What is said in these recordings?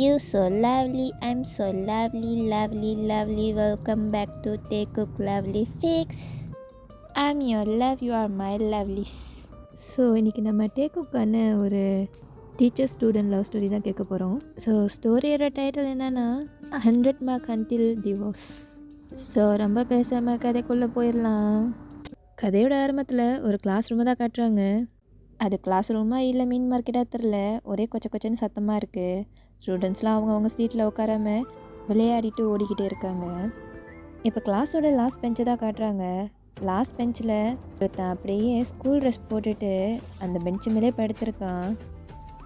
You so lovely, I'm so lovely, lovely, lovely. Welcome back to Take Cook Lovely Fix. I'm your love, you are my lovelies. So இன்றைக்கி நம்ம டேக்குக்கான ஒரு teacher student love story தான் கேட்க போகிறோம். So ஸ்டோரியோட title என்னென்னா 100 Mark Until Divorce. So ரொம்ப பேசாமல் கதைக்குள்ளே போயிடலாம். கதையோட ஆரம்பத்தில் ஒரு கிளாஸ் ரூமை தான் காட்டுறாங்க. அது கிளாஸ் ரூமாக இல்லை மீன் மார்க்கெட்டாக தெரில, ஒரே கொச்சன்னு சத்தமாக இருக்குது. ஸ்டூடெண்ட்ஸ்லாம் அவங்கவுங்க சீட்டில் உட்காராம விளையாடிட்டு ஓடிக்கிட்டே இருக்காங்க. இப்போ கிளாஸோட லாஸ்ட் பெஞ்சை தான் காட்டுறாங்க. லாஸ்ட் பெஞ்சில் ஒருத்தன் அப்படியே ஸ்கூல் ட்ரெஸ் போட்டுட்டு அந்த பெஞ்சு மேலே படுத்திருக்கான்.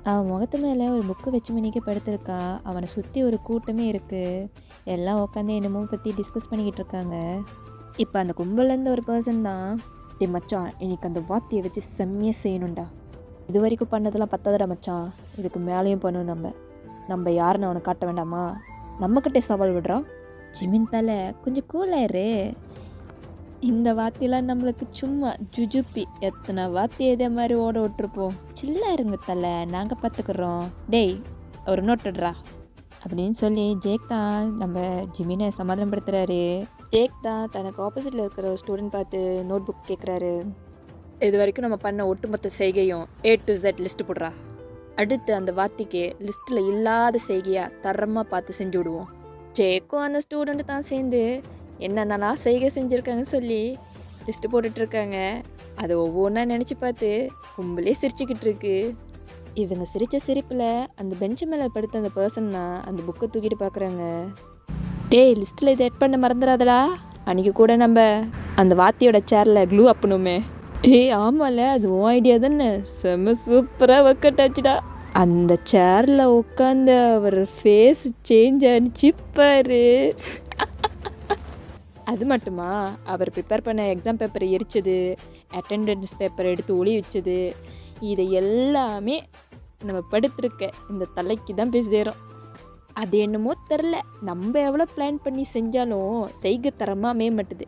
அவன் முகத்து மேலே ஒரு புக்கு வச்சு மணிக்கு படுத்திருக்கான். அவனை சுற்றி ஒரு கூட்டமே இருக்குது. எல்லாம் உட்காந்து என்னமோ பற்றி டிஸ்கஸ் பண்ணிக்கிட்டு இருக்காங்க. இப்போ அந்த கும்பல்லேருந்து ஒரு பர்சன் தான், டே மச்சான், இன்னைக்கு அந்த வாத்தியை வச்சு செம்மையாக செய்யணும்டா. இது வரைக்கும் பண்ணதெல்லாம் பத்தாதடா மச்சான், இதுக்கு மேலேயும் பண்ணணும். நம்ம யாருன்னு அவனை காட்ட வேண்டாமா? நம்மக்கிட்டே சவால் விடுறான். ஜிமின் தலை கொஞ்சம் கூலாயிரு. இந்த வாத்தியெல்லாம் நம்மளுக்கு சும்மா ஜுஜுப்பி. எத்தனை வாத்தியை இதே மாதிரி ஓட விட்டுருப்போம். சில்லா இருங்க தலை, நாங்கள் பார்த்துக்குறோம். டேய் ஒரு நோட்டுடுறா அப்படின்னு சொல்லி ஜேக் தான் நம்ம ஜிமினை சமாதானப்படுத்துகிறாரு. ஜேக் தான் தனக்கு ஆப்போசிட்டில் இருக்கிற ஒரு ஸ்டூடெண்ட் பார்த்து நோட் புக் கேட்குறாரு. இது வரைக்கும் நம்ம பண்ண ஒட்டுமொத்த செய்கையும் A to Z லிஸ்ட்டு போடுறா. அடுத்து அந்த வாத்திக்கு லிஸ்ட்டில் இல்லாத செய்கையாக தரமாக பார்த்து செஞ்சு விடுவோம். ஜேக்கும் அந்த ஸ்டூடெண்ட்டு தான் சேர்ந்து என்னென்னலாம் செய்கை செஞ்சுருக்காங்கன்னு சொல்லி லிஸ்ட்டு போட்டுட்ருக்காங்க. அதை ஒவ்வொன்றா நினச்சி பார்த்து கும்பலே சிரிச்சுக்கிட்டு இருக்கு. இவங்க சிரித்த சிரிப்பில் அந்த பெஞ்சு மேலே படுத்த அந்த பர்சன் தான் அந்த புக்கை தூக்கிட்டு பார்க்குறாங்க. டேய் லிஸ்ட்டில் இதை எட் பண்ண மறந்துடாதடா, அன்றைக்கி கூட நம்ம அந்த வாத்தியோட சேரில் க்ளூ அப்பணுமே. ஆமாம்ல, அது உன் ஐடியா தானே, செம்ம சூப்பராக ஒர்க் அவுட் ஆச்சுடா. அந்த சேரில் உட்காந்து அவர் ஃபேஸ் சேஞ்ச் ஆனிச்சு பாரு. அது மட்டுமா, அவர் ப்ரிப்பேர் பண்ண எக்ஸாம் பேப்பரை எரிச்சது, அட்டெண்டன்ஸ் பேப்பரை எடுத்து ஒளி வச்சது, இதை எல்லாமே நம்ம படுத்திருக்க இந்த தலைக்கு தான் போய் சேரும். அது என்னமோ தெரில, நம்ம எவ்வளோ பிளான் பண்ணி செஞ்சாலும் செய்கை தரமாக மேம்பட்டுது.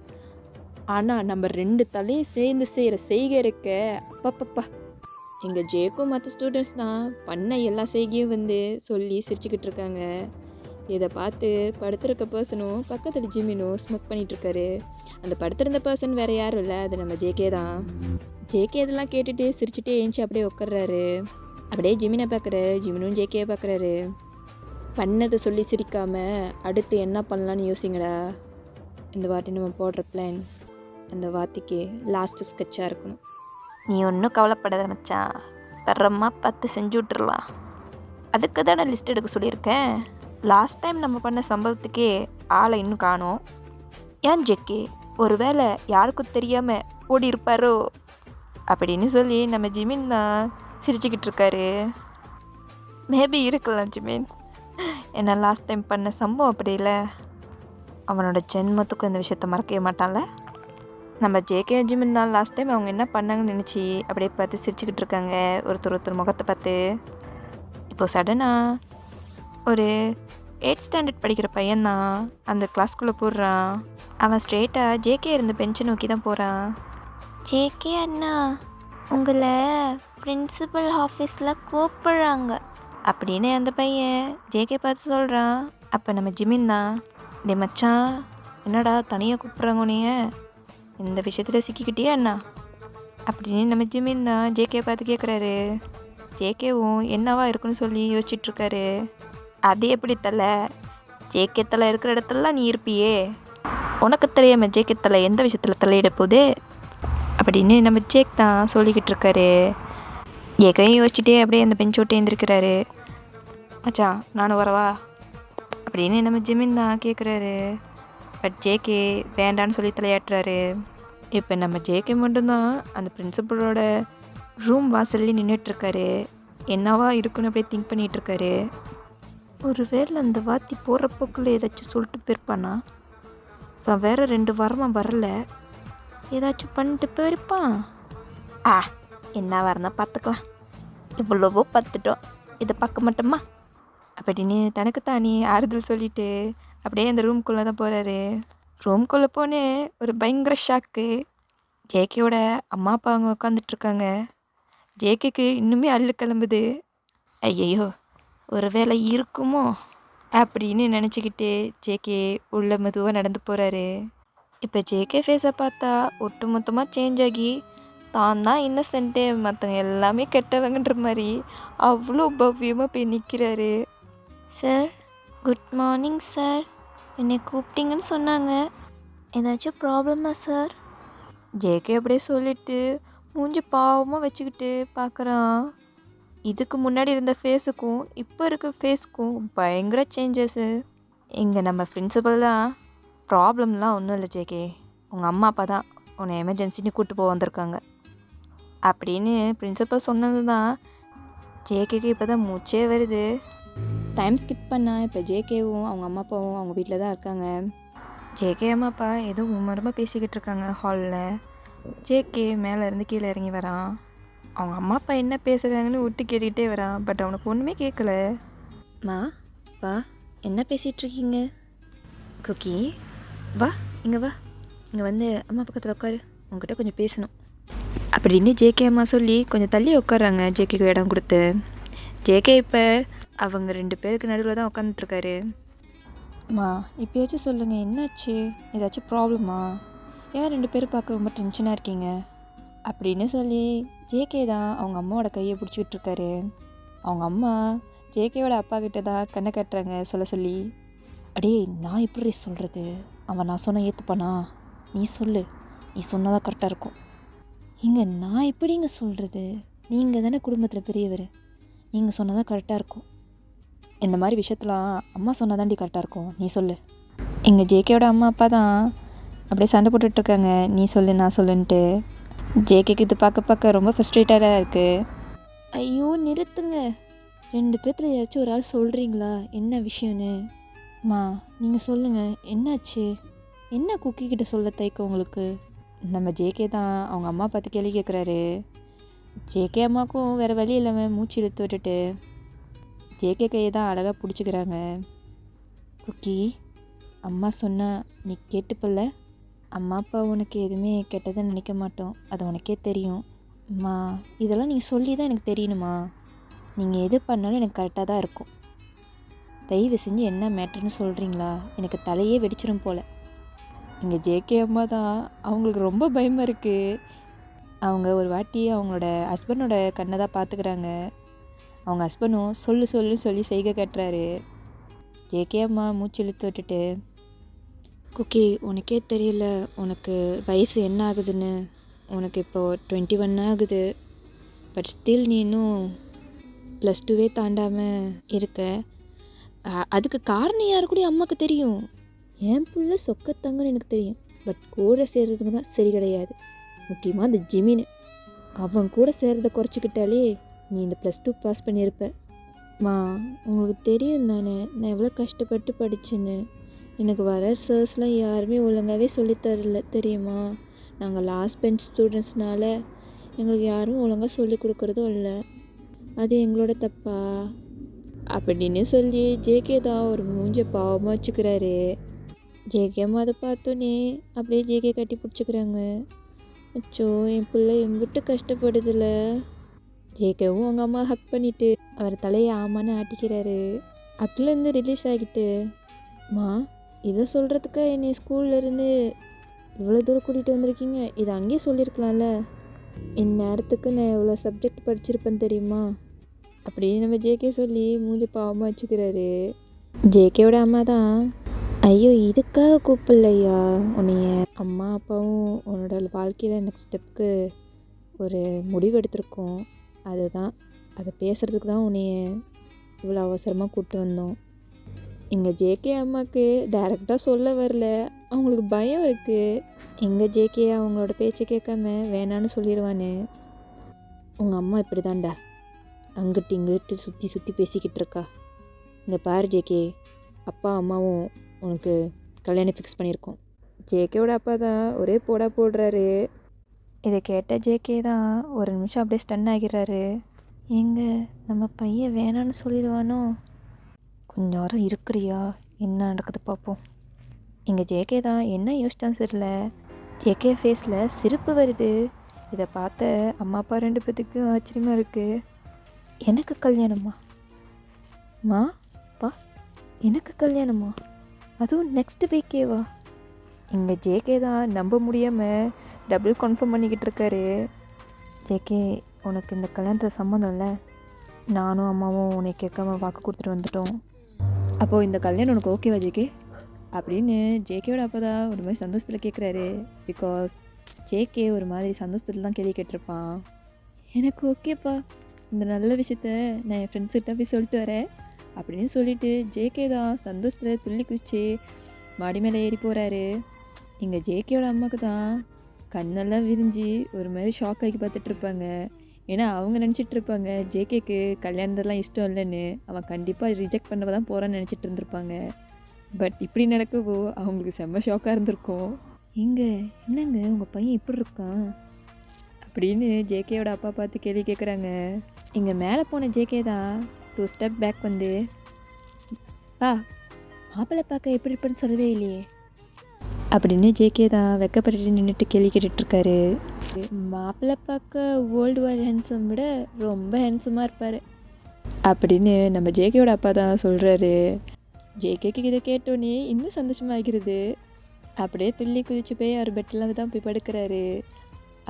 ஆனால் நம்ம 2 தலையும் சேர்ந்து செய்கிற செய்கை இருக்க அப்பப்பப்பா. எங்கள் ஜேக்கும் மற்ற ஸ்டூடெண்ட்ஸ் தான் பண்ண எல்லா செய்கையும் வந்து சொல்லி சிரிச்சுக்கிட்டு இருக்காங்க. இதை பார்த்து படுத்திருக்க பர்சனும் பக்கத்தில் ஜிமினும் ஸ்மோக் பண்ணிகிட்ருக்காரு. அந்த படுத்திருந்த பர்சன் வேறு யாரும் இல்லை, அது நம்ம ஜேகே தான். ஜேகே இதெல்லாம் கேட்டுட்டு சிரிச்சுட்டே ஏஞ்சி அப்படியே உட்கார்றாரு. அப்படியே ஜிமினை பார்க்குறாரு, ஜிமினும் ஜேகே பார்க்குறாரு. பண்ணதை சொல்லி சிரிக்காமல் அடுத்து என்ன பண்ணலான்னு யோசிங்கடா. இந்த வாட்டி நம்ம போடுற பிளான் அந்த வாத்திக்கு லாஸ்ட்டு ஸ்கெட்சாக இருக்கணும். நீ ஒன்றும் கவலைப்படாத மச்சான், தரமாக பார்த்து செஞ்சு விட்டுறலாம். அதுக்கு தானே லிஸ்ட் எடுக்க சொல்லியிருக்கேன். லாஸ்ட் டைம் நம்ம பண்ண சம்பவத்துக்கே ஆளை இன்னும் காணோம். ஏன் ஜெக்கே, ஒரு வேளை யாருக்கும் தெரியாமல் ஓடி இருப்பாரோ அப்படின்னு சொல்லி நம்ம ஜிமின் தான் சிரிச்சுக்கிட்டு இருக்காரு. மேபி இருக்கலாம் ஜிமின், ஏன்னா லாஸ்ட் டைம் பண்ண சம்பவம் அப்படி இல்லை. அவனோட ஜென்மத்துக்கும் இந்த விஷயத்த மறக்கவே மாட்டான்ல. நம்ம ஜேகே ஜிமின் தான் லாஸ்ட் டைம் அவங்க என்ன பண்ணாங்கன்னு நினச்சி அப்படியே பார்த்து சிரிச்சுக்கிட்டு இருக்காங்க ஒருத்தர் முகத்தை பார்த்து. இப்போது சடனாக ஒரு 8th ஸ்டாண்டர்ட் படிக்கிற பையன்தான் அந்த கிளாஸ்குள்ளே போடுறான். அவன் ஸ்ட்ரெயிட்டாக ஜேகே இருந்த பெஞ்சை நோக்கி தான் போகிறான். ஜேகே அண்ணா, உங்களை பிரின்சிபல் ஆஃபீஸில் கூப்பிட்றாங்க அப்படின்னு அந்த பையன் ஜேகே பார்த்து சொல்கிறான். அப்போ நம்ம ஜிமின் தான், டே மச்சான், என்னடா தனியாக கூப்பிட்றாங்க உன்னைய, இந்த விஷயத்தில் சிக்கிக்கிட்டியா அண்ணா அப்படின்னு நம்ம ஜிமின் தான் ஜேகே பார்த்து கேட்குறாரு. ஜேகேவும் என்னவா இருக்குன்னு சொல்லி யோசிச்சுட்ருக்காரு. அது எப்படி தலை, ஜேகே தலை இருக்கிற இடத்துலலாம் நீ இருப்பியே, உனக்கு தெரியாமல் ஜேகே தலை எந்த விஷயத்தில் தலையிட போகுது அப்படின்னு நம்ம ஜேக் தான் சொல்லிக்கிட்டு இருக்காரு. ஜேக்கையும் யோசிச்சுட்டே அப்படியே அந்த பெஞ்ச் விட்டு எழுந்திருக்கிறாரு. மச்சான் நானும் வரவா அப்படின்னு நம்ம ஜிமின் தான் கேட்குறாரு. பட் ஜேகே வேண்டான்னு சொல்லி தலையாட்டுறாரு. இப்போ நம்ம ஜேகே மட்டும்தான் அந்த பிரின்சிபலோட ரூம் வாசல்லே நின்றுட்டுருக்காரு. என்னவா இருக்குன்னு அப்படியே திங்க் பண்ணிகிட்ருக்காரு. ஒரு வேளை அந்த வாத்தி போகிற போக்குள்ள ஏதாச்சும் சொல்லிட்டு போயிருப்பானா? இப்போ வேறு 2 வாரமாக வரல, ஏதாச்சும் பண்ணிட்டு போயிருப்பான். என்ன வரனா பார்த்துக்கலாம், இவ்வளவோ பார்த்துட்டோம், இதை பார்க்க மாட்டோமா அப்படின்னு தனக்கு தானே ஆறுதல் சொல்லிட்டு அப்படியே அந்த ரூம்குள்ளே தான் போகிறாரு. ரூம்குள்ளே போனே ஒரு பயங்கர ஷாக்கு. ஜேகேயோட அம்மா அப்பா அங்கே உட்காந்துட்ருக்காங்க. ஜேகேக்கு இன்னுமே அள்ளு கிளம்புது. ஐயையோ, ஒருவேளை இருக்குமோ அப்படின்னு நினச்சிக்கிட்டு ஜேகே உள்ள மெதுவாக நடந்து போகிறாரு. இப்போ ஜேகே ஃபேஸை பார்த்தா ஒட்டு மொத்தமாக சேஞ்ச் ஆகி தான் தான் இன்னசென்ட்டு, மற்றவங்க எல்லாமே கெட்டவங்கன்ற மாதிரி அவ்வளோ பவ்யமாக போய் நிற்கிறாரு. Sir, good morning sir. என்னை கூப்பிட்டீங்கன்னு சொன்னாங்க. ஏதாச்சும் ப்ராப்ளமா சார்? ஜேகே அப்படியே சொல்லிட்டு மூஞ்சி பாவமாக வச்சுக்கிட்டு பார்க்குறான். இதுக்கு முன்னாடி இருந்த ஃபேஸுக்கும் இப்போ இருக்க ஃபேஸுக்கும் பயங்கர சேஞ்சஸ்ஸு. இங்கே நம்ம பிரின்சிபல் தான், ப்ராப்ளம்லாம் ஒன்றும் இல்லை ஜேகே, உங்கள் அம்மா அப்பா தான் உன்னை எமர்ஜென்சின்னு கூப்பிட்டு போக வந்திருக்காங்க அப்படின்னு பிரின்சிபல் சொன்னது தான் ஜேகேக்கு இப்போ தான் மூச்சே வருது. டைம் ஸ்கிப் பண்ணால் இப்போ ஜேகேவும் அவங்க அம்மா அப்பாவும் அவங்க வீட்டில் தான் இருக்காங்க. ஜேகே அம்மா அப்பா ஏதோ உமரமாக பேசிக்கிட்டு இருக்காங்க ஹாலில். ஜேகே மேலே இருந்து கீழே இறங்கி வரான். அவங்க அம்மா அப்பா என்ன பேசுகிறாங்கன்னு விட்டு கேட்டுக்கிட்டே வரான். பட் அவனுக்கு ஒன்றுமே கேட்கல. மா வா, என்ன பேசிகிட்ருக்கீங்க? குக்கி வா, இங்கே வா, இங்கே வந்து அம்மா பக்கத்தில் உட்காரு, உங்ககிட்ட கொஞ்சம் பேசணும் அப்படின்னு ஜேகே அம்மா சொல்லி கொஞ்சம் தள்ளி உட்காராங்க. ஜேகேக்கு இடம் கொடுத்து. ஜேகே இப்போ அவங்க 2 பேருக்கு நடுவில் தான் உட்காந்துட்ருக்காரு. அம்மா இப்போயாச்சும் சொல்லுங்கள், என்னாச்சு? ஏதாச்சும் ப்ராப்ளமா? ஏன் 2 பேரும் பார்க்க ரொம்ப டென்ஷனாக இருக்கீங்க அப்படின்னு சொல்லி ஜேகே தான் அவங்க அம்மாவோட கையை பிடிச்சிக்கிட்டு இருக்காரு. அவங்க அம்மா ஜேகேவோட அப்பா கிட்ட தான் கண்ணை கட்டுறாங்க சொல்ல சொல்லி. அடே, நான் எப்படி சொல்கிறது? அவன் நான் சொன்ன ஏற்றுப்பானா? நீ சொல்லு, நீ சொன்னதான் கரெக்டாக இருக்கும். இங்கே நான் எப்படிங்க சொல்கிறது? நீங்கள் தானே குடும்பத்தில் பெரியவர், நீங்கள் சொன்னதான் கரெக்டாக இருக்கும். இந்த மாதிரி விஷயத்தெலாம் அம்மா சொன்னதாண்டி கரெக்டாக இருக்கும், நீ சொல்லு. எங்கள் ஜேகேவோட அம்மா அப்பா தான் அப்படியே சண்டை போட்டுட்ருக்காங்க, நீ சொல்லு நான் சொல்லுன்ட்டு. ஜேகேக்கு இது பார்க்க ரொம்ப ஃப்ரஸ்ட்ரேட்டடாக இருக்குது. ஐயோ நிறுத்துங்க, 2 பேர்த்துல ஏதாச்சும் ஒரு ஆள் சொல்கிறீங்களா என்ன விஷயம்னு? அம்மா நீங்கள் சொல்லுங்கள், என்னாச்சு? என்ன குக்கி கிட்ட சொல்ல தயக்கம் உங்களுக்கு? நம்ம ஜேகே தான் அவங்க அம்மா பார்த்து கேள்வி கேட்குறாரு. ஜேகே அம்மாவுக்கும் வேறு வழி இல்லாமல் மூச்சு இழுத்து விட்டுட்டு ஜேகே கையை தான் அழகாக பிடிச்சிக்கிறாங்க. குக்கி, அம்மா சொன்னால் நீ கேட்டுப்பல்ல? அம்மா அப்பா உனக்கு எதுவுமே கெட்டதை நினைக்க மாட்டோம், அது உனக்கே தெரியும். அம்மா இதெல்லாம் நீங்கள் சொல்லி தான் எனக்கு தெரியணுமா? நீங்கள் எது பண்ணாலும் எனக்கு கரெக்டாக தான் இருக்கும். தயவு செஞ்சு என்ன மேட்டர்னு சொல்கிறீங்களா? எனக்கு தலையே வெடிச்சிடும் போல். இங்கே ஜேகே அம்மா தான் அவங்களுக்கு ரொம்ப பயமாக இருக்குது. அவங்க ஒரு வாட்டி அவங்களோட ஹஸ்பண்டோட கண்ணை தான் பார்த்துக்கிறாங்க. அவங்க ஹஸ்பண்டும் சொல்லுன்னு சொல்லி செய்கை கட்டுறாரு. ஜேகே அம்மா மூச்சு இழுத்து விட்டுட்டு, குக்கி உனக்கே தெரியல உனக்கு வயசு என்ன ஆகுதுன்னு. உனக்கு இப்போது 21 ஆகுது. பட் ஸ்டில் நீ இன்னும் +2 தாண்டாமல் இருக்க. அதுக்கு காரணம் யாரு கூட அம்மாவுக்கு தெரியும். என் புள்ள சொக்கத்தங்கன்னு எனக்கு தெரியும். பட் கூட சேர்றதுக்கு தான் சரி கிடையாது. முக்கியமாக அந்த ஜிமின்னு, அவன் கூட சேர்றதை குறைச்சிக்கிட்டாலே நீ இந்த +2 பாஸ் பண்ணியிருப்ப. மா உங்களுக்கு தெரியும் தானே நான் எவ்வளோ கஷ்டப்பட்டு படித்தேன்னு. எனக்கு வர சர்ஸ்லாம் யாருமே ஒழுங்காகவே சொல்லித்தரல தெரியுமா? நாங்கள் லாஸ்ட் பெஞ்ச் ஸ்டூடெண்ட்ஸ்னால எங்களுக்கு யாரும் ஒழுங்காக சொல்லி கொடுக்குறதும் இல்லை. அது எங்களோட தப்பா அப்படின்னு சொல்லி ஜேகே தான் ஒரு மூஞ்ச பாவமாக வச்சுக்கிறாரு. ஜேகே அம்மா அதை பார்த்தோன்னே அப்படியே ஜேகே கட்டி பிடிச்சிக்கிறாங்க. அச்சோ, என் பிள்ளை எம்பிட்டு கஷ்டப்படுதில்ல. ஜேகேவும் அவங்க அம்மா ஹக் பண்ணிவிட்டு அவர் தலையை ஆமான்னு ஆட்டிக்கிறாரு. அதுலேருந்து ரிலீஸ் ஆகிட்டு, மா இதை சொல்கிறதுக்கு என்னை ஸ்கூல்லேருந்து இவ்வளோ தூரம் கூட்டிகிட்டு வந்திருக்கீங்க, இதை அங்கேயே சொல்லியிருக்கலாம்ல. இந்நேரத்துக்கு நான் எவ்வளோ சப்ஜெக்ட் படிச்சிருப்பேன்னு தெரியுமா அப்படின்னு நம்ம ஜேகே சொல்லி மூஞ்சி பாவமாக வச்சுக்கிறாரு. ஜேகேவோட அம்மா தான், ஐயோ இதுக்காக கூப்பிடலையா உன்னைய? அம்மா அப்பாவும் உன்னோட வாழ்க்கையில் நெக்ஸ்ட் ஸ்டெப்புக்கு ஒரு முடிவு எடுத்திருக்கோம், அதுதான் அதை பேசுகிறதுக்கு தான் உன்னைய இவ்வளோ அவசரமாக கூப்பிட்டு வந்தோம். எங்கள் ஜேகே அம்மாவுக்கு டைரெக்டாக சொல்ல வரல, அவங்களுக்கு பயம் இருக்குது. எங்கள் ஜேகே அவங்களோட பேச்சை கேட்காம வேணான்னு சொல்லிடுவான்னு. உங்கள் அம்மா இப்படி தான்டா அங்கிட்டு இங்கிட்டு சுற்றி பேசிக்கிட்டு இருக்கா. இங்கே பாரு ஜேகே, அப்பா அம்மாவும் உனக்கு கல்யாணம் ஃபிக்ஸ் பண்ணியிருக்கோம். ஜேகேவோட அப்பா தான் ஒரே போடுறாரு. இதை கேட்ட ஜேகே தான் ஒரு நிமிஷம் அப்படியே ஸ்டன் ஆகிறாரு. எங்க நம்ம பையன் வேணான்னு சொல்லிடுவானோ? கொஞ்ச நேரம் இருக்கிறியா, என்ன நடக்குது பார்ப்போம். எங்கள் ஜேகே தான் என்ன யோசிச்சான்னு தெரியல, ஜேகே ஃபேஸில் சிரிப்பு வருது. இதை பார்த்த அம்மா அப்பா 2 பேத்துக்கும் ஆச்சரியமாக இருக்குது. எனக்கு கல்யாணமா? மா பா எனக்கு கல்யாணமா? அதுவும் நெக்ஸ்ட் வீக்கேவா? இங்கே ஜேகே தான் நம்ப முடியாமல் டபுள் கன்ஃபார்ம் பண்ணிக்கிட்டு இருக்காரு. ஜேகே, உனக்கு இந்த கல்யாணத்தில் சம்மந்தம் இல்லை. நானும் அம்மாவும் உன்னை கேட்காம வாக்கு கொடுத்துட்டு வந்துட்டோம். அப்போது இந்த கல்யாணம் உனக்கு ஓகேவா ஜேகே அப்படின்னு ஜேகேயோட அப்பா தான் ஒரு மாதிரி சந்தோஷத்தில் கேட்குறாரு. பிகாஸ் ஜேகே ஒரு மாதிரி சந்தோஷத்தில் தான் கேள்வி கேட்டிருப்பான். எனக்கு ஓகேப்பா, இந்த நல்ல விஷயத்த நான் என் ஃப்ரெண்ட்ஸ்கிட்ட போய் சொல்லிட்டு வரேன் அப்படின்னு சொல்லிட்டு ஜேகே தான் சந்தோஷத்தில் துள்ளி குதிச்சு மாடி மேலே ஏறி போகிறாரு. இங்கே ஜேகேயோட அம்மாவுக்கு தான் கண்ணெல்லாம் விரிஞ்சு ஒரு மாதிரி ஷாக் ஆகி பார்த்துட்ருப்பாங்க. ஏன்னா அவங்க நினச்சிட்டு இருப்பாங்க ஜேகேக்கு கல்யாணத்தெல்லாம் இஷ்டம் இல்லைன்னு, அவன் கண்டிப்பாக ரிஜெக்ட் பண்ண தான் போகிறான்னு நினச்சிட்டு இருந்திருப்பாங்க. பட் இப்படி நடக்கவோ அவங்களுக்கு செம்ம ஷாக்காக இருந்திருக்கும். என்னங்க உங்கள் பையன் இப்படி இருக்கான் அப்படின்னு ஜேகேயோட அப்பா பார்த்து கேள்வி கேட்குறாங்க. இங்கே மேலே போன ஜேகே தான் 2 ஸ்டெப் பேக் வந்து, பா மாப்பிள்ளை பார்க்க எப்படி இருப்பேன்னு சொல்லவே இல்லையே அப்படின்னு ஜேகே தான் வெக்கப்பட்டு நின்றுட்டு கேள்வி கேட்டுட்ருக்காரு. மாப்பிள்ளை பார்க்க வேர்ல்டு வைட் ஹேண்ட்ஸம் விட ரொம்ப ஹேண்ட்ஸமாக இருப்பார் அப்படின்னு நம்ம ஜேகேயோட அப்பா தான் சொல்கிறாரு. ஜேகேக்கு இதை கேட்டோன்னே இன்னும் சந்தோஷமாகிறது. அப்படியே துள்ளி குதிச்சு போய் அவர் பெட்டில் தான் போய் படுக்கிறாரு.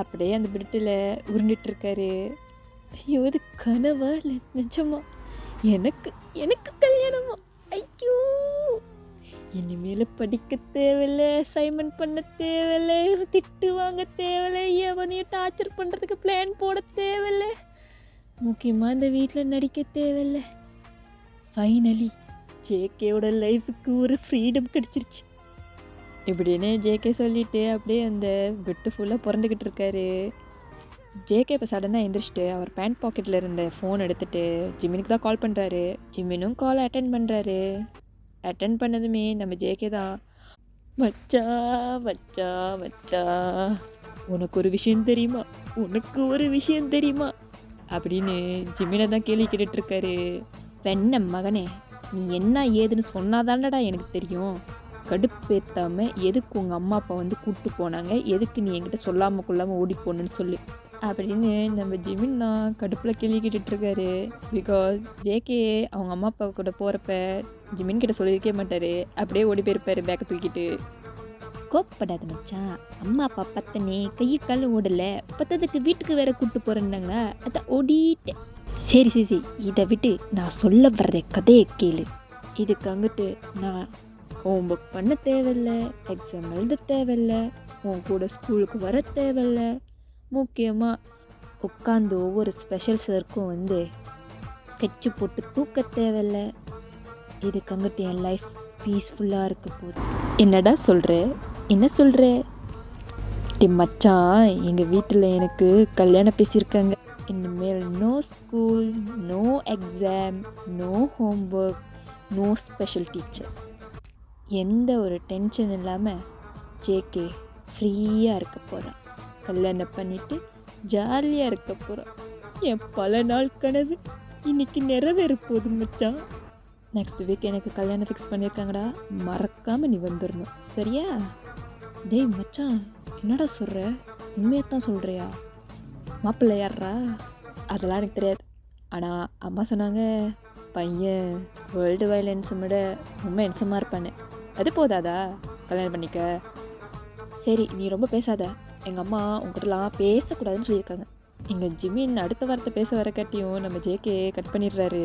அப்படியே அந்த பெட்டில் உருண்டுட்டுருக்காரு. ஐயோ, இது கனவா இல்லை நிஜமா? எனக்கு எனக்கு கல்யாணமா? ஐயோ, இனிமேல் படிக்க தேவையில்லை, அசைன்மெண்ட் பண்ண தேவையில்லை, திட்டு வாங்க தேவையில்லை, எவனையும் டார்ச்சர் பண்ணுறதுக்கு பிளான் போட தேவையில்லை, முக்கியமாக இந்த வீட்டில் நடிக்க தேவையில்லை. ஃபைனலி ஜேகேவோட லைஃபுக்கு ஒரு ஃப்ரீடம் கிடச்சிருச்சு இப்படின்னு ஜேகே சொல்லிட்டு அப்படியே அந்த பெட்டு ஃபுல்லாக புரண்டுக்கிட்டு இருக்காரு. ஜேகே இப்போ சடனாக எந்திரிச்சிட்டு அவர் பேண்ட் பாக்கெட்டில் இருந்த ஃபோன் எடுத்துகிட்டு ஜிமினுக்கு தான் கால் பண்ணுறாரு. ஜிமினும் காலை அட்டென்ட் பண்ணுறாரு. அட்டென்ட் பண்ணதுமே நம்ம ஜேகே தான், மச்சா மச்சா மச்சா உனக்கு ஒரு விஷயம் தெரியுமா, உனக்கு ஒரு விஷயம் தெரியுமா அப்படின்னு ஜிமினை தான் கேள்வி கேட்டுட்ருக்காரு. பெண்ண மகனே, நீ என்ன ஏதுன்னு சொன்னாதானடா எனக்கு தெரியும். கடுப்பேற்றாமல் எதுக்கு உங்கள் அம்மா அப்பா வந்து கூப்பிட்டு போனாங்க, எதுக்கு நீ என்கிட்ட சொல்லாமல் கொள்ளாமல் ஓடி போகணுன்னு சொல்லு அப்படின்னு நம்ம ஜிமின் தான் கடுப்பில் கேள்வி கேட்டுட்ருக்காரு. பிகாஸ் ஜேகே அவங்க அம்மா அப்பா கூட போகிறப்ப ஜிமின் கிட்ட சொல்லியிருக்கே மாட்டார். அப்படியே ஓடி போயிருப்பார் பேக்கை தூக்கிட்டு. கோப்படாத மச்சான், அம்மா அப்பா பத்தனே கையை காலம் ஓடலை, பத்ததுக்கு வீட்டுக்கு வேற கூப்பிட்டு போகிறேன்னாங்களா, அதான் ஓடிட்டேன். சரி சரி சரி, இதை விட்டு நான் சொல்ல வர்ற கதையை கேளு. இதுக்கு அங்கிட்டு நான் ஹோம்ஒர்க் பண்ண தேவையில்லை, எக்ஸாம் எழுத தேவையில்லை, உன் கூட ஸ்கூலுக்கு வர தேவையில்லை, முக்கியமாக உட்காந்து ஒவ்வொரு ஸ்பெஷல் சர்க்கும் வந்து ஸ்கெட்சு போட்டு தூக்க தேவையில்லை. இதுக்கு அங்கிட்டு என் லைஃப் பீஸ்ஃபுல்லாக இருக்க போகுது. என்னடா சொல்கிற, என்ன சொல்கிற? மச்சான், எங்கள் வீட்டில் எனக்கு கல்யாணம் பேசியிருக்காங்க. இனிமேல் no school, no exam, no homework, no special teachers. எந்த ஒரு டென்ஷன் இல்லாமல் ஜேகே ஃப்ரீயாக இருக்க போகிறான். கல்யாணம் பண்ணிவிட்டு ஜாலியாக இருக்க போகிறான். என் பல நாள் கனவு இன்னைக்கு நிறைவேற போகுது மச்சான். நெக்ஸ்ட் வீக் எனக்கு கல்யாணம் ஃபிக்ஸ் பண்ணியிருக்காங்கடா, மறக்காமல் நீ வந்துடணும், சரியா? டேய் மச்சான், என்னடா சொல்கிற? உண்மையத்தான் சொல்கிறியா? மாப்பிள்ளை யார்ரா? அதெல்லாம் எனக்கு தெரியாது. ஆனால் அம்மா சொன்னாங்க பையன் வேர்ல்டு வைலன்ஸை விட ரொம்ப ஹென்சமாக இருப்பானே. அது போதாதா கல்யாணம் பண்ணிக்க? சரி, நீ ரொம்ப பேசாத. எங்கள் அம்மா உங்ககிட்டலாம் பேசக்கூடாதுன்னு சொல்லியிருக்காங்க. எங்கள் ஜிமின் அடுத்த வாரத்தை பேச வர காட்டியும் நம்ம ஜேகே கட் பண்ணிடுறாரு.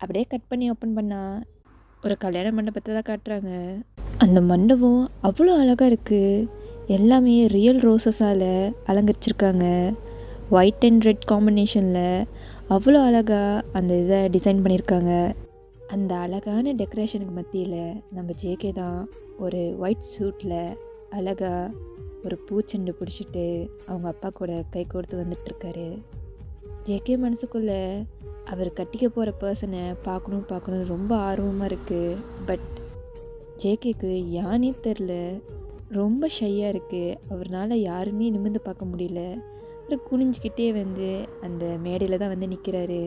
அப்படியே கட் பண்ணி ஓப்பன் பண்ணால் ஒரு கல்யாண மண்டபத்தை தான் காட்டுறாங்க. அந்த மண்டபம் அவ்வளோ அழகாக இருக்குது. எல்லாமே ரியல் ரோசஸால் அலங்கரிச்சிருக்காங்க. ஒயிட் அண்ட் ரெட் காம்பினேஷனில் அவ்வளோ அழகாக அந்த இதை டிசைன் பண்ணியிருக்காங்க. அந்த அழகான டெக்கரேஷனுக்கு மத்தியில் நம்ம ஜேகே தான் ஒரு ஒயிட் சூட்டில் அழகாக ஒரு பூச்செண்டு பிடிச்சிட்டு அவங்க அப்பா கூட கை கோர்த்து வந்துட்டுருக்காரு. ஜேகே மனசுக்குள்ளே அவர் கட்டிக்க போகிற பர்சனை பார்க்கணும் ரொம்ப ஆர்வமாக இருக்குது. பட் ஜேகேக்கு யானே தெரில, ரொம்ப ஷையாக இருக்குது. அவரால் யாருமே நிமிர்ந்து பார்க்க முடியல. அவர் குனிஞ்சிக்கிட்டே வந்து அந்த மேடையில் தான் வந்து நிற்கிறாரு.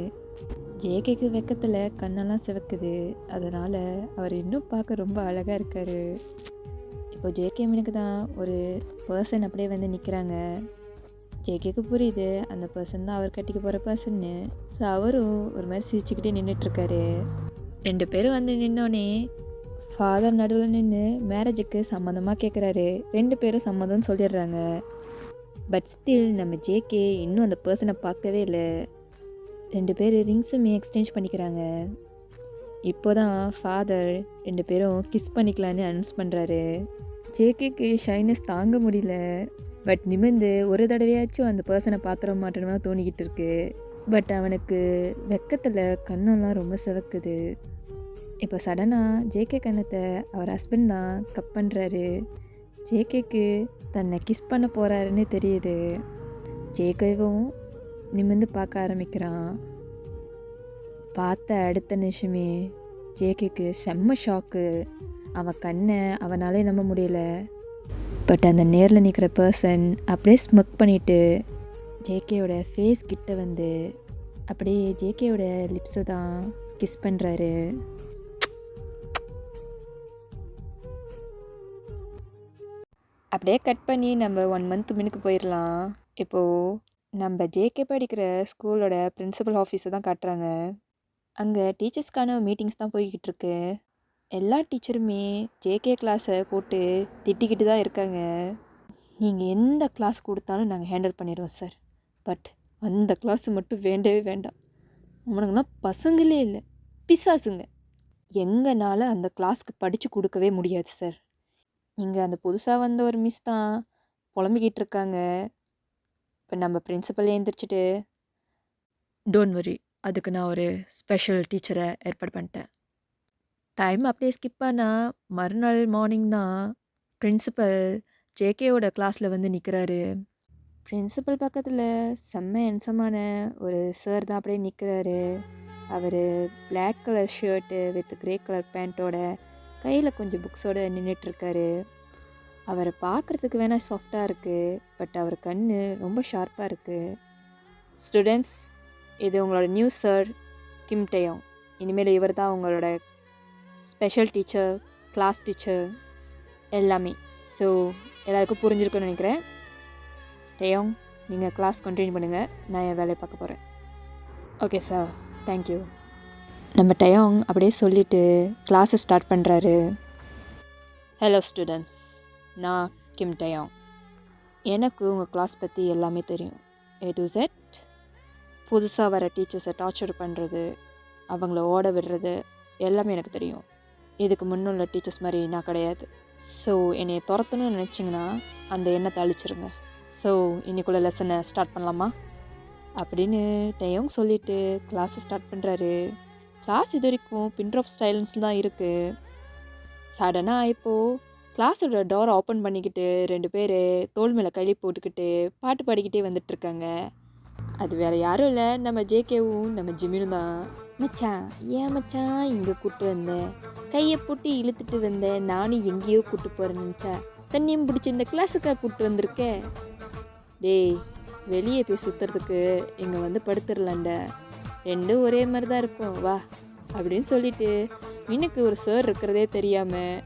ஜேகேக்கு வெக்கத்தில் கண்ணெல்லாம் சிவக்குது. அதனால் அவர் இன்னும் பார்க்க ரொம்ப அழகாக இருக்கார். இப்போ ஜேகே மீனுக்கு தான் ஒரு பர்சன் அப்படியே வந்து நிற்கிறாங்க. ஜேகேக்கு புரியுது அந்த பர்சன் தான் அவர் கட்டிக்க போகிற பர்சன்னு. ஸோ அவரும் ஒரு மாதிரி சிரிச்சுக்கிட்டே நின்றுட்டுருக்காரு. 2 பேரும் வந்து நின்னோடனே ஃபாதர் நடுவில் நின்று மேரேஜுக்கு சம்மந்தமாக கேட்குறாரு. 2 பேரும் சம்மதம்னு சொல்லிடுறாங்க. பட் ஸ்டில் நம்ம ஜேகே இன்னும் அந்த பர்சனை பார்க்கவே இல்லை. 2 பேர் ரிங்ஸுமே எக்ஸ்சேஞ்ச் பண்ணிக்கிறாங்க. இப்போ தான் ஃபாதர் 2 பேரும் கிஸ் பண்ணிக்கலான்னு அனௌன்ஸ் பண்ணுறாரு. ஜேகேக்கு ஷைனஸ் தாங்க முடியல. பட் நிமிர்ந்து ஒரு தடவையாச்சும் அந்த பர்சனை பார்த்துட மாட்டேன்னு தோணிக்கிட்டு இருக்கு. பட் அவனுக்கு வெக்கத்தில் கண்ணெல்லாம் ரொம்ப சிவக்குது. இப்போ சடனாக ஜேகே கண்ணத்தை அவர் ஹஸ்பண்ட் தான் கப் பண்ணுறாரு. ஜேகேக்கு தன்னை கிஸ் பண்ண போகிறாருன்னு தெரியுது. ஜேகேவும் நிமிர்ந்து பார்க்க ஆரம்பிக்கிறான். பார்த்த அடுத்த நிமிஷமே ஜேகேக்கு செம்ம ஷாக்கு. அவன் கண்ணை அவனாலே நம்ப முடியல. பட் அந்த நேரில் நிற்கிற பர்சன் அப்படியே ஸ்மக் பண்ணிவிட்டு ஜேகேயோட ஃபேஸ் கிட்ட வந்து அப்படியே ஜேகேயோட லிப்ஸை தான் கிஸ் பண்ணுறாரு. அப்படியே கட் பண்ணி நம்ம 1 மந்த் முன்னுக்கு போயிடலாம். இப்போது நம்ம ஜேகே படிக்கிற ஸ்கூலோட பிரின்சிபல் ஆஃபீஸை தான் காட்டுறாங்க. அங்கே டீச்சர்ஸ்க்கான மீட்டிங்ஸ் தான் போய்கிட்டு இருக்கு. எல்லா டீச்சருமே ஜேகே கிளாஸை போட்டு திட்டிக்கிட்டு தான் இருக்காங்க. நீங்கள் எந்த கிளாஸ் கொடுத்தாலும் நாங்கள் ஹேண்டில் பண்ணிடுவோம் சார். பட் அந்த கிளாஸ் மட்டும் வேண்டவே வேண்டாம். அவனுங்களாம் பசங்களே இல்லை, பிசாசுங்க. எங்களால் அந்த கிளாஸ்க்கு படித்து கொடுக்கவே முடியாது சார். இங்கே அந்த புதுசாக வந்த ஒரு மிஸ் தான் புலம்பிக்கிட்டு இருக்காங்க. இப்போ நம்ம பிரின்சிபல் எழுந்திரிச்சிட்டு, டோன்ட் வரி, அதுக்கு நான் ஒரு ஸ்பெஷல் டீச்சரை ஏற்பாடு பண்ணிட்டேன். டைம் அப்படியே ஸ்கிப் ஆனால் மறுநாள் மார்னிங் தான் பிரின்சிபல் ஜேகேவோட கிளாஸில் வந்து நிற்கிறாரு. பிரின்சிபல் பக்கத்தில் செம்ம ஹென்சமான ஒரு சார் தான் அப்படியே நிற்கிறாரு. அவர் black colour shirt with grey colour பேண்ட்டோட கையில் கொஞ்சம் புக்ஸோடு நின்றுட்டுருக்காரு. அவரை பார்க்குறதுக்கு வேணால் சாஃப்டாக இருக்குது, பட் அவர் கண் ரொம்ப ஷார்ப்பாக இருக்குது. ஸ்டூடெண்ட்ஸ், இது உங்களோட நியூ சார் கிம் டேயோங். இனிமேல் இவர் தான் உங்களோட ஸ்பெஷல் டீச்சர், கிளாஸ் டீச்சர் எல்லாமே. ஸோ எல்லாருக்கும் புரிஞ்சிருக்குன்னு நினைக்கிறேன். டேயோங், நீங்கள் கிளாஸ் கண்டினியூ பண்ணுங்கள், நான் என் வேலையை பார்க்க போகிறேன். Okay sir, thank you. நம்ம டேயோங் அப்படியே சொல்லிவிட்டு கிளாஸை ஸ்டார்ட் பண்ணுறாரு. ஹலோ ஸ்டூடெண்ட்ஸ், நான் கிம் டேயோங். எனக்கு உங்கள் கிளாஸ் பற்றி எல்லாமே தெரியும். A to Z. புதுசாக வர டீச்சர்ஸை டார்ச்சர் பண்ணுறது, அவங்கள ஓட விடுறது எல்லாமே எனக்கு தெரியும். இதுக்கு முன்னுள்ள டீச்சர்ஸ் மாதிரி நான் கிடையாது. ஸோ என்னை துரத்தணும்னு நினச்சிங்கன்னா அந்த எண்ணத்தை அழிச்சிருங்க. ஸோ இன்னைக்குள்ள லெசனை ஸ்டார்ட் பண்ணலாமா அப்படின்னு டேயோங் சொல்லிவிட்டு கிளாஸை ஸ்டார்ட் பண்ணுறாரு. கிளாஸ் இது வரைக்கும் பின்ட்ராப் ஸ்டைல்ஸ் தான் இருக்குது. சடனாக இப்போது கிளாஸோட டோரை ஓப்பன் பண்ணிக்கிட்டு 2 பேர் தோல் மேலே கழி போட்டுக்கிட்டு பாட்டு பாடிக்கிட்டே வந்துட்டுருக்காங்க. அது வேறு யாரும் இல்லை, நம்ம ஜேகேவும் நம்ம ஜிமினும் தான். மச்சான், ஏன் மச்சான் இங்கே கூப்பிட்டு வந்தேன்? கையை போட்டு இழுத்துட்டு வந்தேன். நானும் எங்கேயோ கூப்பிட்டு போகிறேன்னு நினச்சா தண்ணியும் பிடிச்சி இந்த கிளாஸுக்காக கூப்பிட்டு வந்திருக்கேன். டேய், வெளியே போய் சுற்றுறதுக்கு இங்கே வந்து படுத்துடலாண்ட, ரெண்டும் ஒரே மாதிரி தான் இருக்கும், வா அப்படின்னு சொல்லிட்டு மினுக்கு ஒரு சார் இருக்கிறதே தெரியாமல்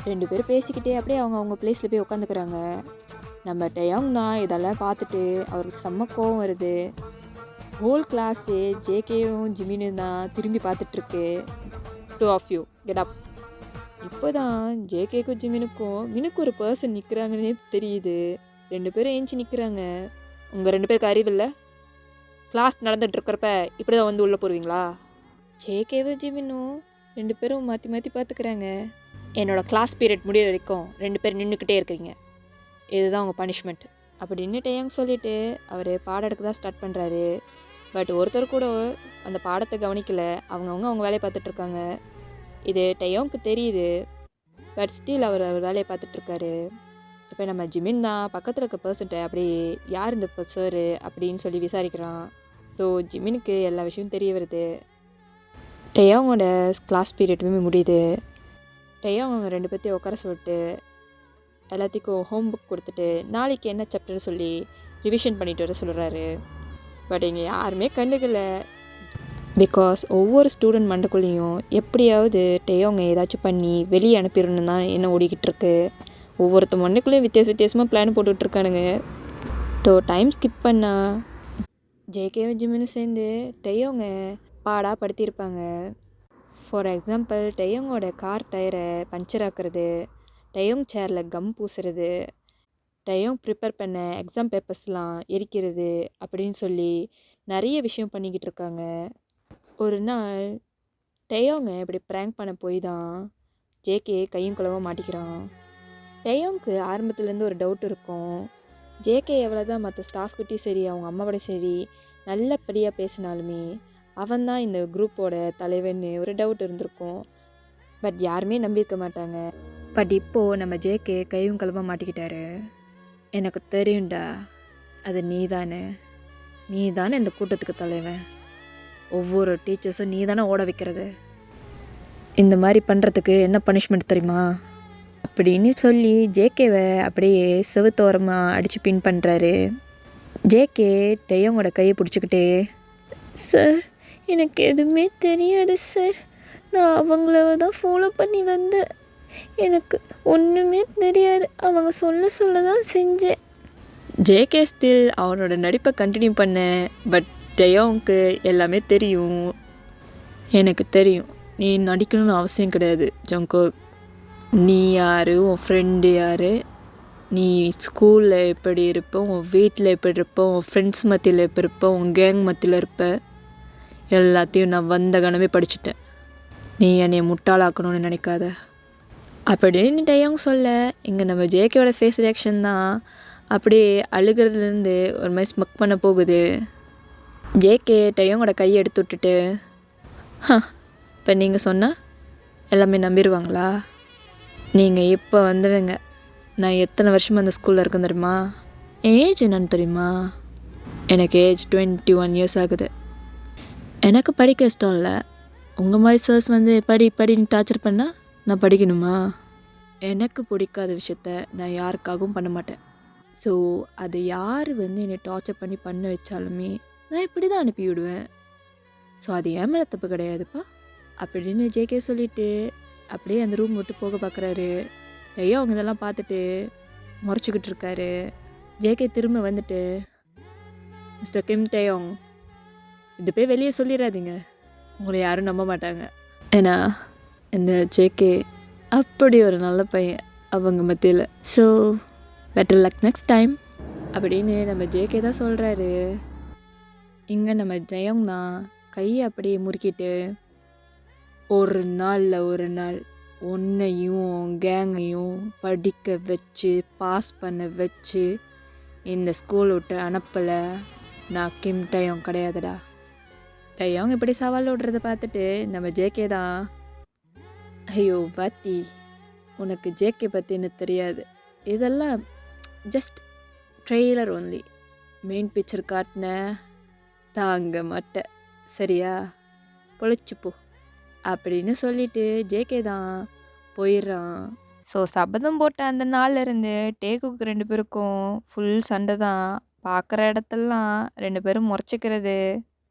2 பேர் பேசிக்கிட்டே அப்படியே அவங்க பிளேஸில் போய் உட்காந்துக்கிறாங்க. நம்ம டேயோங் தான் இதெல்லாம் பார்த்துட்டு அவருக்கு செம்ம கோவம் வருது. ஹோல் கிளாஸு ஜேகேயும் ஜிமினும் தான் திரும்பி பார்த்துட்ருக்கு. 2 of you get up. இப்போ தான் ஜேகேக்கும் ஜிமினுக்கும் மினுக்கு ஒரு பர்சன் நிற்கிறாங்கன்னே தெரியுது. 2 பேரும் ஏஞ்சி நிற்கிறாங்க. உங்கள் 2 பேருக்கு அறிவில்லை? கிளாஸ் நடந்துகிட்ருக்கிறப்ப இப்படி தான் வந்து உள்ளே போடுவீங்களா? ஜேகேவும் ஜிமினும் 2 பேரும் மாற்றி மாற்றி பார்த்துக்கிறாங்க. என்னோடய கிளாஸ் பீரியட் முடிகிற வரைக்கும் 2 பேர் நின்றுக்கிட்டே இருக்கிறீங்க, இதுதான் உங்கள் பனிஷ்மெண்ட் அப்படின்னு டேயோங் சொல்லிவிட்டு அவர் பாடம் எடுக்க தான் ஸ்டார்ட் பண்ணுறாரு. பட் ஒருத்தர் கூட அந்த பாடத்தை கவனிக்கலை. அவங்க வேலையை பார்த்துட்ருக்காங்க. இது டேயோங்க்கு தெரியுது. பட் ஸ்டில் அவர் வேலையை பார்த்துட்ருக்காரு. இப்போ நம்ம ஜிமின் தான் பக்கத்தில் இருக்க பர்சன்ட்டை அப்படியே யார் இந்த சார் அப்படின்னு சொல்லி விசாரிக்கிறான். ஸோ ஜிமினுக்கு எல்லா விஷயமும் தெரிய வருது. டேயோங்கோட கிளாஸ் பீரியடுமே முடியுது. டேயோங் அவங்க 2 பேர்த்தையும் உட்கார சொல்லிட்டு எல்லாத்துக்கும் ஹோம் புக் கொடுத்துட்டு நாளைக்கு என்ன சாப்டர்னு சொல்லி ரிவிஷன் பண்ணிட்டு வர சொல்கிறாரு. பட் இங்கே யாருமே கண்டுக்கல. பிகாஸ் ஒவ்வொரு ஸ்டூடெண்ட் மண்டக்குள்ளேயும் எப்படியாவது டேயோங்க ஏதாச்சும் பண்ணி வெளியே அனுப்பிடணும் தான் என்ன ஓடிக்கிட்டு இருக்கு. ஒவ்வொருத்த மண்டைக்குள்ளேயும் வித்தியாசமாக பிளான் போட்டுட்ருக்கானுங்க. டைம் ஸ்கிப் பண்ணா ஜேகேவும் ஜிம்மினும் சேர்ந்து டெயோங்க பாடா படுத்தியிருப்பாங்க. ஃபார் எக்ஸாம்பிள் டெயோங்கோட கார் டயரை பஞ்சர் ஆக்குறது, டெயோங் சேரில் கம் பூசுறது, டெயோங் ப்ரிப்பேர் பண்ண எக்ஸாம் பேப்பர்ஸ்லாம் எரிக்கிறது அப்படின்னு சொல்லி நிறைய விஷயம் பண்ணிக்கிட்டு இருக்காங்க. ஒரு நாள் டெயோங்க இப்படி ப்ராங்க் பண்ண போய் தான் ஜேகே கையும் களவாக மாட்டிக்கிறான். டெயோங்க்கு ஆரம்பத்துலேருந்து ஒரு டவுட் இருக்கும். ஜேகே எவ்வளோ தான் மற்ற ஸ்டாஃப்கிட்டையும் சரி அவங்க அம்மாவோடையும் சரி நல்லபடியாக பேசினாலுமே அவன் தான் இந்த குரூப்போட தலைவன்னு ஒரு டவுட் இருந்திருக்கும். பட் யாருமே நம்பியிருக்க மாட்டாங்க. பட் இப்போது நம்ம ஜேகே கையும் களவாக மாட்டிக்கிட்டாரு. எனக்கு தெரியும்டா, அது நீ தானே இந்த கூட்டத்துக்கு தலைவன். ஒவ்வொரு டீச்சர்ஸும் நீ தானே ஓட வைக்கிறது. இந்த மாதிரி பண்ணுறதுக்கு என்ன பனிஷ்மெண்ட் தெரியுமா அப்படின்னு சொல்லி ஜேகேவை அப்படியே செவுத்தோரமாக அடித்து பின் பண்ணுறாரு. ஜேகே டெயோங்கோட கையை பிடிச்சிக்கிட்டே, சார் எனக்கு எதுவுமே தெரியாது சார், நான் அவங்கள தான் ஃபாலோ பண்ணி வந்தேன், எனக்கு ஒன்றுமே தெரியாது, அவங்க சொல்ல தான் செஞ்சேன். ஜேகே ஸ்டில் அவனோட நடிப்பை கண்டினியூ பண்ண. பட் டெயோங்க்கு எல்லாமே தெரியும். எனக்கு தெரியும், நீ நடிக்கணும்னு அவசியம் கிடையாது ஜங்கோக். நீ யார், உன் ஃப்ரெண்டு யார், நீ ஸ்கூலில் எப்படி இருப்ப, உன் வீட்டில் எப்படி இருப்ப, உன் ஃப்ரெண்ட்ஸ் மத்தியில் எப்படி இருப்ப, உன் கேங் மத்தியில் இருப்ப, எல்லாத்தையும் நான் வந்த கணமே படிச்சுட்டேன். நீ என்னை முட்டாளாக்கணும்னு நினைக்காத அப்படின்னு டெயோங் சொல்ல, இங்கே நம்ம ஜேகேவோட ஃபேஸ் ரியாக்ஷன் தான் அப்படியே அழுகிறதுலேருந்து ஒரு மாதிரி ஸ்மக் பண்ண போகுது. ஜேகே டெயோங்கோட கையை எடுத்து விட்டுட்டு, இப்போ நீங்கள் சொன்னால் எல்லாமே நம்பிடுவாங்களா? நீங்கள் இப்போ வந்தவங்க, நான் எத்தனை வருஷமாக அந்த ஸ்கூலில் இருக்கேன் தெரியுமா? ஏஜ் என்னன்னு தெரியுமா? எனக்கு ஏஜ் 21 இயர்ஸ் ஆகுது. எனக்கு படிக்க இஷ்டம் இல்லை. உங்கள் மாதிரி சர்ஸ் வந்து படின்னு டார்ச்சர் பண்ணால் நான் படிக்கணுமா? எனக்கு பிடிக்காத விஷயத்த நான் யாருக்காகவும் பண்ண மாட்டேன். ஸோ அது யார் வந்து என்னை டார்ச்சர் பண்ண வச்சாலுமே நான் இப்படி தான் அனுப்பி விடுவேன். ஸோ அது ஏன் மேலே தப்பு கிடையாதுப்பா அப்படின்னு ஜேகே சொல்லிவிட்டு அப்படியே அந்த ரூம் விட்டு போக பார்க்குறாரு. ஐயோ அவங்க இதெல்லாம் பார்த்துட்டு முறைச்சிக்கிட்டு இருக்காரு. ஜேகே திரும்ப வந்துட்டு, மிஸ்டர் கிம் டெயோங், இது போய் வெளியே சொல்லிடாதீங்க, உங்களை யாரும் நம்ப மாட்டாங்க. ஏன்னா இந்த ஜேகே அப்படி ஒரு நல்ல பையன் அவங்க மத்தியில். So better luck next time அப்படின்னு நம்ம ஜேகே தான் சொல்கிறாரு. இங்கே நம்ம டெயோங் தான் கையை அப்படியே முறுக்கிட்டு, ஒரு நாள் உன்னையும் கேங்கையும் படிக்க வச்சு பாஸ் பண்ண வச்சு இந்த ஸ்கூல் விட்டு அனுப்பலை நான் கிம் டெயோங் கிடையாதுடா. டெயோங் இப்படி சவால் விடுறத பார்த்துட்டு நம்ம ஜேகே தான், ஐயோ பாத்தி, உனக்கு ஜேகே பற்றின்னு தெரியாது, இதெல்லாம் just trailer only, main picture காட்டின தாங்க மாட்டேன், சரியா, பொழைச்சிப்போ அப்படின்னு சொல்லிட்டு ஜேகே தான் போயிடுறான். ஸோ சபதம் போட்ட அந்த நாள்ல இருந்து டேக்குக்கு 2 பேருக்கும் ஃபுல் சண்டை தான். பார்க்குற இடத்தெல்லாம் 2 பேரும் முறைச்சிக்கிறது,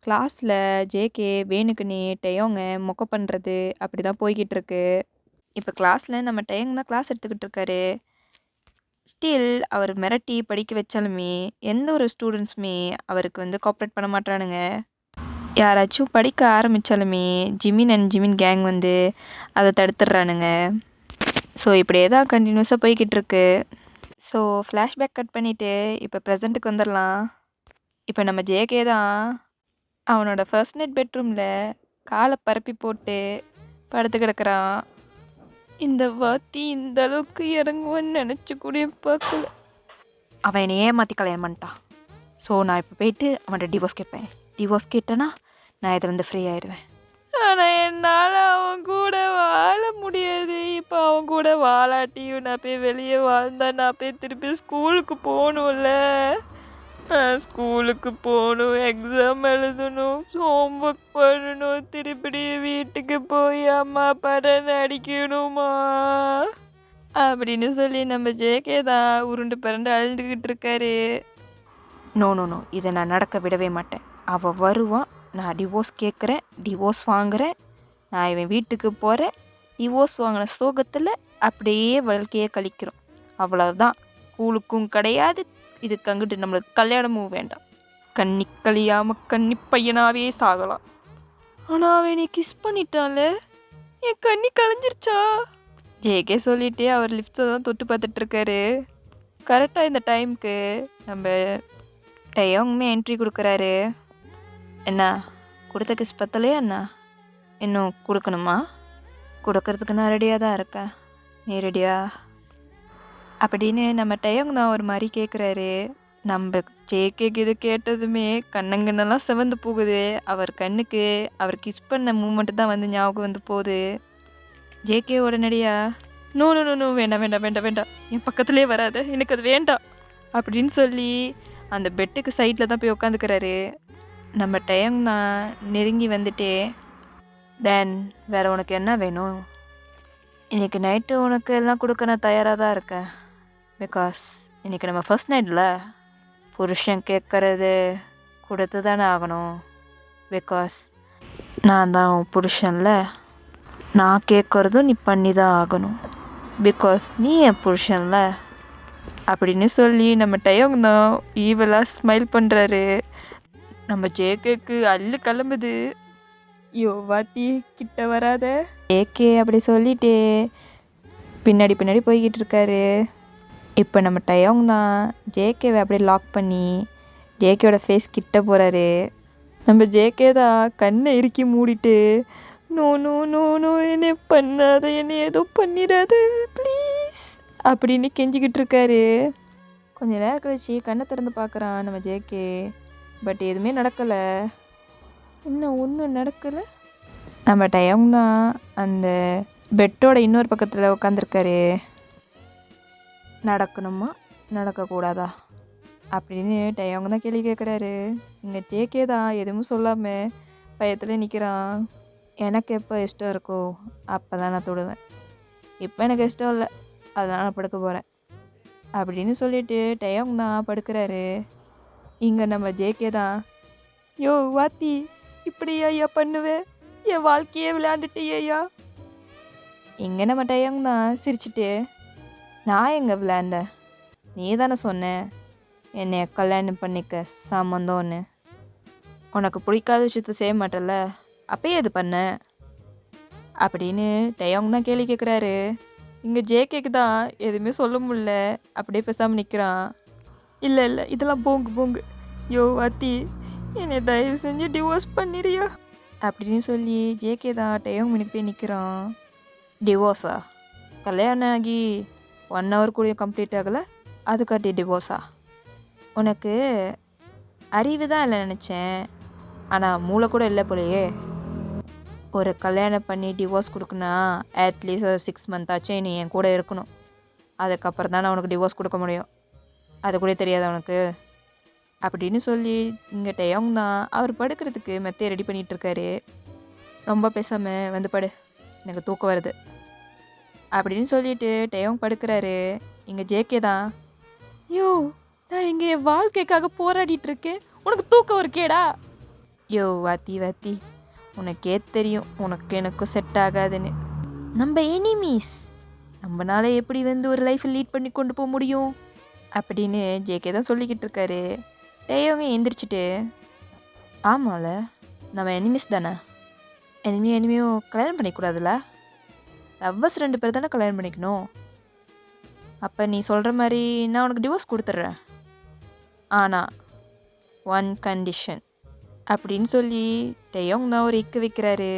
கிளாஸில் ஜேகே வேணுக்குன்னே டெயோங்க மொக்க பண்ணுறது, அப்படி தான் போய்கிட்டு இருக்கு. இப்போ கிளாஸில் நம்ம டெயோங் தான் கிளாஸ் எடுத்துக்கிட்டு இருக்காரு. ஸ்டில் அவர் மிரட்டி படிக்க வச்சாலுமே எந்த ஒரு ஸ்டூடெண்ட்ஸுமே அவருக்கு வந்து கோஆப்ரேட் பண்ண மாட்டானுங்க. யாராச்சும் படிக்க ஆரம்பித்தாலுமே ஜிமின் அண்ட் ஜிமின் கேங் வந்து அதை தடுத்துடுறானுங்க. ஸோ இப்படியே தான் கண்டினியூஸாக போய்கிட்டு இருக்கு. ஸோ ஃப்ளாஷ்பேக் கட் பண்ணிவிட்டு இப்போ ப்ரெசண்ட்டுக்கு வந்துடலாம். இப்போ நம்ம ஜேகே தான் அவனோட ஃபர்ஸ்ட் நைட் பெட்ரூமில் காலை பரப்பி போட்டு படுத்து கிடக்குறான். இந்த வாத்தி இந்த அளவுக்கு இறங்குவேன்னு நினச்சி கூட பார்க்கல. அவன் என்னை ஏமாற்றி கல்யாணம் பண்ணிட்டான். ஸோ நான் இப்போ போயிட்டு அவன்கிட்ட டிவோர்ஸ் கேட்பேன். டிவோர்ஸ் கேட்டேன்னா நான் இதை வந்து ஃப்ரீ ஆயிடுவேன். ஆனால் என்னால் அவன் கூட வாழ முடியாது. இப்போ அவன் கூட வாழாட்டியும் நான் போய் வெளியே வாழ்ந்தா நான் போய் திருப்பி ஸ்கூலுக்கு போகணும்ல. ஸ்கூலுக்கு போகணும், எக்ஸாம் எழுதணும், ஹோம்ஒர்க் பண்ணணும், திருப்பி வீட்டுக்கு போய் அம்மா படம் நடிக்கணுமா அப்படின்னு சொல்லி நம்ம ஜேகே தான் உருண்டு பிறண்டு அழுதுகிட்டு இருக்காரு. நோ, இதை நான் நடக்க விடவே மாட்டேன். அவள் வருவான், நான் டிவோர்ஸ் கேட்குறேன், டிவோர்ஸ் வாங்குறேன், நான் இவன் வீட்டுக்கு போகிறேன், டிவோர்ஸ் வாங்கின சோகத்தில் அப்படியே வாழ்க்கையை கழிக்கிறோம், அவ்வளோதான். ஸ்கூலுக்கும் கிடையாது, இதுக்கு அங்கிட்டு நம்மளுக்கு கல்யாணமும் வேண்டாம். கன்னி கழியாமல் கன்னி பையனாகவே சாகலாம். ஆனால் அவன் என்னை கிஸ் பண்ணிட்டான்ல, என் கண்ணி கலைஞ்சிருச்சா? ஜேகே சொல்லிட்டு அவர் லிஃப்ட்டை தான் தொட்டு பார்த்துட்ருக்காரு. கரெக்டாக இந்த டைமுக்கு நம்ம டயோங்குமே என்ட்ரி கொடுக்குறாரு. என்ன கொடுத்த கிஸ் பத்தலையா என்ன? இன்னும் கொடுக்கணுமா? கொடுக்கறதுக்கு நான் ரெடியாக தான் இருக்கேன், நீ ரெடியா? அப்படின்னு நம்ம டயோங் தான் ஒரு மாதிரி கேட்குறாரு. நம்ம ஜேகேக்கு இது கேட்டதுமே கண்ணங்கண்ணெல்லாம் செவந்து போகுது. அவர் கண்ணுக்கு அவர் கிஸ் பண்ண மூமெண்ட்டு தான் வந்து ஞாபகம் வந்து போகுது. ஜேகே உடனடியா நோ நோ நோ நோ, வேண்டாம் வேண்டாம் வேண்டாம் வேண்டாம், என் பக்கத்துலேயே வராத, எனக்கு அது வேண்டாம் அப்படின்னு சொல்லி அந்த பெட்டுக்கு சைடில் தான் போய் உட்காந்துக்கிறாரு. நம்ம டயோங் தான் நெருங்கி வந்துட்டு, தென் வேறு உனக்கு என்ன வேணும்? இன்றைக்கி நைட்டு உனக்கு எல்லாம் கொடுக்க நான் தயாராக தான் இருக்கேன். பிகாஸ் இன்றைக்கி நம்ம ஃபர்ஸ்ட் நைட்டில் புருஷன் கேட்குறது கொடுத்து தானே ஆகணும். பிகாஸ் நான் தான் உன் புருஷன்ல, நான் கேட்குறதும் நீ பண்ணி தான் ஆகணும். பிகாஸ் நீ என் புருஷன்ல அப்படின்னு சொல்லி நம்ம டயோங் தான் ஈவலாக ஸ்மைல் பண்ணுறாரு. நம்ம ஜேகேக்கு அல்லு கிளம்புது. யோ வாத்தி கிட்ட வராத. ஜேகே அப்படி சொல்லிட்டு பின்னாடி பின்னாடி போய்கிட்டு இருக்காரு. இப்போ நம்ம டயோங் தான் ஜேகேவை அப்படியே லாக் பண்ணி ஜேகேவோட ஃபேஸ் கிட்ட போகிறாரு. நம்ம ஜேகே தான் கண்ணை இறுக்கி மூடிட்டு, நோ நோ நோ நோ, என்னை பண்ணாத, என்னை ஏதோ பண்ணிடாது ப்ளீஸ் அப்படின்னு கெஞ்சிக்கிட்டு இருக்காரு. கொஞ்ச நேரம் கழிச்சு கண்ணை திறந்து பார்க்குறான் நம்ம ஜேகே. பட் எதுவுமே நடக்கலை. இன்னும் ஒன்றும் நடக்கலை. நம்ம டயோங் தான் அந்த பெட்டோட இன்னொரு பக்கத்தில் உட்காந்துருக்காரு. நடக்கணுமா நடக்கக்கூடாதா அப்படின்னு டயோங் தான் கேள்வி கேட்குறாரு. இங்கே ஜேகே தான் எதுவும் சொல்லாமல் பயத்தில் நிற்கிறான். எனக்கு எப்போ இஷ்டம் இருக்கோ அப்போ தான் நான் தொடுவேன். இப்போ எனக்கு இஷ்டம் இல்லை, அதனால் நான் படுக்க போகிறேன் அப்படின்னு சொல்லிட்டு டயோங் தான் படுக்கிறாரு. இங்கே நம்ம ஜேகே தான், யோ வாத்தி இப்படியா ஐயா பண்ணுவேன், என் வாழ்க்கையே விளையாண்டுட்டியா? இங்கே நம்ம டயோங் தான் சிரிச்சிட்டு, நான் எங்கே விளையாண்டேன், நீ தானே சொன்ன என்னை கல்யாணம் பண்ணிக்க சம்மந்தம்னு. உனக்கு பிடிக்காத விஷயத்த செய்ய மாட்டல, அப்பயே அது பண்ண அப்படின்னு டயோங் தான் கேள்வி கேட்குறாரு. இங்கே ஜேகேக்கு தான் எதுவுமே சொல்ல முடியல, அப்படியே பேசாமல் நிற்கிறான். இல்லை இல்லை இதெல்லாம் போங்கு போங்கு, யோ வாத்தி என்னை தயவு செஞ்சு டிவோர்ஸ் பண்ணிடுறியா அப்படின்னு சொல்லி ஜேகே தான் டயோங் முன்னாடி போய் நிற்கிறான். டிவோர்ஸா? கல்யாணம் ஆகி 1 hour கூட கம்ப்ளீட் ஆகலை, அதுக்காட்டி டிவோர்ஸா? உனக்கு அறிவு தான் இல்லை நினச்சேன், ஆனால் மூளை கூட இல்லை போலையே. ஒரு கல்யாணம் பண்ணி டிவோர்ஸ் கொடுக்குன்னா அட்லீஸ்ட் ஒரு 6 month ஆச்சு நீ என் கூட இருக்கணும், அதுக்கப்புறம் தான் நான் உனக்கு டிவோர்ஸ் கொடுக்க முடியும், அது கூட தெரியாதா உனக்கு அப்படின்னு சொல்லி இங்கே டயோங் தான் அவர் படுக்கிறதுக்கு மெத்தையை ரெடி பண்ணிகிட்ருக்காரு. ரொம்ப பேசாமல் வந்து படு, எனக்கு தூக்கம் வருது அப்படின்னு சொல்லிட்டு டயோங் படுக்கிறாரு. இங்கே ஜேகே தான், யோ நான் இங்கே என் வாழ்க்கைக்காக போராடிட்டு இருக்கேன், உனக்கு தூக்கம் இருக்கேடா? யோ வாத்தி வாத்தி உனக்கே தெரியும் உனக்கு எனக்கும் செட் ஆகாதுன்னு. நம்ம எனிமீஸ், நம்மளால எப்படி வந்து ஒரு லைஃப்பை லீட் பண்ணி கொண்டு போக முடியும் அப்படின்னு ஜேகே தான் சொல்லிக்கிட்டு இருக்காரு. டயோங்க எந்திரிச்சிட்டு, ஆமாம்ல நம்ம எனிமீஸ் தானே, எனிமியும் கல்யாணம் பண்ணிக்கூடாதுல்ல, லவ்வர்ஸ் 2 பேர் தானே கல்யாணம் பண்ணிக்கணும். அப்போ நீ சொல்கிற மாதிரி நான் உனக்கு டிவோர்ஸ் கொடுத்துட்றேன், ஆனால் 1 condition அப்படின்னு சொல்லி டயோங் தான் ஒரு இக்கு வைக்கிறாரு.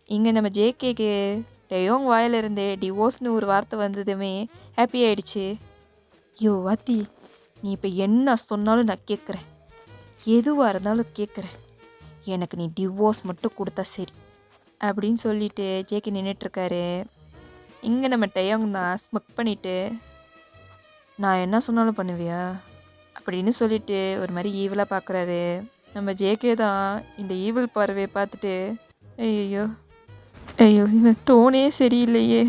இங்கே நம்ம ஜேகேக்கு டயோங் வாயிலிருந்தே டிவோர்ஸ்னு ஒரு வார்த்தை வந்ததுமே ஹாப்பி ஆயிடுச்சு. யோ வாத்தி நீ இப்போ என்ன சொன்னாலும் நான் கேட்குறேன், எதுவாக இருந்தாலும் கேட்குறேன், எனக்கு நீ டிவோர்ஸ் மட்டும் கொடுத்தா சரி அப்படின்னு சொல்லிட்டு ஜேகே நின்றுட்டுருக்காரு. இங்கே நம்ம டயோங் தான் ஸ்மக் பண்ணிவிட்டு, நான் என்ன சொன்னாலும் பண்ணுவியா அப்படின்னு சொல்லிட்டு ஒரு மாதிரி ஈவலாக பார்க்குறாரு. நம்ம ஜேகே தான் இந்த ஈவில் பார்வையை பார்த்துட்டு, ஐயோ ஐயோ இவன் டோனே சரியில்லையே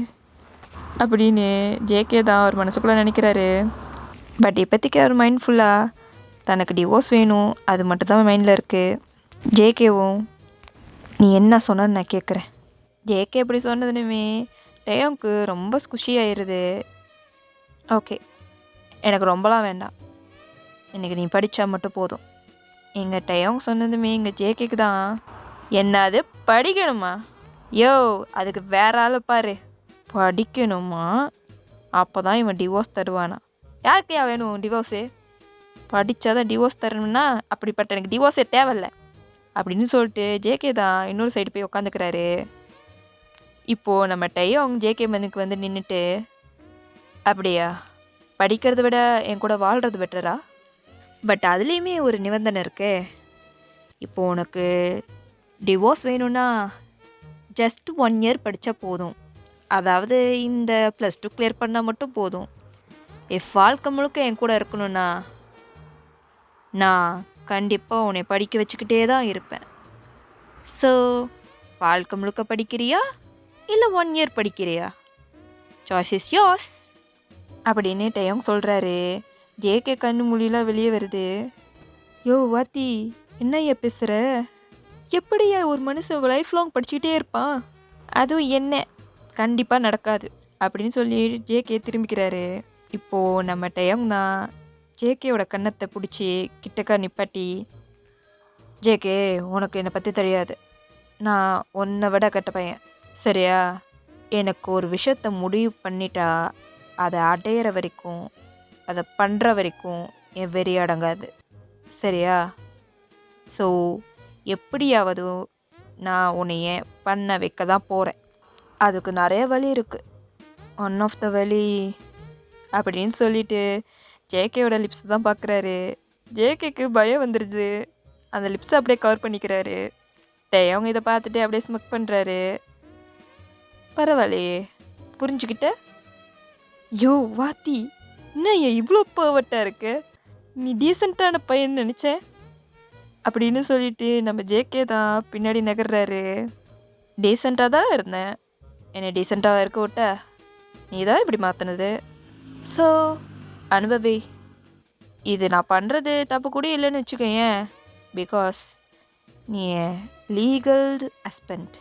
அப்படின்னு ஜேகே தான் அவர் மனசுக்குள்ளே நினைக்கிறாரு. பட் இப்போதைக்கு அவர் மைண்ட்ஃபுல்லாக தனக்கு டிவோர்ஸ் வேணும், அது மட்டும் தான் மைண்டில் இருக்குது. ஜேகேவும் நீ என்ன சொன்னான்னு நான் கேட்குறேன். ஜேகே இப்படி சொன்னதுனுமே டயோங்க்கு ரொம்ப குஷியாயிருது. ஓகே எனக்கு ரொம்பலாம் வேண்டாம், எனக்கு நீ படித்தா மட்டும் போதும். எங்கள் டயம் சொன்னதுமே எங்கள் ஜேகேக்கு தான், என்னது படிக்கணுமா? யோ, அதுக்கு வேற ஆளை பாரு. படிக்கணுமா? அப்போ தான் இவன் டிவோர்ஸ் தருவானா? யாருக்கையா வேணும் டிவோர்ஸு? படித்தாதான் டிவோர்ஸ் தரணும்னா அப்படிப்பட்ட எனக்கு டிவோர்ஸே தேவையில்ல அப்படின்னு சொல்லிட்டு ஜேகே தான் இன்னொரு சைடு போய் உட்காந்துக்கிறாரு. இப்போது நம்ம டயம் ஜேகே மனுக்கு வந்து நின்றுட்டு, அப்படியா, படிக்கிறத விட என் கூட வாழ்கிறது பெட்டரா? பட் அதுலேயுமே ஒரு நிபந்தனை இருக்கே. இப்போ உனக்கு டிவோர்ஸ் வேணும்னா ஜஸ்ட் 1 இயர் படித்தா போதும். அதாவது இந்த +2 கிளியர் பண்ணால் மட்டும் போதும். வாழ்க்கை முழுக்க என் கூட இருக்கணும்னா நான் கண்டிப்பாக உன்னை படிக்க வச்சுக்கிட்டே தான் இருப்பேன். ஸோ வாழ்க்கை முழுக்க படிக்கிறியா இல்லை 1 இயர் படிக்கிறியா? சாய்ஸ் இஸ் யோர்ஸ் அப்படின்னு டயம் சொல்கிறாரு. ஜேகே கண்ணு மொழியெலாம் வெளியே வருது. யோ வாத்தி, என்னய்யா பேசுகிற? எப்படியா ஒரு மனுஷன் லைஃப் லாங் படிச்சுக்கிட்டே இருப்பான்? அதுவும் என்ன, கண்டிப்பாக நடக்காது அப்படின்னு சொல்லி ஜேகே திரும்பிக்கிறாரு. இப்போது நம்ம டயம் தான் ஜேகேவோட கன்னத்தை பிடிச்சி கிட்டக்கா நிப்பாட்டி, ஜேகே, உனக்கு என்னை பற்றி தெரியாது. நான் உன்னை விட கெட்ட பையன், சரியா? எனக்கு ஒரு விஷயத்த முடிவு பண்ணிட்டா அதை அடையிற வரைக்கும், அதை பண்ணுற வரைக்கும் என் வெறி அடங்காது, சரியா? ஸோ எப்படியாவது நான் உன்னைய பண்ண வைக்க தான் போகிறேன். அதுக்கு நிறைய வழி இருக்குது. ஒன் ஆஃப் த வழி அப்படின்னு சொல்லிட்டு ஜேகேவோட லிப்ஸ் தான் பார்க்குறாரு. ஜேகேக்கு பயம் வந்துடுது. அந்த லிப்ஸை அப்படியே கவர் பண்ணிக்கிறாரு. அவங்க இதை பார்த்துட்டு அப்படியே ஸ்மக் பண்ணுறாரு. பரவாயில்லையே, புரிஞ்சுக்கிட்ட? யோ வாத்தி, என்ன இவ்வளோ பர்வெக்டாக இருக்கு? நீ டீசெண்டான பையன் நினச்சேன் அப்படின்னு சொல்லிட்டு நம்ம ஜேகே தான் பின்னாடி நகர்றாரு. டீசெண்டாக தான் இருந்தேன், என்னை டீசெண்டாக இருக்க விட்ட நீ தான் இப்படி மாற்றினது. ஸோ அனுபவி. இது நான் பண்ணுறது தப்பு கூட இல்லைன்னு வச்சுக்கோயேன். பிகாஸ் நீ லீகல் ஹஸ்பண்ட்.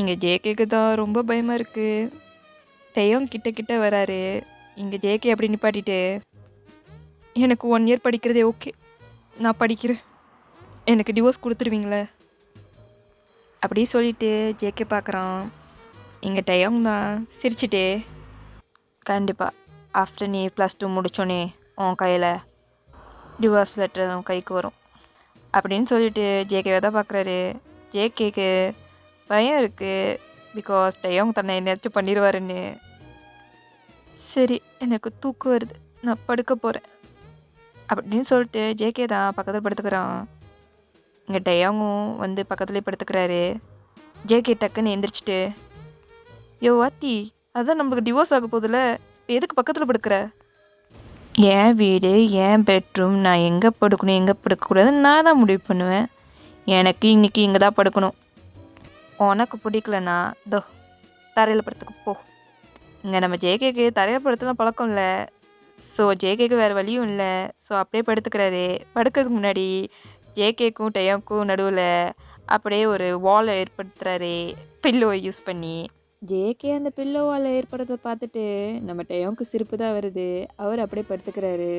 இங்கே ஜேகேக்கு தான் ரொம்ப பயமாக இருக்குது. டயம் கிட்ட வராரு. இங்கே ஜேகே அப்படி நிப்பாட்டிட்டு, எனக்கு 1 இயர் படிக்கிறதே ஓகே, நான் படிக்கிறேன், எனக்கு டிவோர்ஸ் கொடுத்துருவீங்களே அப்படி சொல்லிட்டு ஜேகே பார்க்குறான். இங்கே டயம் தான் சிரிச்சிட்டே, கண்டிப்பாக ஆஃப்டர் நீ +2 முடித்தோன்னே உன் கையில் டிவோர்ஸ் லெட்டர் உன் கைக்கு வரும் அப்படின்னு சொல்லிட்டு ஜேகேவை தான் பார்க்குறாரு. ஜேகேக்கு பயம் இருக்குது. பிகாஸ் டயம் தன்னை என்னச்சும் பண்ணிடுவாருன்னு. சரி, எனக்கு தூக்கம் வருது, நான் படுக்க போகிறேன் அப்படின்னு சொல்லிட்டு ஜேகே தான் பக்கத்தில் படுத்துக்கிறான். இங்கே டயங்கும் வந்து பக்கத்துலேயே படுத்துக்கிறாரு. ஜேகே டக்குன்னு எந்திரிச்சிட்டு, யோ வாத்தி, அதான் நம்மளுக்கு டிவோர்ஸ் ஆக போதில்ல, இப்போ எதுக்கு பக்கத்தில் படுக்கிற? என் வீடு, என் பெட்ரூம், நான் எங்கே படுக்கணும் எங்கே படுக்கக்கூடாதுன்னு நான் தான் முடிவு பண்ணுவேன். எனக்கு இன்றைக்கி இங்கே தான் படுக்கணும். உனக்கு பிடிக்கலன்னா தோ தரையில் படுத்துக்க போ. இங்கே நம்ம ஜேகேக்கு தரையில் படுத்துலாம் பழக்கம் இல்லை. ஸோ ஜேகேக்கு வேறு வழியும் இல்லை. ஸோ அப்படியே படுத்துக்கிறாரு. படுக்கிறதுக்கு முன்னாடி ஜேகேக்கும் டயம்க்கும் நடுவில் அப்படியே ஒரு வாலை ஏற்படுத்துகிறாரு பில்லோவை யூஸ் பண்ணி. ஜேகே அந்த பில்லோவால் ஏற்படுறத பார்த்துட்டு நம்ம டயோங்க்கு சிரிப்பு தான் வருது. அவர் அப்படியே படுத்துக்கிறாரு.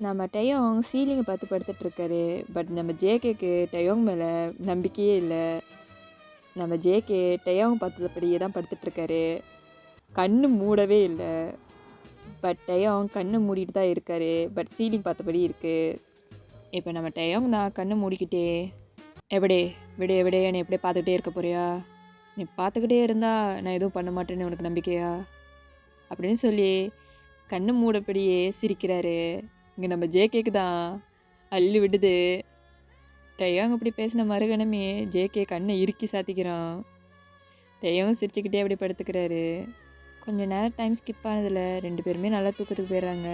நம்ம டயோங் சீலிங்கை பார்த்து படுத்துட்ருக்காரு. பட் நம்ம ஜேகேக்கு டயோங் மேலே நம்பிக்கையே இல்லை. நம்ம ஜேகே டயோங் பார்த்தபடியே தான் படுத்துட்ருக்காரு. கண்ணு மூடவே இல்லை. பட் டயோங் கண்ணு மூடிட்டு தான் இருக்காரு. பட் சீலிங் பார்த்தபடி இருக்குது. இப்போ நம்ம டயோங் தான் கண்ணு மூடிக்கிட்டே, விடே என்னை எப்படியே பார்த்துக்கிட்டே இருக்க போறியா? நீ பார்த்துக்கிட்டே இருந்தா நான் எதுவும் பண்ண மாட்டேன்னு உனக்கு நம்பிக்கையா அப்படின்னு சொல்லி கண்ணு மூடப்படியே சிரிக்கிறாரு. இங்கே நம்ம ஜேகேக்கு தான் அள்ளி விடுது. டயோங் அப்படி பேசின மறுகணமே ஜேகே கண்ணை இறுக்கி சாத்திக்கிறான். டயோங் சிரிச்சுக்கிட்டே அப்படி படுத்துக்கிறாரு. கொஞ்சம் நேரம் டைம் ஸ்கிப் ஆனதில் 2 பேருமே நல்லா தூக்கத்துக்கு போயிடுறாங்க.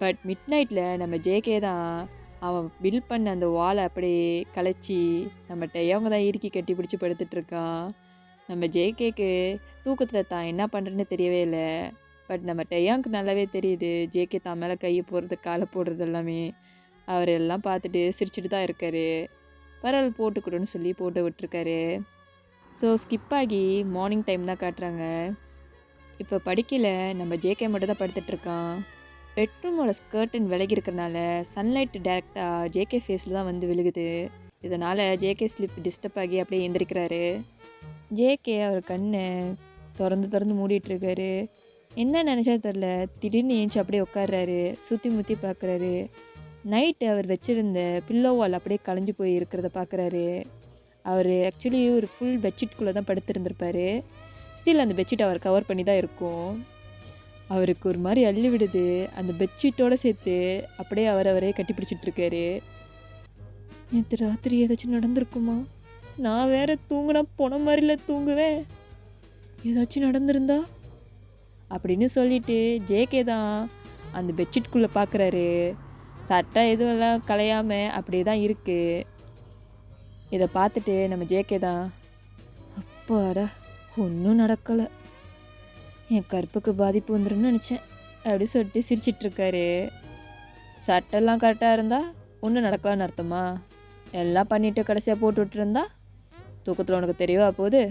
பட் மிட் நைட்டில் நம்ம ஜேகே தான் அவன் பில் பண்ண அந்த வாலை அப்படியே கலைச்சி நம்ம டயோங்க தான் இறுக்கி கட்டி பிடிச்சி படுத்துட்ருக்கான். நம்ம ஜேகேக்கு தூக்கத்தில் தான் என்ன பண்ணுறதுன்னு தெரியவே இல்லை. பட் நம்ம டயோங்க்கு நல்லாவே தெரியுது ஜேகே தான் மேலே கையை போடுறது காலை போடுறது எல்லாமே. அவர் எல்லாம் பார்த்துட்டு சிரிச்சுட்டு தான் இருக்கார். பரவாயில்ல போட்டுக்கிடுன்னு சொல்லி போட்டு விட்டுருக்காரு. ஸோ ஸ்கிப் ஆகி மார்னிங் டைம் தான் காட்டுறாங்க. இப்போ படிக்கல நம்ம ஜேகே மட்டும் தான் படுத்துட்ருக்கான். பெட்ரூமோட ஸ்கர்டன் விலகி இருக்கிறனால சன்லைட்டு டேரெக்டாக ஜேகே ஃபேஸில் தான் வந்து விழுகுது. இதனால் ஜேகே ஸ்லிப் டிஸ்டர்ப் ஆகி அப்படியே எந்திரிக்கிறாரு. ஜேகே அவர் கண்ணை திறந்து மூடிட்டுருக்காரு. என்ன நினச்சா தெரில, திடீர்னு ஏஞ்சி அப்படியே உட்கார்றாரு. சுற்றி முற்றி பார்க்குறாரு. நைட்டு அவர் வச்சுருந்த பில்லோவால் அப்படியே கலைஞ்சு போய் இருக்கிறத பார்க்குறாரு. அவர் ஆக்சுவலி ஒரு ஃபுல் பெட்ஷீட்குள்ளே தான் படுத்திருந்திருப்பார். ஸ்டில் அந்த பெட்ஷீட் அவர் கவர் பண்ணி தான் இருக்கும். அவருக்கு ஒரு மாதிரி அள்ளி விடுது. அந்த பெட்ஷீட்டோடு சேர்த்து அப்படியே அவரே கட்டி பிடிச்சிட்ருக்காரு. நேற்று ராத்திரி ஏதாச்சும் நடந்திருக்குமா? நான் வேற தூங்கினா போன மாதிரில தூங்குவேன். ஏதாச்சும் நடந்திருந்தா அப்படின்னு சொல்லிட்டு ஜேகே தான் அந்த பெட்ஷீட்குள்ளே பார்க்குறாரு. சட்டை எதுவெல்லாம் கலையாமல் அப்படியே தான் இருக்குது. இதை பார்த்துட்டு நம்ம ஜேகே தான், அப்பாடா ஒன்றும் நடக்கலை, என் கற்புக்கு பாதிப்பு வந்துடும்னு நினச்சேன் அப்படி சொல்லிட்டு சிரிச்சிட்ருக்காரு. சட்டெல்லாம் கரெக்டாக இருந்தால் ஒன்றும் நடக்கலான்னு அர்த்தமா? எல்லாம் பண்ணிவிட்டு கடைசியாக போட்டு விட்டுருந்தா தூக்கத்தில் உனக்கு தெரியவா போகுது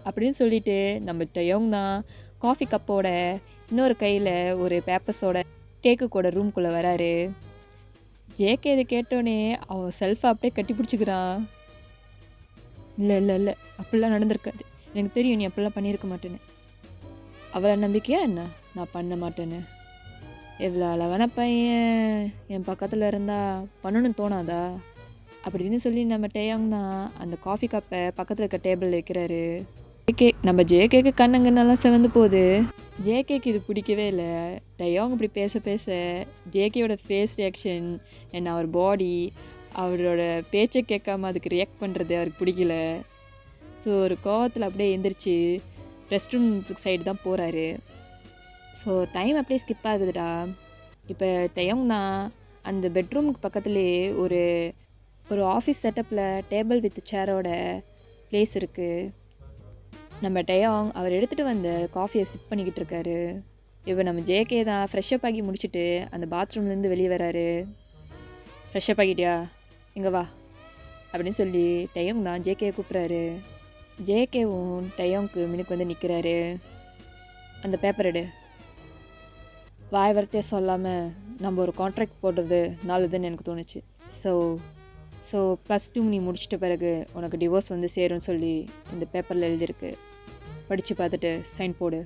அப்படின்னு சொல்லிட்டு நம்ம டயோங் தான் காஃபி கப்போட இன்னொரு கையில் ஒரு பேப்பர்ஸோட டேக்குக்கோட ரூம்குள்ளே வராரு. ஜேகே இதை கேட்டோன்னே அவன் செல்ஃபை அப்படியே கட்டி பிடிச்சிக்கிறான். இல்லை அப்படிலாம் நடந்திருக்காது, எனக்கு தெரியும் நீ அப்படிலாம் பண்ணியிருக்க மாட்டேன்னு. அவளை நம்பிக்கையா என்ன நான் பண்ண மாட்டேன்னு? எவ்வளோ அழகான பையன் என் பக்கத்தில் இருந்தால் பண்ணணும்னு தோணாதா அப்படின்னு சொல்லி நம்ம டேயாங் தான் அந்த காஃபி கப்பை பக்கத்தில் இருக்க டேபிளில் வைக்கிறாரு. நம்ம ஜேகேக்கு கண்ணங்கன்னெல்லாம் செவந்து போகுது. ஜேகேக்கு இது பிடிக்கவே இல்லை. டயோங் இப்படி பேச ஜேகேயோட ஃபேஸ் ரியாக்ஷன் அண்ட் அவர் பாடி, அவரோட பேச்சை கேட்காம அதுக்கு ரியாக்ட் பண்ணுறது அவருக்கு பிடிக்கல. ஸோ ஒரு கோவத்தில் அப்படியே எந்திரிச்சு ரெஸ்ட் ரூம் சைடு தான் போகிறாரு. ஸோ டைம் அப்படியே ஸ்கிப் ஆகுதுடா. இப்போ டயோங் தான் அந்த பெட்ரூமுக்கு பக்கத்துலேயே ஒரு ஆஃபீஸ் செட்டப்பில் டேபிள் வித் சேரோட ப்ளேஸ் இருக்குது. நம்ம டயோங் அவர் எடுத்துகிட்டு வந்த காஃபியை சிப் பண்ணிக்கிட்டு இருக்காரு. இப்போ நம்ம ஜேகே தான் ஃப்ரெஷ்அப் ஆகி முடிச்சுட்டு அந்த பாத்ரூம்லேருந்து வெளியே வராரு. ஃப்ரெஷ்அப் ஆகிட்டியா, இங்கே வா அப்படின்னு சொல்லி டயோங் தான் ஜேகேயை கூப்பிட்றாரு. ஜேகேவும் டயோங்க்கு மினுக்கு வந்து நிற்கிறாரு. அந்த பேப்பர் எடு. வாய் வார்த்தையாக சொல்லாமல் நம்ம ஒரு கான்ட்ராக்ட் போடுறது நல்லதுன்னு எனக்கு தோணுச்சு. ஸோ +2 நீ முடிச்சிட்ட பிறகு உனக்கு டிவோர்ஸ் வந்து சேரும்னு சொல்லி இந்த பேப்பரில் எழுதியிருக்கு, படித்து பார்த்துட்டு சைன் போடு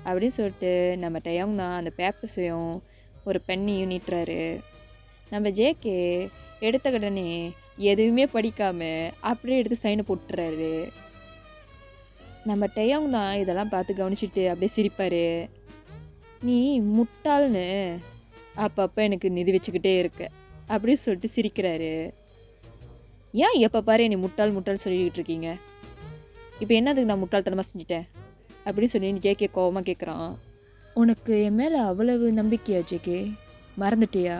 அப்படின்னு சொல்லிட்டு நம்ம டயோங் தான் அந்த பேப்பர்ஸையும் ஒரு பெண்ணையும் நீட்டுறாரு. நம்ம ஜேகே எடுத்த கடனே எதுவுமே படிக்காமல் அப்படியே எடுத்து சைனை போட்டுறாரு. நம்ம டயோங் தான் இதெல்லாம் பார்த்து கவனிச்சுட்டு அப்படியே சிரிப்பார். நீ முட்டாள்னு அப்பப்போ எனக்கு நிதி வச்சுக்கிட்டே இருக்க அப்படின்னு சொல்லிட்டு சிரிக்கிறாரு. ஏன் எப்போ பாரு என்னை முட்டாள் சொல்லிக்கிட்டு இருக்கீங்க? இப்போ என்னதுக்கு நான் முட்டாள்தனமாக செஞ்சுட்டேன் அப்படின்னு சொல்லி ஜேகே கோவமாக கேட்குறான். உனக்கு என் மேலே அவ்வளவு நம்பிக்கையா ஜேகே? மறந்துட்டியா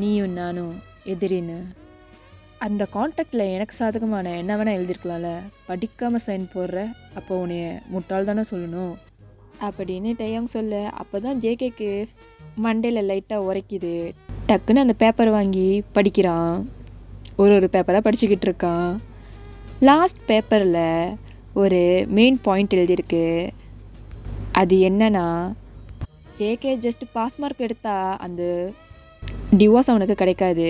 நீயும் நானும் எதிரின்னு? அந்த கான்ட்ராக்டில் எனக்கு சாதகமான என்ன வேணால் எழுதியிருக்கலாம்ல, படிக்காமல் சைன் போடுற, அப்போ உன்னைய முட்டாள் தானே சொல்லணும் அப்படின்னு டயோங் சொல்ல. அப்போ தான் ஜேகேக்கு மண்டையில் லைட்டாக உரைக்குது. டக்குன்னு அந்த பேப்பர் வாங்கி படிக்கிறான். ஒரு பேப்பராக படிச்சுக்கிட்டு இருக்கான். லாஸ்ட் பேப்பரில் ஒரு மெயின் பாயிண்ட் எழுதியிருக்கு. அது என்னன்னா, ஜேகே ஜஸ்ட் பாஸ் மார்க் எடுத்தால் அந்த டிவோர்ஸ் அவனுக்கு கிடைக்காது.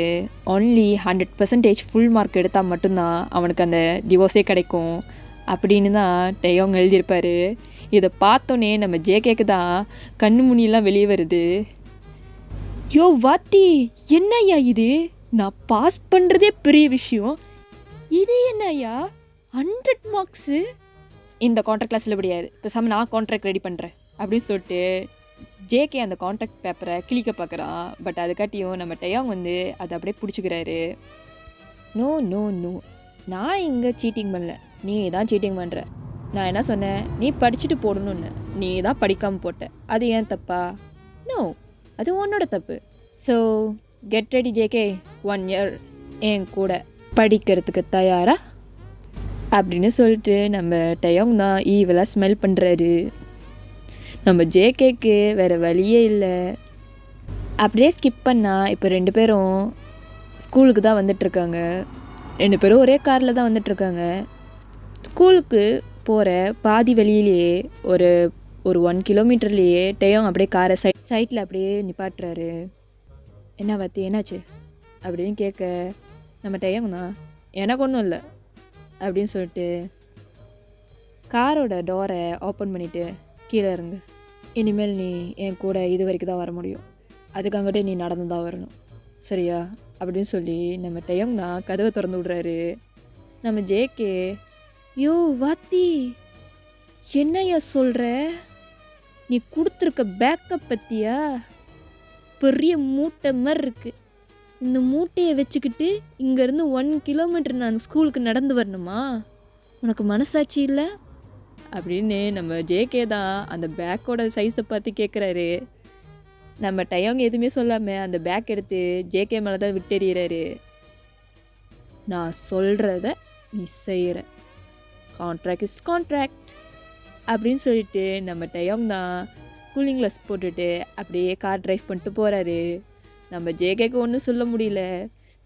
ஒன்லி 100% ஃபுல் மார்க் எடுத்தால் மட்டும்தான் அவனுக்கு அந்த டிவோர்ஸே கிடைக்கும் அப்படின்னு தான் டயோங் எழுதியிருப்பார். இதை பார்த்தோன்னே நம்ம ஜேகேக்கு தான் கண்ணு முனியெல்லாம் வெளியே வருது. யோ வாத்தி, என்னய்யா இது? நான் பாஸ் பண்ணுறதே பெரிய விஷயம், இது என்னய்யா 100 மார்க்ஸு? இந்த கான்ட்ராக்ட் செல்லுபடியாது, பேசாமல் நான் கான்ட்ராக்ட் ரெடி பண்ணுறேன் அப்படின்னு சொல்லிட்டு ஜேகே அந்த கான்ட்ராக்ட் பேப்பரை கிழிக்க பார்க்குறான். பட் அதுக்காட்டியும் நம்ம டயோங் வந்து அதை அப்படியே பிடிச்சிக்கிறாரு. நோ, நான் இங்கே சீட்டிங் பண்ணல, நீ தான் சீட்டிங் பண்ணுற. நான் என்ன சொன்னேன், நீ படிச்சுட்டு போடணும்னு, நீ தான் படிக்காமல் போட்ட. அது ஏன் தப்பா? நோ, அது உன்னோட தப்பு. So get ready JK, 1 year என் கூட படிக்கிறதுக்கு தயாரா அப்படின்னு சொல்லிட்டு நம்ம டயோங் தான் ஈவெல்லாம் ஸ்மெல் பண்ணுறாரு. நம்ம ஜேகேக்கு வேறு வழியே இல்லை. அப்படியே ஸ்கிப் பண்ணால் இப்போ 2 பேரும் ஸ்கூலுக்கு தான் வந்துட்டுருக்காங்க. 2 பேரும் ஒரே காரில் தான் வந்துட்டுருக்காங்க. ஸ்கூலுக்கு போகிற பாதி வழியிலேயே ஒரு 1 கிலோமீட்டர்லேயே டயோங் அப்படியே காரை சைட்டில் அப்படியே நிப்பாட்டுறாரு. என்ன வாத்தி என்னாச்சு அப்படின்னு கேட்க நம்ம டயம்னா எனக்கு ஒன்றும் இல்லை அப்படின்னு சொல்லிட்டு காரோட டோரை ஓப்பன் பண்ணிவிட்டு கீழே இறங்கு. இனிமேல் நீ என் கூட இது வரைக்கும் தான் வர முடியும், அதுக்கு அங்கிட்டே நீ நடந்து தான் வரணும், சரியா அப்படின்னு சொல்லி நம்ம டயம்னா கதவை திறந்து விட்றாரு. நம்ம ஜேகே யோ வாத்தி என்னையா சொல்கிற, நீ கொடுத்துருக்க பேக்கப் பற்றியா, பெரிய மூட்டை மாதிரி இருக்குது, இந்த மூட்டையை வச்சுக்கிட்டு இங்கேருந்து 1 கிலோமீட்டர் நான் ஸ்கூலுக்கு நடந்து வரணுமா, உனக்கு மனசாட்சி இல்லை அப்படின்னு நம்ம ஜேகே தான் அந்த பேக்கோட சைஸை பார்த்து கேட்குறாரு. நம்ம டயங்க எதுவுமே சொல்லாமல் அந்த பேக் எடுத்து ஜேகே மேலே தான் விட்டெறிகிறாரு. நான் சொல்கிறத நீ செய்கிற, கான்ட்ராக்ட் இஸ் கான்ட்ராக்ட் அப்படின்னு சொல்லிட்டு நம்ம டயங் தான் கூலிங் கிளாஸ் போட்டுட்டு அப்படியே கார் ட்ரைவ் பண்ணிட்டு போகிறாரு. நம்ம ஜேகேக்கு ஒன்றும் சொல்ல முடியல,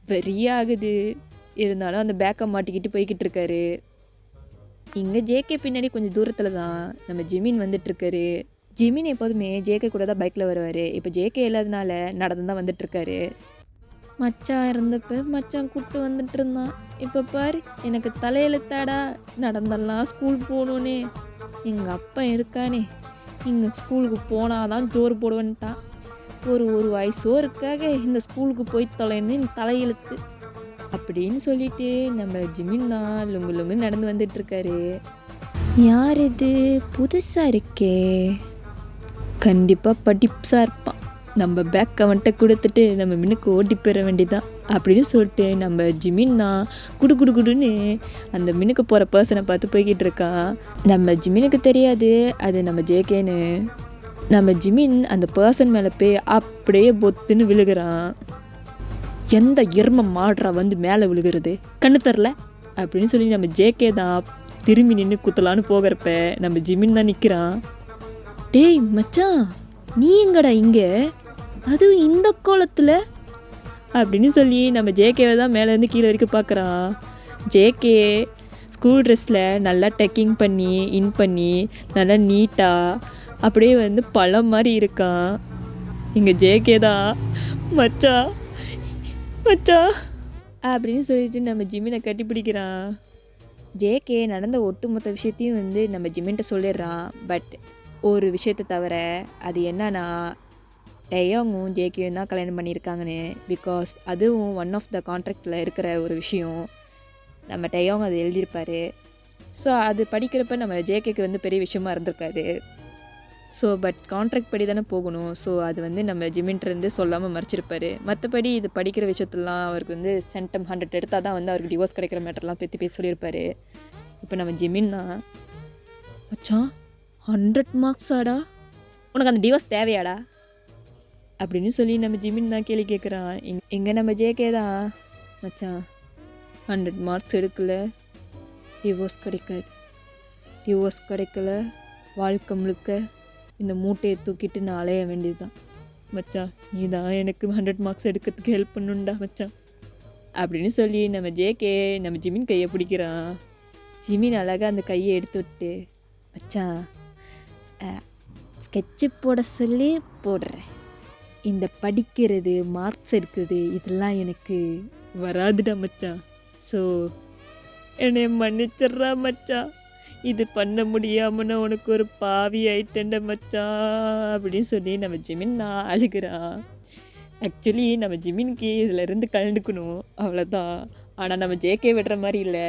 வெறியாகுது. இருந்தாலும் அந்த பேக்கை மாட்டிக்கிட்டு போய்கிட்டு இருக்காரு. இங்கே ஜேகே பின்னாடி கொஞ்சம் தூரத்தில் தான் நம்ம ஜிமின் வந்துட்டுருக்காரு. ஜிமின் எப்போதுமே ஜேகே கூட தான் பைக்கில் வருவார். இப்போ ஜேகே இல்லாதனால நடந்து தான் வந்துட்டுருக்காரு. மச்சான் இருந்தப்போ மச்சான் கூப்பிட்டு வந்துட்டு இருந்தான், இப்போ பாரு எனக்கு தலையெழுத்தாடா, நடந்தெல்லாம் ஸ்கூல் போகணுன்னே. எங்கள் அப்பா இருக்கானே, இங்கே ஸ்கூலுக்கு போனாதான் ஜோறு போடுவேன்ட்டான். ஒரு வாய் சோறுக்காக இந்த ஸ்கூலுக்கு போய் தொலைன்னு தலையெழுத்து அப்படின்னு சொல்லிட்டு நம்ம ஜிமின் தான் லுங்கு லுங்கு நடந்து வந்துட்டுருக்காரு. யார் இது புதுசாக இருக்கே, கண்டிப்பாக படிப்ஸாக இருப்பான், நம்ம பேக் அவன்கிட்ட கொடுத்துட்டு நம்ம மின்னுக்கு ஓட்டி போயிட வேண்டியதான் அப்படின்னு சொல்லிட்டு நம்ம ஜிமின் தான் குடுன்னு அந்த மின்னுக்கு போகிற பர்சனை பார்த்து போய்கிட்டு இருக்கான். நம்ம ஜிமினுக்கு தெரியாது அது நம்ம ஜேகேன்னு. நம்ம ஜிமின் அந்த பர்சன் மேலே போய் அப்படியே பொத்துன்னு விழுகிறான். எந்த எரும மாடுறா வந்து மேலே விழுகிறது, கண்ணு தரல அப்படின்னு சொல்லி நம்ம ஜேகே தான் திரும்பி நின்று குத்தலான்னு போகிறப்ப நம்ம ஜிமின் தான் நிற்கிறான். டேய் மச்சான் நீ எங்கடா இங்கே, அதுவும் இந்த கோலத்தில் அப்படின்னு சொல்லி நம்ம ஜேகேவை தான் மேலேருந்து கீழே வரைக்கும் பார்க்குறான். ஜேகே ஸ்கூல் ட்ரெஸ்ஸில் நல்லா டெக்கிங் பண்ணி இன் பண்ணி நல்லா நீட்டாக அப்படியே வந்து பழம் மாதிரி இருக்கான். இங்கே ஜேகே தான் மச்சான் மச்சான் அப்படின்னு சொல்லிட்டு நம்ம ஜிமினை கட்டி பிடிக்கிறான். ஜேகே நடந்த ஒட்டுமொத்த விஷயத்தையும் வந்து நம்ம ஜிமின்கிட்ட சொல்லிடுறான். பட் ஒரு விஷயத்தை தவிர, அது என்னன்னா டயோங்கும் ஜேகேயும் தான் கல்யாணம் பண்ணியிருக்காங்கன்னு. பிகாஸ் அதுவும் ஒன் ஆஃப் த கான்ட்ராக்டில் இருக்கிற ஒரு விஷயம். நம்ம டயோங் அது எழுதியிருப்பார். ஸோ அது படிக்கிறப்ப நம்ம ஜேகேக்கு வந்து பெரிய விஷயமா இருந்திருக்காது. ஸோ பட் கான்ட்ராக்ட் படி தானே போகணும். ஸோ அது வந்து நம்ம ஜிமின்ட்டு சொல்லாமல் மறைச்சிருப்பார். மற்றபடி இது படிக்கிற விஷயத்துலாம் அவருக்கு வந்து சென்டம் 100 எடுத்தால் தான் வந்து அவருக்கு டிவோர்ஸ் கிடைக்கிற மேட்டர்லாம் பற்றி பேசி சொல்லியிருப்பார். இப்போ நம்ம ஜிமின் தான் மச்சான் 100 மார்க்ஸாடா, உனக்கு அந்த டிவோர்ஸ் தேவையாடா அப்படின்னு சொல்லி நம்ம ஜிமின் தான் கேள்வி கேட்குறான். எங்கே நம்ம ஜேகே தான் மச்சான் 100 மார்க்ஸ் எடுக்கல டிவோர்ஸ் கிடைக்காது, டிவோர்ஸ் கிடைக்கல வாழ்க்கை முழுக்க இந்த மூட்டையை தூக்கிட்டு நான் அலைய வேண்டியது தான் மச்சான், நீ தான் எனக்கு 100 மார்க்ஸ் எடுக்கிறதுக்கு ஹெல்ப் பண்ணுண்டா மச்சான் அப்படின்னு சொல்லி நம்ம ஜேகே நம்ம ஜிமின் கையை பிடிக்கிறான். ஜிமின் அழகாக அந்த கையை எடுத்து விட்டு மச்சான் ஸ்கெட்சு போட சொல்லி போடுறேன், இந்த படிக்கிறது மார்க்ஸ் எடுக்கிறது இதெல்லாம் எனக்கு வராதுடா மச்சான், ஸோ என்னை மன்னிச்சிட்றா மச்சான், இது பண்ண முடியாமல் நான் உனக்கு ஒரு பாவி ஆயிட்டேன்ட மச்சான் அப்படின்னு சொல்லி நம்ம ஜிமின் நான் அழுகிறான். ஆக்சுவலி நம்ம ஜிமினுக்கு இதிலேருந்து கலந்துக்கணும் அவ்வளோதான். ஆனால் நம்ம ஜேகே விடுற மாதிரி இல்லை,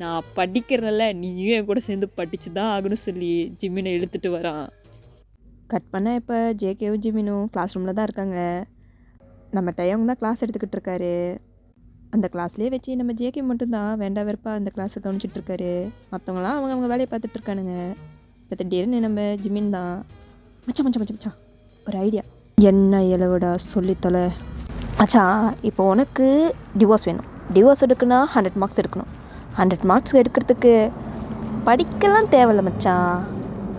நான் படிக்கிறனால நீயும் என் கூட சேர்ந்து படித்து தான் ஆகணும்னு சொல்லி ஜிமினை இழுத்துட்டு வரான். கட் பண்ண இப்போ ஜேகேவும் ஜிமினும் கிளாஸ் ரூமில் தான் இருக்காங்க. நம்ம டயோங் தான் கிளாஸ் எடுத்துக்கிட்டு இருக்காரு. அந்த கிளாஸ்லேயே வச்சு நம்ம ஜேகே மட்டும்தான் வேண்டா வெறுப்பா அந்த கிளாஸை கவனிச்சிட்ருக்காரு. மற்றவங்களாம் அவங்க வேலையை பார்த்துட்ருக்கானுங்க. இப்போ திடீர்னு நம்ம ஜிமின் தான் மச்சான் மச்சான் மச்சான் மச்சான் ஒரு ஐடியா, என்ன இலவடா சொல்லித்தலை மச்சான், இப்போ உனக்கு டிவோர்ஸ் வேணும், டிவோர்ஸ் எடுக்கணும்னா 100 மார்க்ஸ் எடுக்கணும், 100 மார்க்ஸ் எடுக்கிறதுக்கு படிக்கலாம் தேவையில்ல மச்சான்,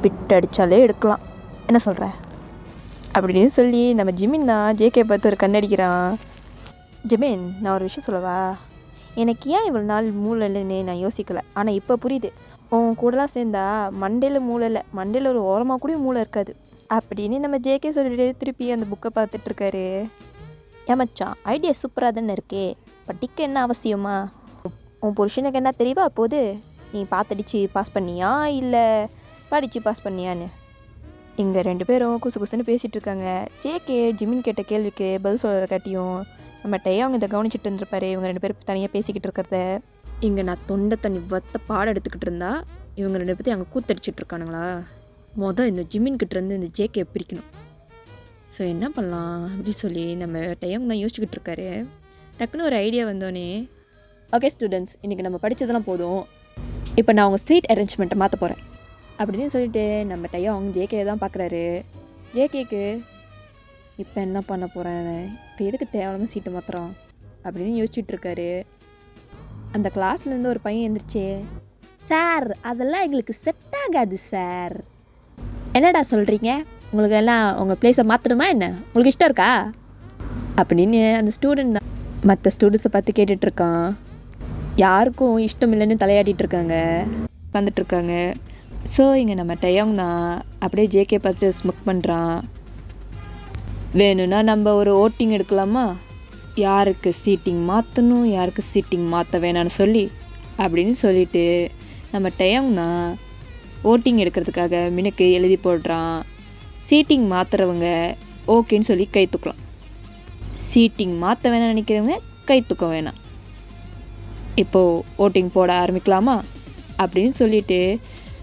பிட் அடித்தாலே எடுக்கலாம், என்ன சொல்கிற அப்படின்னு சொல்லி நம்ம ஜிமின் தான் ஜேகே பார்த்து ஒரு கண்ணடிக்கிறான். ஜிமின் நான் ஒரு விஷயம் சொல்லவா, எனக்கு ஏன் இவ்வளோ நாள் மூளை இல்லைன்னு நான் யோசிக்கலை, ஆனால் இப்போ புரியுது. உன் கூடலாம் சேர்ந்தா மண்டையில் மூளை இல்லை, மண்டையில் ஒரு ஓரமாக கூட மூளை இருக்காது. அப்படின்னு நம்ம ஜேகே சொல்லிட்டு திருப்பி அந்த புக்கை பார்த்துட்ருக்காரு. ஏன் மச்சான், ஐடியா சூப்பராக தானே இருக்கே, படிக்க என்ன அவசியமா? உன் புருஷனுக்கு என்ன தெரியவா போகுது? நீ பார்த்துடிச்சு பாஸ் பண்ணியா இல்லை படித்து பாஸ் பண்ணியான்னு இங்கே 2 பேரும் குசு குசுன்னு பேசிகிட்டு இருக்காங்க. ஜேகே ஜிமின் கேட்ட கேள்விக்கு பதில் சொல்கிற காட்டியும் நம்ம டேயாங் இதை கவனிச்சிட்டு இருந்திருப்பாரு. இவங்க 2 பேரும் தனியாக பேசிக்கிட்டு இருக்கிறத. இங்கே நான் தொண்டை தண்ணி வத்த பாடம் எடுத்துக்கிட்டு இருந்தா இவங்க 2 பேர்த்தையும் அங்கே கூத்தடிச்சிட்டு இருக்கானுங்களா? இந்த ஜிமின் கிட்டேருந்து இந்த ஜேகே பிரிக்கணும். ஸோ என்ன பண்ணலாம் அப்படின்னு சொல்லி நம்ம டேயாங் தான் யோசிச்சுக்கிட்டு இருக்காரு. டக்குன்னு ஒரு ஐடியா வந்தோடனே, ஓகே ஸ்டூடெண்ட்ஸ், இன்றைக்கி நம்ம படித்ததெல்லாம் போதும், இப்போ நான் உங்கள் சீட் அரேஞ்ச்மெண்ட்டை மாற்ற போகிறேன் அப்படின்னு சொல்லிட்டு நம்ம டேயாங் ஜேகே தான் பார்க்குறாரு. ஜேகேக்கு இப்போ என்ன பண்ண போகிறேன், இப்போ எதுக்கு தேவையில்லாமல் சீட்டை மாற்றுறோம் அப்படின்னு யோசிச்சுட்டு இருக்காரு. அந்த கிளாஸ்லேருந்து ஒரு பையன் எழுந்திரிச்சு, சார் அதெல்லாம் எங்களுக்கு செட் ஆகாது சார். என்னடா சொல்கிறீங்க, உங்களுக்கு எல்லாம் உங்கள் பிளேஸை மாற்றணுமா என்ன, உங்களுக்கு இஷ்டம் இருக்கா அப்படின்னு அந்த ஸ்டூடெண்ட் தான் மற்ற ஸ்டூடெண்ட்ஸை பார்த்து கேட்டுட்ருக்கான். யாருக்கும் இஷ்டம் இல்லைன்னு தலையாடிட்டு இருக்காங்க, உட்காந்துட்ருக்காங்க. ஸோ இங்கே நம்ம டேயாங் தான் அப்படியே ஜேகே பார்த்து ஸ்மோக் பண்ணுறான். வேணும்னா நம்ம ஒரு ஓட்டிங் எடுக்கலாமா, யாருக்கு சீட்டிங் மாற்றணும் யாருக்கு சீட்டிங் மாற்ற வேணான்னு சொல்லி அப்படின்னு சொல்லிட்டு நம்ம டேயாங் தான் ஓட்டிங் எடுக்கிறதுக்காக மினுக்கு எழுதி போடுறான். சீட்டிங் மாற்றுறவங்க ஓகேன்னு சொல்லி கை தூக்கலாம், சீட்டிங் மாற்ற வேணாம் நினைக்கிறவங்க கை தூக்க வேணாம். இப்போது ஓட்டிங் போட ஆரம்பிக்கலாமா அப்படின்னு சொல்லிட்டு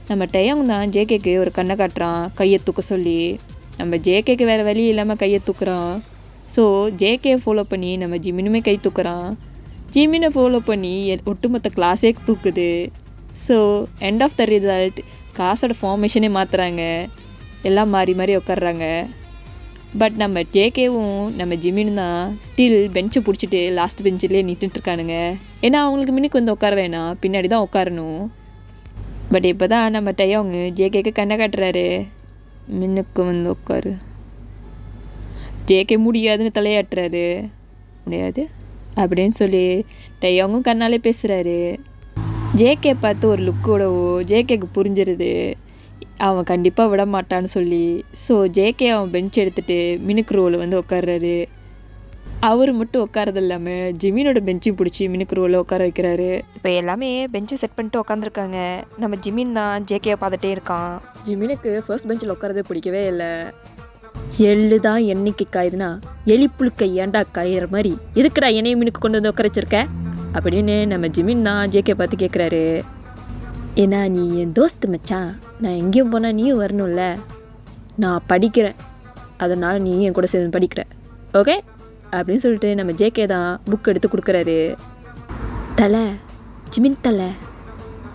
நம்ம டேயாங் தான் ஜேகேக்கு ஒரு கண்ணை காட்டுறான், கையை தூக்க சொல்லி. நம்ம ஜேகேக்கு வேறு வழி இல்லாமல் கையை தூக்குறான். ஸோ ஜேகே ஃபாலோ பண்ணி நம்ம ஜிமினுமே கை தூக்குறான். ஜிமினை ஃபாலோ பண்ணி ஒட்டுமொத்த கிளாஸே தூக்குது. So end of the result கிளாஸோட ஃபார்மேஷனே மாற்றுறாங்க, எல்லாம் மாறி மாறி உட்காடுறாங்க. பட் நம்ம ஜேகேவும் நம்ம ஜிமினும் தான் ஸ்டில் பெஞ்சை பிடிச்சிட்டு லாஸ்ட் பெஞ்சிலே நின்றுட்டுருக்கானுங்க. ஏன்னா அவங்களுக்கு மினுக்கு வந்து உட்கார வேணாம், பின்னாடி தான் உட்காரணும். பட் இப்போ தான் நம்ம டேயாங் ஜேகேக்கு கண்ணை காட்டுறாரு, மின்னுக்கு வந்து உட்காரு. ஜேகே முடியாதுன்னு தலையாட்டுறாரு, முடியாது அப்படின்னு சொல்லி டேயாங்கும் கண்ணாலே பேசுகிறாரு. ஜேகே பார்த்து ஒரு லுக்கோடவோ ஜேகேக்கு புரிஞ்சிருது அவன் கண்டிப்பாக விட மாட்டான்னு சொல்லி. ஸோ ஜேகே அவன் பெஞ்ச் எடுத்துகிட்டு மினுக்கு ரோவில் வந்து உட்கார்றாரு. அவர் மட்டும் உட்காரது இல்லாமல் ஜிமினோட பெஞ்சையும் பிடிச்சி மினுக்கு ரோவில் உட்கார வைக்கிறாரு. இப்போ எல்லாமே பெஞ்சை செட் பண்ணிட்டு உட்காந்துருக்காங்க. நம்ம ஜிமின் தான் ஜேகேவை பார்த்துட்டே இருக்கான். ஜிமினுக்கு ஃபர்ஸ்ட் பெஞ்சில் உட்காரது பிடிக்கவே இல்லை. எள்ளு தான் என்னைக்கு காயுதுன்னா எலிப்புழுக்க ஏண்டா காயிற மாதிரி இருக்குடா என்னையும் மினுக்கு கொண்டு வந்து உட்கார வச்சிருக்க அப்படின்னு நம்ம ஜிமின் தான் ஜேகே பார்த்து கேட்குறாரு. ஏன்னா நீ என் தோஸ்து மச்சான், நான் எங்கேயும் போனால் நீயும் வரணும்ல, நான் படிக்கிறேன் அதனால் நீ என் கூட சேர்ந்து படிக்கிற ஓகே அப்படின்னு சொல்லிட்டு நம்ம ஜேகே தான் புக் எடுத்து கொடுக்குறாரு. தலை ஜிமின் தலை,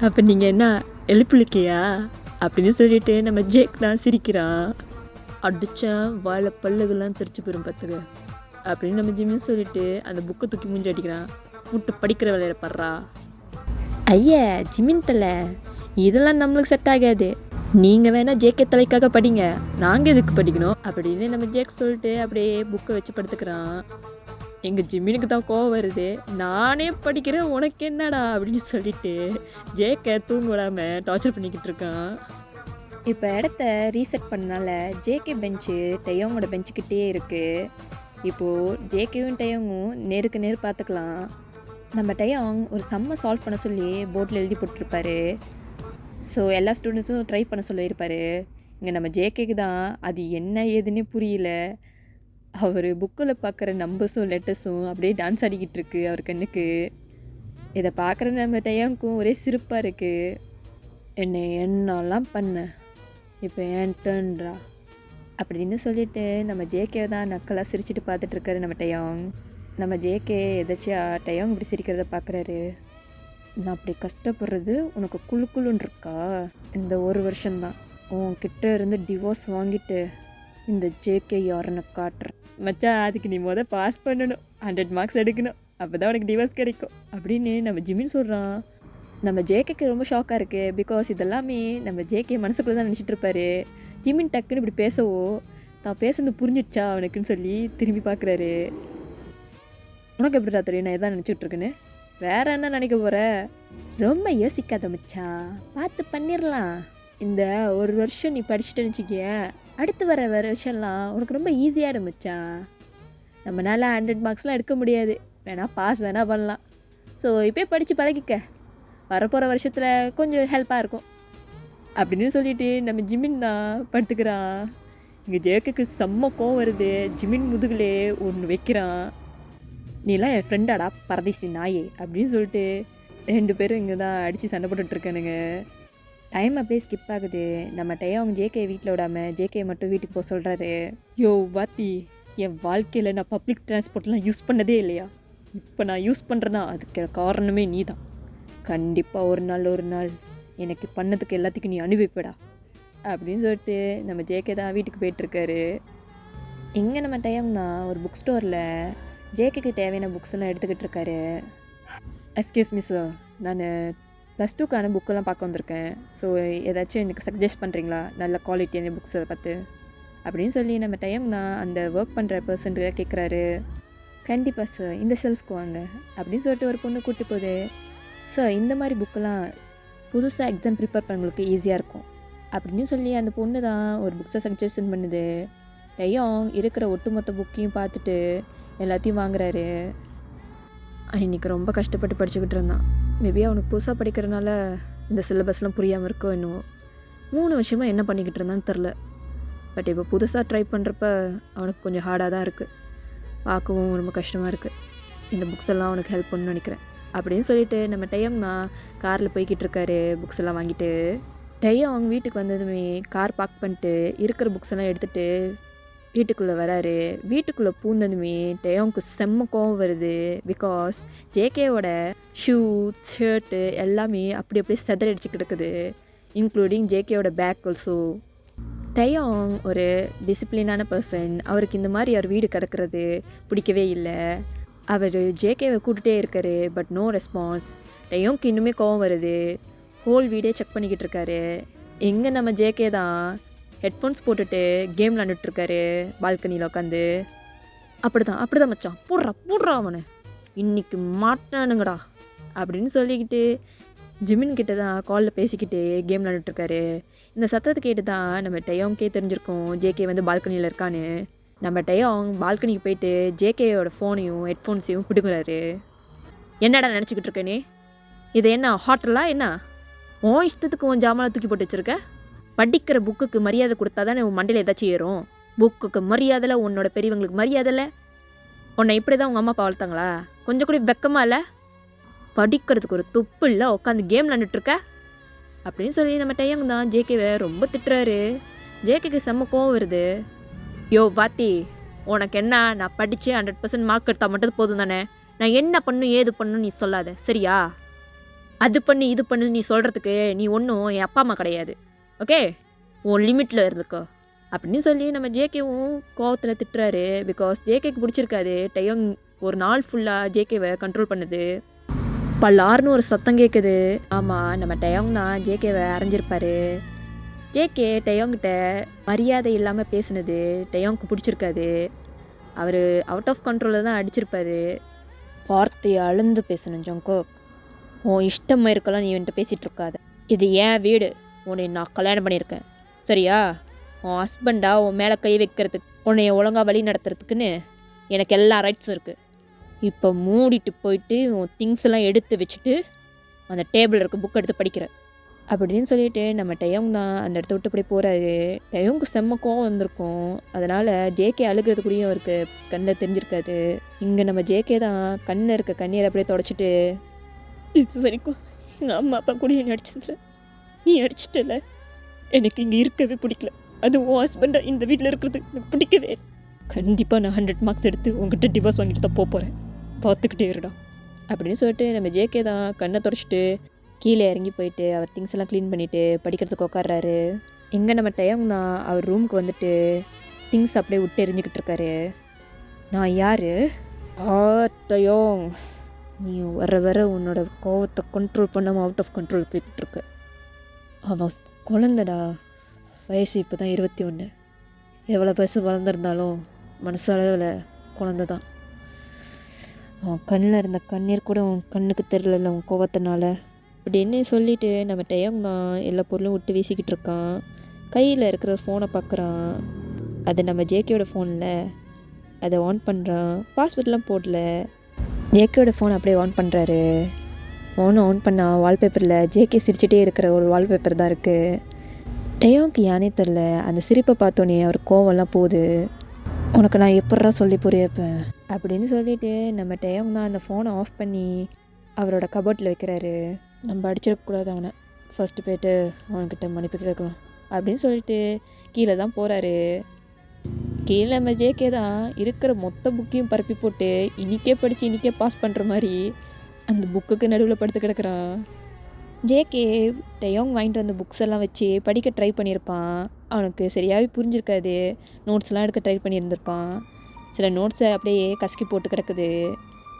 அப்போ நீங்கள் என்ன எழுப்புழுக்கையா அப்படின்னு சொல்லிட்டு நம்ம ஜேக் தான் சிரிக்கிறான். அடித்தேன் வாழை பல்லுகள்லாம் தெரிச்சு போயிடும் பார்த்துக்க அப்படின்னு நம்ம ஜிமின் சொல்லிட்டு அந்த புக்கை தூக்கி மூஞ்சி அடிக்கிறான். முட்டை படிக்கிற வேலையை படுறா. ஐயா ஜிமின் தலை, இதெல்லாம் நம்மளுக்கு செட் ஆகாது, நீங்கள் வேணால் ஜேகே தலைக்காக படிங்க, நாங்கள் எதுக்கு படிக்கணும் அப்படின்னு நம்ம ஜேக் சொல்லிட்டு அப்படியே புக்கை வச்சு படுத்துக்கிறான். எங்கள் ஜிமினுக்கு தான் கோவம் வருது, நானே படிக்கிறேன் உனக்கு என்னடா அப்படின்னு சொல்லிட்டு ஜேக்கை தூங்க விடாமல் டார்ச்சர் பண்ணிக்கிட்டு இருக்கான். இப்போ இடத்த ரீசெட் பண்ணனால ஜேகே பெஞ்சு டேயாங்கோட பெஞ்சுக்கிட்டே இருக்குது. இப்போது ஜேகேவும் டேயாங்கும் நேருக்கு நேர் பார்த்துக்கலாம். நம்ம டேயாங் ஒரு சம்மை சால்வ் பண்ண சொல்லி போர்டில் எழுதி போட்டிருப்பாரு. ஸோ எல்லா ஸ்டூடெண்ட்ஸும் ட்ரை பண்ண சொல்லியிருப்பார். இங்கே நம்ம ஜேகேக்கு தான் அது என்ன ஏதுன்னே புரியல. அவர் புக்கில் பார்க்குற நம்பர்ஸும் லெட்டர்ஸும் அப்படியே டான்ஸ் ஆடிக்கிட்டு இருக்கு அவர் கண்ணுக்கு. இதை பார்க்குற நம்ம டேயாங்க்கும் ஒரே சிரிப்பாக இருக்குது. என்னை என்னெல்லாம் பண்ண, இப்போ ஏன் டர்ன்ரா அப்படின்னு சொல்லிட்டு நம்ம ஜேகே தான் நக்கலாக சிரிச்சிட்டு பார்த்துட்ருக்காரு நம்ம டேயாங். நம்ம ஜேகே எதாச்சியா டேயாங் இப்படி சிரிக்கிறத பார்க்குறாரு. நான் அப்படி கஷ்டப்படுறது உனக்கு குழுன்னு இருக்கா? இந்த ஒரு வருஷம்தான் உன்கிட்ட இருந்து டிவோர்ஸ் வாங்கிட்டு இந்த ஜேகே யாருன்னு காட்டுறேன் மச்சான். அதுக்கு நீ பாஸ் பண்ணணும், 100 மார்க்ஸ் எடுக்கணும், அப்போ தான் உனக்கு டிவோர்ஸ் கிடைக்கும் அப்படின்னு நம்ம ஜிமின் சொல்கிறான். நம்ம ஜேகேக்கு ரொம்ப ஷாக்காக இருக்குது. பிகாஸ் இதெல்லாமே நம்ம ஜேகே மனசுக்குள்ளே தான் நினச்சிட்டு இருப்பாரு. ஜிமின் டக்குன்னு இப்படி பேசவோ தான் பேசுறது புரிஞ்சிடுச்சா அவனுக்குன்னு சொல்லி திரும்பி பார்க்குறாரு. உனக்கு எப்படிடா தெரியும் நான் எதான் நினச்சிட்டு இருக்கேன்னு? வேற என்ன நினைக்க போகிற? ரொம்ப யோசிக்காத மச்சான், பார்த்து பண்ணிடலாம். இந்த ஒரு வருஷம் நீ படிச்சுட்டு வச்சுக்கிய, அடுத்து வர வருஷம்லாம் உனக்கு ரொம்ப ஈஸியாக மச்சான். நம்மளால் 100 மார்க்ஸ்லாம் எடுக்க முடியாது, வேணால் பாஸ் வேணால் பண்ணலாம். ஸோ இப்போயே படித்து பழகிக்க, வரப்போகிற வருஷத்தில் கொஞ்சம் ஹெல்ப்பாக இருக்கும் அப்படின்னு சொல்லிட்டு நம்ம ஜிமின் தான் படுத்துக்கிறான். இங்கே ஜேக்குக்கு செம்ம கோவம் வருது. ஜிமின் முதுகுலே ஒன்று வைக்கிறான். நீலாம் என் ஃப்ரெண்டாடா பரதேசி நாயே அப்படின்னு சொல்லிட்டு 2 பேரும் இங்கே தான் அடித்து சண்டை போட்டுட்ருக்கானுங்க. டைம் அப்படியே ஸ்கிப் ஆகுது. நம்ம அவங்க ஜேகே வீட்டில் விடாமல் ஜேகே மட்டும் வீட்டுக்கு போக சொல்கிறாரு. யோ வாத்தி, என் வாழ்க்கையில் நான் பப்ளிக் டிரான்ஸ்போர்ட்லாம் யூஸ் பண்ணதே இல்லையா? இப்போ நான் யூஸ் பண்ணுறேன்னா அதுக்கு காரணமே நீ தான். கண்டிப்பாக ஒரு நாள் எனக்கு பண்ணதுக்கு எல்லாத்துக்கும் நீ அனுபவிப்படா அப்படின்னு சொல்லிட்டு நம்ம ஜேகே தான் வீட்டுக்கு போயிட்டுருக்காரு. இங்கே நம்ம தான் ஒரு புக் ஸ்டோரில் ஜேகேக்கு தேவையான புக்ஸ் எல்லாம் எடுத்துக்கிட்டு இருக்காரு. எக்ஸ்கியூஸ் மீ சார், நான் +2க்கான புக்கெல்லாம் பார்க்க வந்திருக்கேன். ஸோ ஏதாச்சும் எனக்கு சஜஸ்ட் பண்ணுறீங்களா, நல்ல குவாலிட்டியான புக்ஸை பார்த்து அப்படின்னு சொல்லி நம்ம தான் அந்த ஒர்க் பண்ணுற பர்சன்ட்டு கேட்குறாரு. கண்டிப்பாக சார், இந்த செல்ஃப்க்கு வாங்க அப்படின்னு சொல்லிட்டு ஒரு பொண்ணு கூப்பிட்டு போகுது. சார், இந்த மாதிரி புக்கெல்லாம் புதுசாக எக்ஸாம் ப்ரிப்பேர் பண்ணுறவங்களுக்கு ஈஸியாக இருக்கும் அப்படின்னு சொல்லி அந்த பொண்ணு தான் ஒரு புக்ஸை சஜஷன் பண்ணுது. இருக்கிற ஒட்டுமொத்த புக்கையும் பார்த்துட்டு எல்லாத்தையும் வாங்குறாரு. இன்றைக்கி ரொம்ப கஷ்டப்பட்டு படிச்சுக்கிட்டு இருந்தான். மேபி அவனுக்கு புதுசாக படிக்கிறதுனால இந்த சிலபஸ்லாம் புரியாமல் இருக்கோ என்னவோ. 3 வருஷமாக என்ன பண்ணிக்கிட்டு இருந்தான்னு தெரில. பட் இப்போ புதுசாக ட்ரை பண்ணுறப்ப அவனுக்கு கொஞ்சம் ஹார்டாக தான் இருக்குது. பார்க்கவும் ரொம்ப கஷ்டமாக இருக்குது. இந்த புக்ஸ் எல்லாம் அவனுக்கு ஹெல்ப் பண்ணணும்னு நினைக்கிறேன் அப்படின்னு சொல்லிட்டு நம்ம தான் காரில் போய்கிட்டு இருக்காரு புக்ஸ் எல்லாம் வாங்கிட்டு. அவங்க வீட்டுக்கு வந்ததுமே கார் பார்க் பண்ணிட்டு இருக்கிற புக்ஸ் எல்லாம் எடுத்துகிட்டு வீட்டுக்குள்ளே வராரு. வீட்டுக்குள்ளே பூந்ததுமே டேயோங்க்கு செம்ம கோவம் வருது. பிகாஸ் ஜேகேவோட ஷூ ஷர்ட்டு எல்லாமே அப்படி அப்படியே செதறடிச்சுக்கிட்டு இருக்குது, இன்க்ளூடிங் ஜேகேவோட பேக் ஆல்சோ. டேயோங் ஒரு டிசிப்ளினான பர்சன். அவருக்கு இந்த மாதிரி அவர் வீடு கிடக்கிறது பிடிக்கவே இல்லை. அவர் ஜேகேவை கூப்பிட்டுட்டே இருக்காரு, பட் நோ ரெஸ்பான்ஸ். டேயோங்க்கு இன்னுமே கோவம் வருது. ஹோல் வீடே செக் பண்ணிக்கிட்டு இருக்காரு. எங்கே நம்ம ஜேகே தான் ஹெட்ஃபோன்ஸ் போட்டுட்டு கேம் விளாண்டுட்ருக்காரு பால்கனியில் உட்காந்து. அப்படிதான் மச்சான், போடுறா அவனை, இன்றைக்கி மாட்டானுங்கடா அப்படின்னு சொல்லிக்கிட்டு ஜிமின் கிட்ட தான் காலில் பேசிக்கிட்டு கேம் விளாண்டுட்ருக்காரு. இந்த சத்தத்தை கேட்டு தான் நம்ம டேயோங்கே தெரிஞ்சிருக்கோம் ஜேகே வந்து பால்கனியில் இருக்கான்னு. நம்ம டேயோங் பால்கனிக்கு போயிட்டு ஜேகேயோட ஃபோனையும் ஹெட்ஃபோன்ஸையும் பிடுங்குறாரு. என்னடா நினச்சிக்கிட்டு இருக்கேனே, இது என்ன ஹோட்டலா என்ன? உன் இஷ்டத்துக்கு உன் ஜாமானை தூக்கி போட்டு வச்சுருக்க? படிக்கிற புக்குக்கு மரியாதை கொடுத்தா தானே உன் மண்டையில் ஏதாச்சும் ஏறும். புக்குக்கு மரியாதை, உன்னோட பெரியவங்களுக்கு மரியாதை இல்லை. உன்னை இப்படி தான் உங்கள் அம்மா அப்பா வளர்த்தாங்களா? கொஞ்சம் கூட வெக்கமா இல்லை? படிக்கிறதுக்கு ஒரு துப்பு இல்லை, உட்காந்து கேம் விளாண்டுட்ருக்க அப்படின்னு சொல்லி நம்ம டையங்க தான் ஜேகேவை ரொம்ப திட்டுறாரு. ஜேகேக்கு செம்ம கோவம் வருது. யோ வாத்தி, உனக்கு என்ன, நான் படித்து 100% மார்க் எடுத்தால் மட்டும் போதும் தானே? நான் என்ன பண்ணும் ஏது பண்ணும் நீ சொல்லாத சரியா? அது பண்ணு இது பண்ணு நீ சொல்கிறதுக்கு நீ ஒன்றும் என் அப்பா அம்மா கிடையாது, ஓகே? உன் லிமிட்டில் இருந்துக்கோ அப்படின்னு சொல்லி நம்ம ஜேகேவும் கோவத்தில் திட்டுறாரு. பிகாஸ் ஜேகேக்கு பிடிச்சிருக்காது டேயோங் ஒரு நாள் ஃபுல்லாக ஜேகேவை கண்ட்ரோல் பண்ணுது. பல்லாருன்னு ஒரு சத்தம் கேட்குது. ஆமாம், நம்ம டேயோங் தான் ஜேகேவை அரைஞ்சிருப்பாரு. ஜேகே டேயோங்கிட்ட மரியாதை இல்லாமல் பேசுனது டேயோங்க்கு பிடிச்சிருக்காது. அவர் அவுட் ஆஃப் கண்ட்ரோலில் தான் அடிச்சிருப்பாரு. வார்த்தையை அளந்து பேசணும் ஜோங்கோ. உன் இஷ்டமாக இருக்கலாம், நீ என்கிட்ட பேசிகிட்டு இருக்காத. இது ஏன் வீடு, உன்னை நான் கல்யாணம் பண்ணியிருக்கேன் சரியா? உன் ஹஸ்பண்டா உன் மேலே கை வைக்கிறதுக்கு, உன்னைய ஒழுங்காக வழி நடத்துறதுக்குன்னு எனக்கு எல்லா ரைட்ஸும் இருக்குது. இப்போ மூடிட்டு போயிட்டு உன் திங்ஸ் எல்லாம் எடுத்து வச்சுட்டு அந்த டேபிள் இருக்க புக் எடுத்து படிக்கிற அப்படின்னு சொல்லிட்டு நம்ம டேயோங் தான் அந்த இடத்த விட்டு இப்படி போகிறாரு. டேயோங்க்கு செம்ம கோவம் வந்திருக்கும். அதனால் ஜேகே அழுகிறதுக்குள்ளேயும் அவருக்கு கண்ணில் தெரிஞ்சிருக்காது. இங்கே நம்ம ஜேகே தான் கண்ணில் இருக்க கண்ணீரை அப்படியே தொடச்சிட்டு, இது வரைக்கும் எங்கள் அம்மா அப்பா கூட நடிச்சதில்ல, நீ அடிச்சிட்டல, எனக்கு இங்கே இருக்கவே பிடிக்கல. அது உன் ஹஸ்பண்டாக இந்த வீட்டில் இருக்கிறது எனக்கு பிடிக்கவே. கண்டிப்பாக நான் 100 மார்க்ஸ் எடுத்து உங்ககிட்ட டிவோர்ஸ் வாங்கிட்டு தான் போகிறேன், பார்த்துக்கிட்டே இருடா அப்படின்னு சொல்லிட்டு நம்ம ஜேகே தான் கண்ணை தொடச்சிட்டு கீழே இறங்கி போயிட்டு அவர் திங்ஸ் எல்லாம் க்ளீன் பண்ணிவிட்டு படிக்கிறதுக்கு உட்காடுறாரு. எங்கே நம்ம டேயோங் தான் அவர் ரூமுக்கு வந்துட்டு திங்ஸ் அப்படியே விட்டு எரிஞ்சிக்கிட்டு இருக்காரு. நான் யார்? டேயோங், நீ வர உன்னோட கோவத்தை கண்ட்ரோல் பண்ணாமல் அவுட் ஆஃப் கண்ட்ரோல் போய்கிட்டு இருக்க. அவன் குழந்தடா, வயசு இப்போ தான் 21. எவ்வளோ வயசு வளர்ந்துருந்தாலும் மனசளவில் குழந்த தான். அவன் கண்ணில் இருந்த கண்ணீர் கூட உன் கண்ணுக்கு தெரியல உன் கோவத்தினால அப்படின்னு சொல்லிட்டு நம்ம டேயோங் தான் எல்லா பொருளும் விட்டு வீசிக்கிட்டு இருக்கான். கையில் இருக்கிற ஃபோனை பார்க்குறான். அது நம்ம ஜேகேயோட ஃபோனில். அதை ஆன் பண்ணுறான். பாஸ்வேர்ட்லாம் போடல. ஜேகேயோட ஃபோன் அப்படியே ஆன் பண்ணுறாரு. ஃபோனை ஆன் பண்ணால் வால்பேப்பரில் ஜேகே சிரிச்சிட்டே இருக்கிற ஒரு வால்பேப்பர் தான் இருக்குது. டெயோங்க்கு யானே தெரில, அந்த சிரிப்பை பார்த்தோன்னே அவர் கோவம்லாம் போகுது. உனக்கு நான் எப்பட்றா சொல்லி புரியப்பேன் அப்படின்னு சொல்லிட்டு நம்ம டெயோங் தான் அந்த ஃபோனை ஆஃப் பண்ணி அவரோட கபோர்ட்டில் வைக்கிறாரு. நம்ம அடிச்சிடக்கூடாது அவனை, ஃபஸ்ட்டு போய்ட்டு அவன்கிட்ட மன்னிப்பு கேட்கலாம் அப்படின்னு சொல்லிட்டு கீழே தான் போகிறாரு. கீழே நம்ம ஜேகே தான் இருக்கிற மொத்த புக்கையும் பரப்பி போட்டு இன்றைக்கே படித்து இன்றைக்கே பாஸ் பண்ணுற மாதிரி அந்த புக்குக்கு நடுவில் படுத்து கிடக்குறான். ஜேகே டெயோங் வாங்கிட்டு வந்த புக்ஸ் எல்லாம் வச்சு படிக்க ட்ரை பண்ணியிருப்பான். அவனுக்கு சரியாகவே புரிஞ்சிருக்காது. நோட்ஸ்லாம் எடுக்க ட்ரை பண்ணியிருந்திருப்பான். சில நோட்ஸை அப்படியே கசக்கி போட்டு கிடக்குது.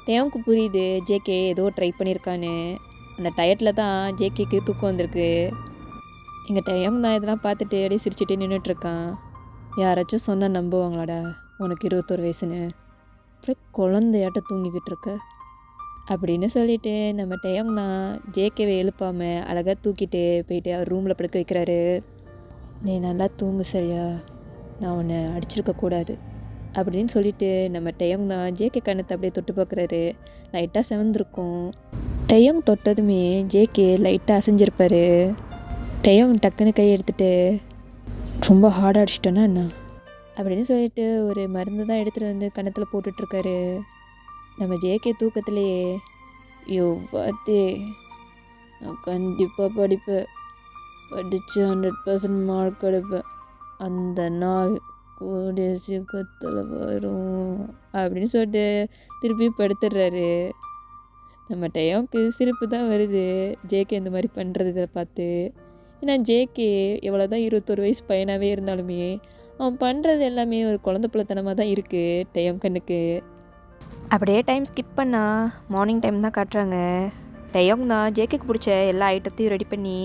டெயோங்க்கு புரியுது ஜேகே ஏதோ ட்ரை பண்ணியிருக்கான்னு. அந்த டயட்டில் தான் ஜேகேக்கு தூக்கம் வந்திருக்கு. எங்கள் டெயோங் தான் இதெல்லாம் பார்த்துட்டு அப்படியே சிரிச்சுட்டு நின்றுட்டுருக்கான். யாராச்சும் சொன்னால் நம்புவாங்களாடா உனக்கு 21 வயசுன்னு, அப்படியே குழந்தையாட்ட தூங்கிக்கிட்டு இருக்க அப்படின்னு சொல்லிட்டு நம்ம டெயோங் தான் ஜேகேவை எழுப்பாமல் அழகாக தூக்கிட்டு போயிட்டு அவர் ரூமில் படுக்க வைக்கிறாரு. நீ நல்லா தூங்கு சரியா, நான் உன்னை அடிச்சிருக்கக்கூடாது அப்படின்னு சொல்லிட்டு நம்ம டெயோங் தான் ஜேகே கண்ணத்தை அப்படியே தொட்டு பார்க்குறாரு. லைட்டாக செவந்திருக்கும். டெயோங் தொட்டதுமே ஜேகே லைட்டாக அசைஞ்சிருப்பார். டெயோங் டக்குன்னு கை எடுத்துகிட்டு ரொம்ப ஹார்டாக அடிச்சிட்டோன்னா என்ன அப்படின்னு சொல்லிட்டு ஒரு மருந்து தான் எடுத்துகிட்டு வந்து கன்னத்தில் போட்டுட்ருக்காரு. நம்ம ஜேகே தூக்கத்துலேயே ஐயோ வாத்தே, நான் கண்டிப்பாக படிப்பேன், படித்து 100% மார்க் எடுப்பேன், அந்த நாள் கூடிய சீக்கிரத்தில் வரும் அப்படின்னு சொல்லிட்டு திருப்பி படுத்துடுறாரு. நம்ம டெயோங்க்கு சிரிப்பு தான் வருது ஜேகே இந்த மாதிரி பண்ணுறது இதை பார்த்து. ஏன்னா ஜேகே எவ்வளோ தான் 21 வயசு பையனாகவே இருந்தாலுமே அவன் பண்ணுறது எல்லாமே ஒரு குழந்தை பிள்ளைத்தனமாக தான் இருக்குது டெயோங் கண்ணுக்கு. அப்படியே டைம் ஸ்கிப் பண்ணால் மார்னிங் டைம் தான் காட்டுறாங்க. டெயோங் தான் ஜேகேக்கு பிடிச்ச எல்லா ஐட்டத்தையும் ரெடி பண்ணி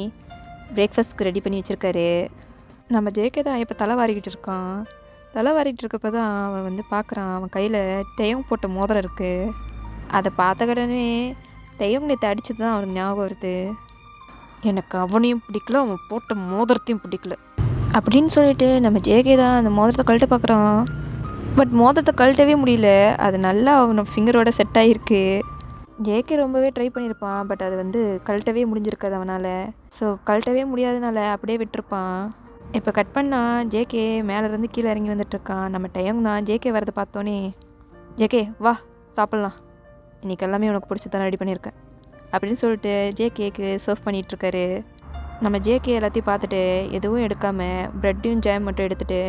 பிரேக்ஃபாஸ்ட்க்கு ரெடி பண்ணி வச்சுருக்காரு. நம்ம ஜேகே தான் இப்போ தலை வாரிக்கிட்டு இருக்கான். தலை வாரிக்கிட்டு இருக்கப்போ தான் அவன் வந்து பார்க்குறான். அவன் கையில் டெயோங் போட்ட மோதிரம் இருக்குது. அதை பார்த்த கடனே டெயோங் நேற்று அடித்தது தான் அவனுக்கு ஞாபகம் வருது. எனக்கு அவனையும் பிடிக்கல, அவன் போட்ட மோதிரத்தையும் பிடிக்கல அப்படின்னு சொல்லிட்டு நம்ம ஜேகே தான் அந்த மோதிரத்தை கழட்ட பார்க்குறான். பட் மோதிரத்தை கழட்டவே முடியல. அது நல்லா அவனோட ஃபிங்கரோட செட் ஆகிருக்கு. ஜேகே ரொம்பவே ட்ரை பண்ணியிருப்பான். பட் அது வந்து கழட்டவே முடிஞ்சிருக்காது அவனால். ஸோ கழட்டவே முடியாதனால அப்படியே விட்டுருப்பான். இப்போ கட் பண்ணால் ஜேகே மேலேருந்து கீழே இறங்கி வந்துட்டுருக்கான். நம்ம டெயோங் தான் ஜேகே வரதை பார்த்தோன்னே ஜேகே வா சாப்பிட்லாம், இன்றைக்கி எல்லாமே உனக்கு பிடிச்சதான் ரெடி பண்ணியிருக்கேன் அப்படின்னு சொல்லிட்டு ஜேகேக்கு சர்வ் பண்ணிகிட்ருக்காரு. நம்ம ஜேகே எல்லாத்தையும் பார்த்துட்டு எதுவும் எடுக்காமல் ப்ரெட்டையும் ஜாம் மட்டும் எடுத்துகிட்டு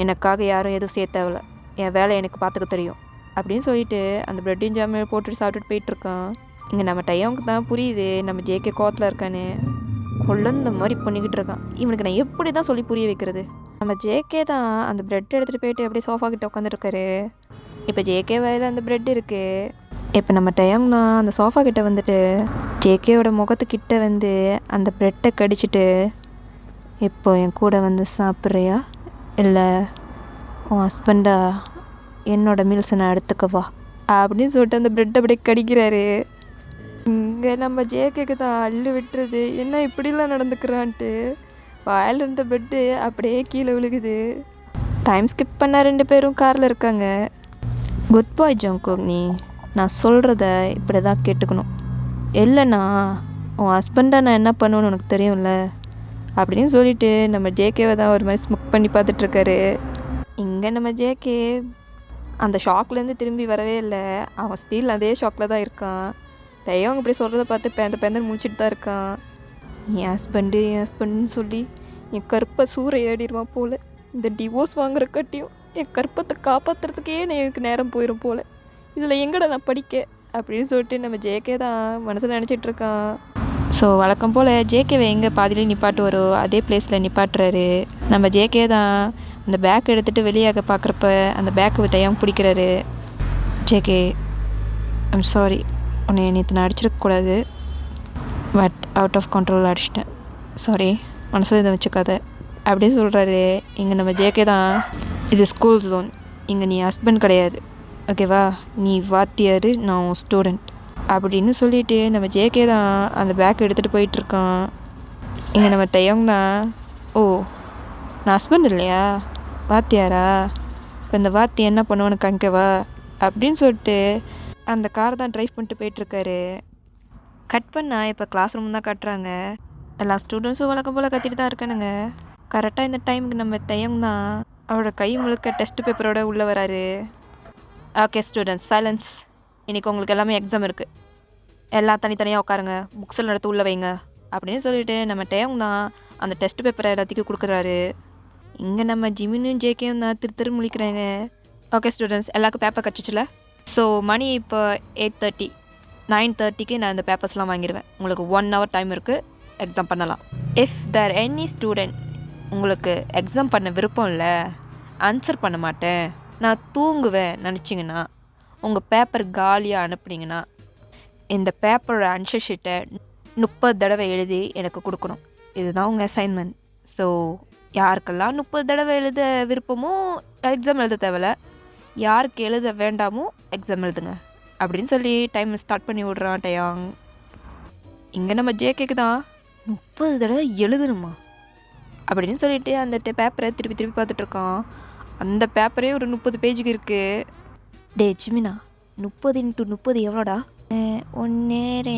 எனக்காக யாரும் எதுவும் சேர்த்தவில்ல, என் வேலை எனக்கு பார்த்துக்க தெரியும் அப்படின்னு சொல்லிட்டு அந்த ப்ரெட்டையும் ஜாம் போட்டுட்டு சாப்பிட்டுட்டு போயிட்டுருக்கான். இங்கே நம்ம டெயோங்க்கு தான் புரியுது நம்ம ஜேகே கோவத்தில் இருக்கான்னு. கொள்ளந்த மாதிரி பண்ணிக்கிட்டு இருக்கான். இவனுக்கு நான் எப்படி தான் சொல்லி புரிய வைக்கிறது. நம்ம ஜேகே தான் அந்த ப்ரெட் எடுத்துகிட்டு போயிட்டு அப்படியே சோஃபா கிட்ட உட்காந்துருக்காரு. இப்போ ஜேகே வயலில் அந்த ப்ரெட் இருக்குது. இப்போ நம்ம டெயோங் தான் அந்த சோஃபா கிட்ட வந்துட்டு ஜேகேயோட முகத்துக்கிட்ட வந்து அந்த ப்ரெட்டை கடிச்சிட்டு இப்போ என் கூட வந்து சாப்பிட்றியா இல்லை உன் ஹஸ்பண்டா என்னோட மீல்ஸை நான் எடுத்துக்கவா அப்படின்னு சொல்லிட்டு அந்த ப்ரெட்டை அப்படியே கடிக்கிறாரு. இங்கே நம்ம ஜேகேக்கு தான் அள்ளு விட்டுறது, என்ன இப்படிலாம் நடந்துக்கிறான்ட்டு. வாயில் இருந்த பெட்டு அப்படியே கீழே விழுகுது. டைம் ஸ்கிப் பண்ண 2 பேரும் காரில் இருக்காங்க. குட் பாய் ஜங்குக், நீ நான் சொல்கிறத இப்படி தான் கேட்டுக்கணும், இல்லைண்ணா உன் ஹஸ்பண்டாக நான் என்ன பண்ணுவேன்னு உனக்கு தெரியும்ல அப்படின்னு சொல்லிட்டு நம்ம ஜேகேவை தான் ஒரு மாதிரி ஸ்மக் பண்ணி பார்த்துட்ருக்காரு. இங்கே நம்ம ஜேகே அந்த ஷாக்லேருந்து திரும்பி வரவே இல்லை. அவன் ஸ்டீல் அதே ஷாக்கில் தான் இருக்கான். டெயோங் இப்படி சொல்கிறத பார்த்து பேந்த முடிச்சுட்டு தான் இருக்கான். என் ஹஸ்பண்டுன்னு சொல்லி என் கற்பை சூறை ஏறிடுவான் போல். இந்த டிவோர்ஸ் வாங்குறக்காட்டியும் என் கற்பத்தை காப்பாற்றுறதுக்கே எனக்கு நேரம் போயிடும் போல். இதில் எங்கடா நான் படிக்க அப்படின்னு சொல்லிட்டு நம்ம ஜேகே தான் மனசில் நினச்சிட்ருக்கான். ஸோ வழக்கம் போல் ஜேகேவை எங்கே பாதியிலே நிப்பாட்டு வரும் அதே பிளேஸில் நிப்பாட்டுறாரு. நம்ம ஜேகே தான் அந்த பேக் எடுத்துகிட்டு வெளியாக பார்க்குறப்ப அந்த பேக்கு டெயோங் பிடிக்கிறாரு. ஜேகே ஐம் சாரி, உன்னை நேற்று நான் அடிச்சிருக்கக்கூடாது, பட் அவுட் ஆஃப் கண்ட்ரோல் அடிச்சிட்டேன், சாரி, மனசில் இதை வச்சுக்காத அப்படின்னு சொல்கிறாரு. இங்கே நம்ம ஜேகே தான் இது ஸ்கூல் ஜோன், இங்கே நீ ஹஸ்பண்ட் கிடையாது, ஓகேவா, நீ வாத்தியார், நான் உன் ஸ்டூடெண்ட் அப்படின்னு சொல்லிவிட்டு நம்ம ஜேகே தான் அந்த பேக் எடுத்துகிட்டு போயிட்டுருக்கான். இங்கே நம்ம டெயோங் தான் ஓ, நான் ஹஸ்பண்ட் இல்லையா, வாத்தியாரா? இப்போ இந்த வாத்தி என்ன பண்ணுவான்னு காமிக்கவா அப்படின்னு சொல்லிட்டு அந்த காரை தான் ட்ரைவ் பண்ணிட்டு போயிட்டுருக்காரு. கட் பண்ணால் இப்போ கிளாஸ் ரூம் தான் காட்டுறாங்க. எல்லா ஸ்டூடெண்ட்ஸும் வழக்கம் போல் கத்திட்டு தான் இருக்கானுங்க. கரெக்டாக இந்த டைமுக்கு நம்ம தையம் தான் அவரோட கை முழுக்க டெஸ்ட் பேப்பரோட உள்ளே வராரு. Okay students, silence. இன்றைக்கி உங்களுக்கு எல்லாமே எக்ஸாம் இருக்குது. எல்லாம் தனித்தனியாக உட்காருங்க, புக்ஸில் எடுத்து உள்ளே வைங்க அப்படின்னு சொல்லிட்டு நம்ம டைம் தான் அந்த டெஸ்ட் பேப்பரை எல்லாத்துக்கும் கொடுக்குறாரு. இங்கே நம்ம ஜிமினும் ஜேகேயும் தான் திரு முழிக்கிறாங்க. ஓகே ஸ்டூடெண்ட்ஸ், எல்லாருக்கும் பேப்பர் கிடச்சிச்சுல. ஸோ மணி இப்போ 8:30, 9:30க்கு நான் இந்த பேப்பர்ஸ்லாம் வாங்கிடுவேன். உங்களுக்கு 1 hour டைம் இருக்குது, எக்ஸாம் பண்ணலாம். இஃப் தேர் எனி ஸ்டூடெண்ட் உங்களுக்கு எக்ஸாம் பண்ண விருப்பம் இல்லை, ஆன்சர் பண்ண மாட்டேன், நான் தூங்குவேன் நினச்சிங்கன்னா, உங்கள் பேப்பர் காலியாக அனுப்புனீங்கன்னா இந்த பேப்பரோட ஆன்சர் ஷீட்டை 30 தடவை எழுதி எனக்கு கொடுக்கணும். இதுதான் உங்கள் அசைன்மெண்ட். ஸோ யாருக்கெல்லாம் 30 தடவை எழுத விருப்பமோ எக்ஸாம் எழுத தேவையில்ல, யாருக்கு எழுத வேண்டாமோ எக்ஸாம் எழுதுங்க அப்படின்னு சொல்லி டைம் ஸ்டார்ட் பண்ணி விட்றான் டயாங். இங்கே நம்ம ஜேகேக்கு தான் 30 தடவை எழுதணுமா அப்படின்னு சொல்லிட்டு அந்த பேப்பரை திருப்பி திருப்பி பார்த்துட்ருக்கான். அந்த பேப்பரே ஒரு 30 பேஜுக்கு இருக்குது. டே ஜிமினா, 30 × 30 எவ்வளோடா? 1 2